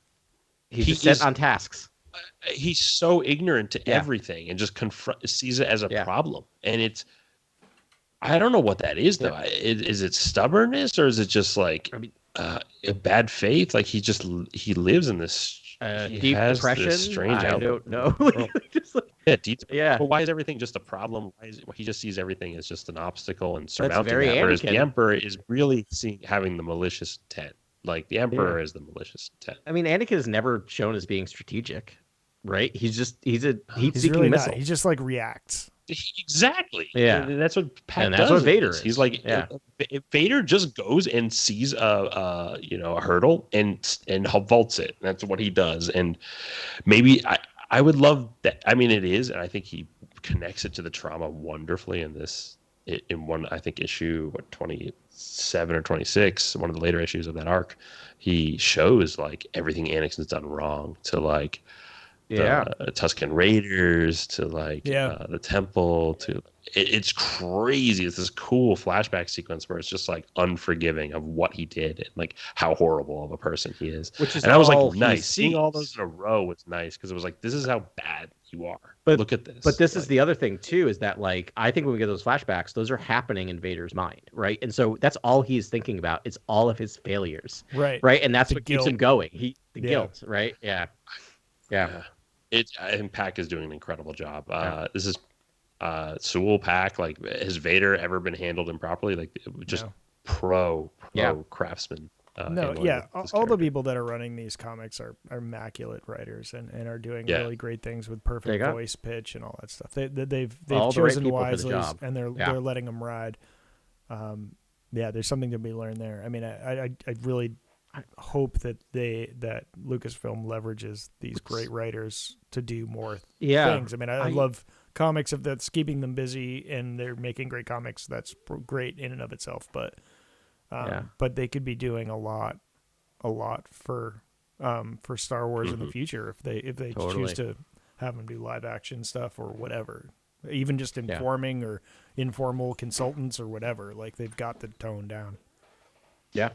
Speaker 5: He's just set on tasks.
Speaker 3: He's so ignorant to everything and just sees it as a problem. And I don't know what that is though. Is it stubbornness or is it just like a bad faith? Like he lives in this
Speaker 5: deep depression.
Speaker 3: Strange
Speaker 5: I don't know.
Speaker 3: Deep. Yeah. But why is everything just a problem? He just sees everything as just an obstacle and surmounting that. Whereas the Emperor is really having the malicious intent. Like the Emperor is the malicious intent.
Speaker 5: I mean, Anakin is never shown as being strategic, right? He's seeking
Speaker 4: really
Speaker 5: missiles.
Speaker 4: He just like reacts.
Speaker 3: Exactly.
Speaker 5: Yeah.
Speaker 3: And that's what Pat
Speaker 5: and
Speaker 3: does.
Speaker 5: that's what Vader is.
Speaker 3: He's like, Vader just goes and sees a hurdle and vaults it. That's what he does. And maybe I would love that. I mean, it is, and I think he connects it to the trauma wonderfully in this. In one, I think issue 27 or 26, one of the later issues of that arc, he shows like everything Anakin's done wrong to like. The Tusken Raiders to like the temple to it's crazy. It's this cool flashback sequence where it's just like unforgiving of what he did and like how horrible of a person he is. And I was like, nice. Seeing all those in a row was nice because it was like, this is how bad you are. But look at this.
Speaker 5: But this is the other thing too, is that like I think when we get those flashbacks, those are happening in Vader's mind, right? And so that's all he's thinking about. It's all of his failures,
Speaker 4: right?
Speaker 5: And that's what keeps him going. The guilt, right? Yeah.
Speaker 3: I think Pack is doing an incredible job. This is Sewell Pack. Like, has Vader ever been handled improperly? Like, just pro craftsman.
Speaker 4: All the people that are running these comics are immaculate writers and are doing really great things with perfect voice pitch and all that stuff. They've chosen wisely and they're letting them ride. There's something to be learned there. I mean, I really hope that Lucasfilm leverages these great writers to do more things. I mean, I love comics that's keeping them busy and they're making great comics. That's great in and of itself, but they could be doing a lot for Star Wars in the future if they choose to have them do live action stuff or whatever. even just informing or informal consultants or whatever. Like they've got the tone down.
Speaker 5: Yeah.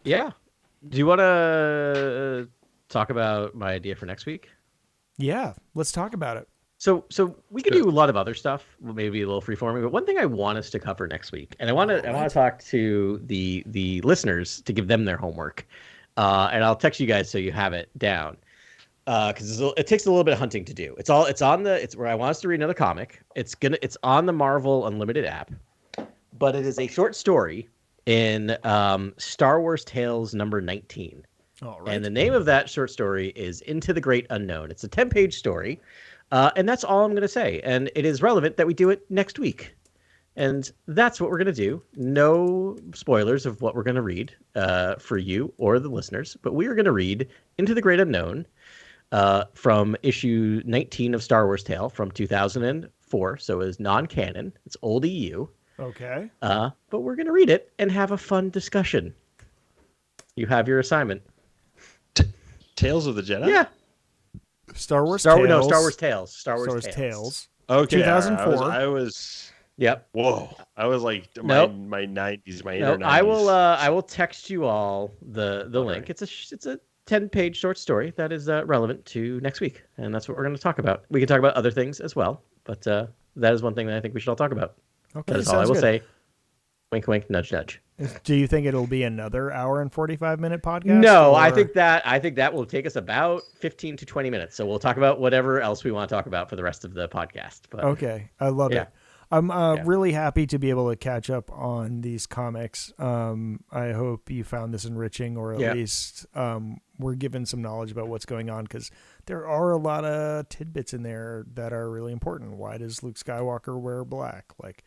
Speaker 5: Yeah. Do you want to talk about my idea for next week?
Speaker 4: Yeah, let's talk about it.
Speaker 5: So we could do a lot of other stuff, maybe a little freeforming, but one thing I want us to cover next week, and I want to talk to the listeners to give them their homework, and I'll text you guys so you have it down, because it takes a little bit of hunting to do. It's where I want us to read another comic. It's on the Marvel Unlimited app, but it is a short story in Star Wars Tales number 19.
Speaker 4: All right.
Speaker 5: And the name of that short story is Into the Great Unknown. It's a 10-page story. And that's all I'm going to say. And it is relevant that we do it next week. And that's what we're going to do. No spoilers of what we're going to read for you or the listeners. But we are going to read Into the Great Unknown from issue 19 of Star Wars Tale from 2004. So it's non-canon. It's old EU.
Speaker 4: Okay.
Speaker 5: But we're going to read it and have a fun discussion. You have your assignment.
Speaker 3: Tales of the Jedi?
Speaker 5: Yeah.
Speaker 4: Star Wars Tales.
Speaker 5: No, Star Wars Tales.
Speaker 4: Star Wars Tales.
Speaker 3: Okay.
Speaker 4: 2004.
Speaker 3: I was.
Speaker 5: Yep.
Speaker 3: Whoa. I was like my 90s, my inner 90s.
Speaker 5: I will text you all the link. It's a 10-page short story that is relevant to next week, and that's what we're going to talk about. We can talk about other things as well, but that is one thing that I think we should all talk about.
Speaker 4: Okay.
Speaker 5: That is all I will say. Wink, wink, nudge, nudge.
Speaker 4: Do you think it'll be another hour and 45-minute podcast?
Speaker 5: No,
Speaker 4: or...
Speaker 5: I think that will take us about 15 to 20 minutes. So we'll talk about whatever else we want to talk about for the rest of the podcast. But,
Speaker 4: okay, I love it. I'm really happy to be able to catch up on these comics. I hope you found this enriching, or at least we're given some knowledge about what's going on, because there are a lot of tidbits in there that are really important. Why does Luke Skywalker wear black? Like,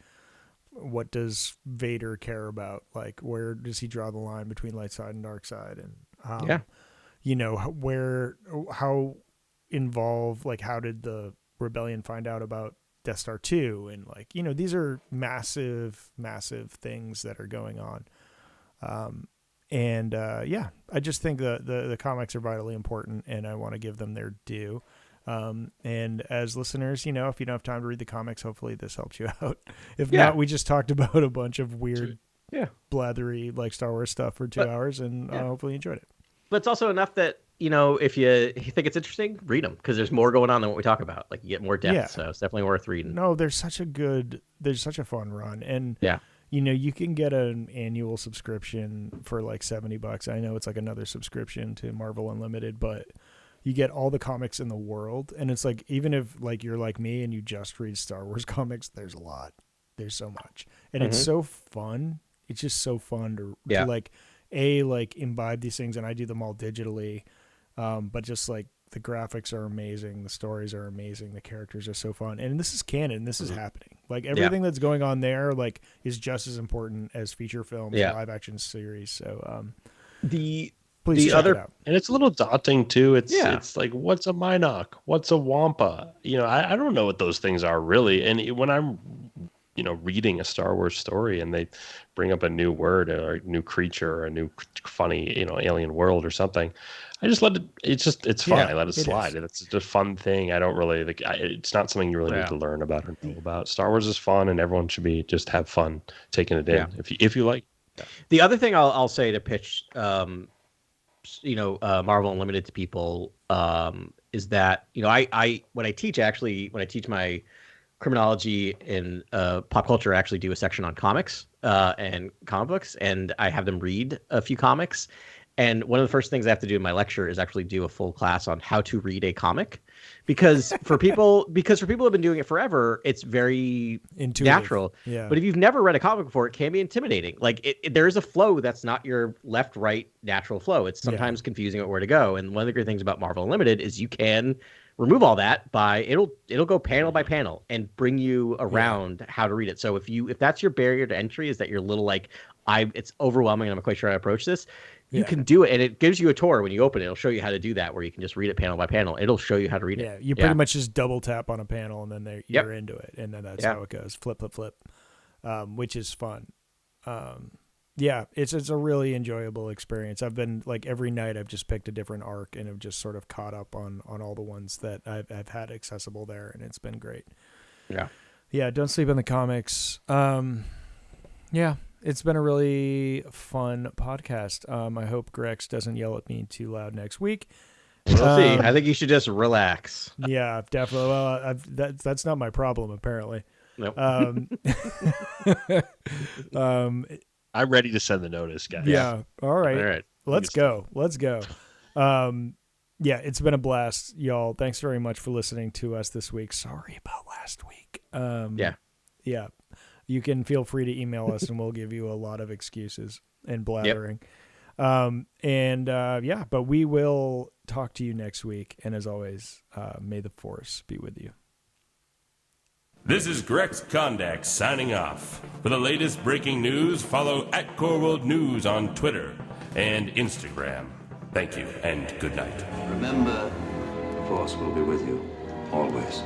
Speaker 4: what does Vader care about? Like, where does he draw the line between light side and dark side? And, you know, how involved, like, how did the rebellion find out about Death Star 2? And, like, you know, these are massive, massive things that are going on. I just think the comics are vitally important, and I want to give them their due. And as listeners, you know, if you don't have time to read the comics, hopefully this helps you out. If not, we just talked about a bunch of weird, blathery, like Star Wars stuff for 2 hours, and hopefully you enjoyed it.
Speaker 5: But it's also enough that, you know, if you think it's interesting, read them, because there's more going on than what we talk about. Like, you get more depth, so it's definitely worth reading.
Speaker 4: No, there's such a fun run, and you know, you can get an annual subscription for like $70. I know it's like another subscription to Marvel Unlimited, but you get all the comics in the world. And it's like, even if like you're like me and you just read Star Wars comics, there's a lot. There's so much. And it's so fun. It's just so fun to like imbibe these things. And I do them all digitally. But just like the graphics are amazing. The stories are amazing. The characters are so fun. And this is canon. This is happening. Like, everything that's going on there, like, is just as important as feature films, live action series. So, please check it out. And
Speaker 3: it's a little daunting too. It's like, what's a Minoc? What's a Wampa? You know, I don't know what those things are really. And when I'm, you know, reading a Star Wars story and they bring up a new word or a new creature or a new funny, you know, alien world or something, I just let it. It's fun. I let it slide. It's just a fun thing. I don't really like. It's not something you really need to learn about or know about. Star Wars is fun, and everyone should just have fun taking it in if you like.
Speaker 5: The other thing I'll say to pitch, you know, Marvel Unlimited to people, is that, you know, when I teach my criminology in pop culture, I actually do a section on comics and comic books, and I have them read a few comics. And one of the first things I have to do in my lecture is actually do a full class on how to read a comic, because for people who have been doing it forever, it's very intuitive, natural. Yeah. But if you've never read a comic before, it can be intimidating. Like, there is a flow that's not your left, right, natural flow. It's sometimes confusing about where to go. And one of the great things about Marvel Unlimited is you can remove all that by it'll go panel by panel and bring you around how to read it. So if that's your barrier to entry, is that you're a little like, it's overwhelming and I'm not quite sure how to approach this, you can do it, and it gives you a tour when you open it. It'll show you how to do that, where you can just read it panel by panel. It'll show you how to read it.
Speaker 4: Yeah, you pretty much just double tap on a panel, and then you're into it, and then that's how it goes. Flip, flip, flip, which is fun. Yeah, it's a really enjoyable experience. I've been like every night I've just picked a different arc and have just sort of caught up on all the ones that I've had accessible there, and it's been great.
Speaker 5: Yeah.
Speaker 4: Yeah, don't sleep on the comics. Yeah, it's been a really fun podcast. I hope Grex doesn't yell at me too loud next week.
Speaker 5: We'll see. I think you should just relax.
Speaker 4: Yeah, definitely. Well, that's not my problem, apparently.
Speaker 5: Nope.
Speaker 3: I'm ready to send the notice, guys.
Speaker 4: Yeah. All right.
Speaker 5: All right.
Speaker 4: Let's go. Yeah, it's been a blast, y'all. Thanks very much for listening to us this week. Sorry about last week. Yeah. You can feel free to email us and we'll give you a lot of excuses and blathering. Yep. But we will talk to you next week. And as always, may the Force be with you.
Speaker 6: This is Grex Kondak signing off. For the latest breaking news, follow @CoreWorldNews on Twitter and Instagram. Thank you and good night.
Speaker 1: Remember, the Force will be with you always.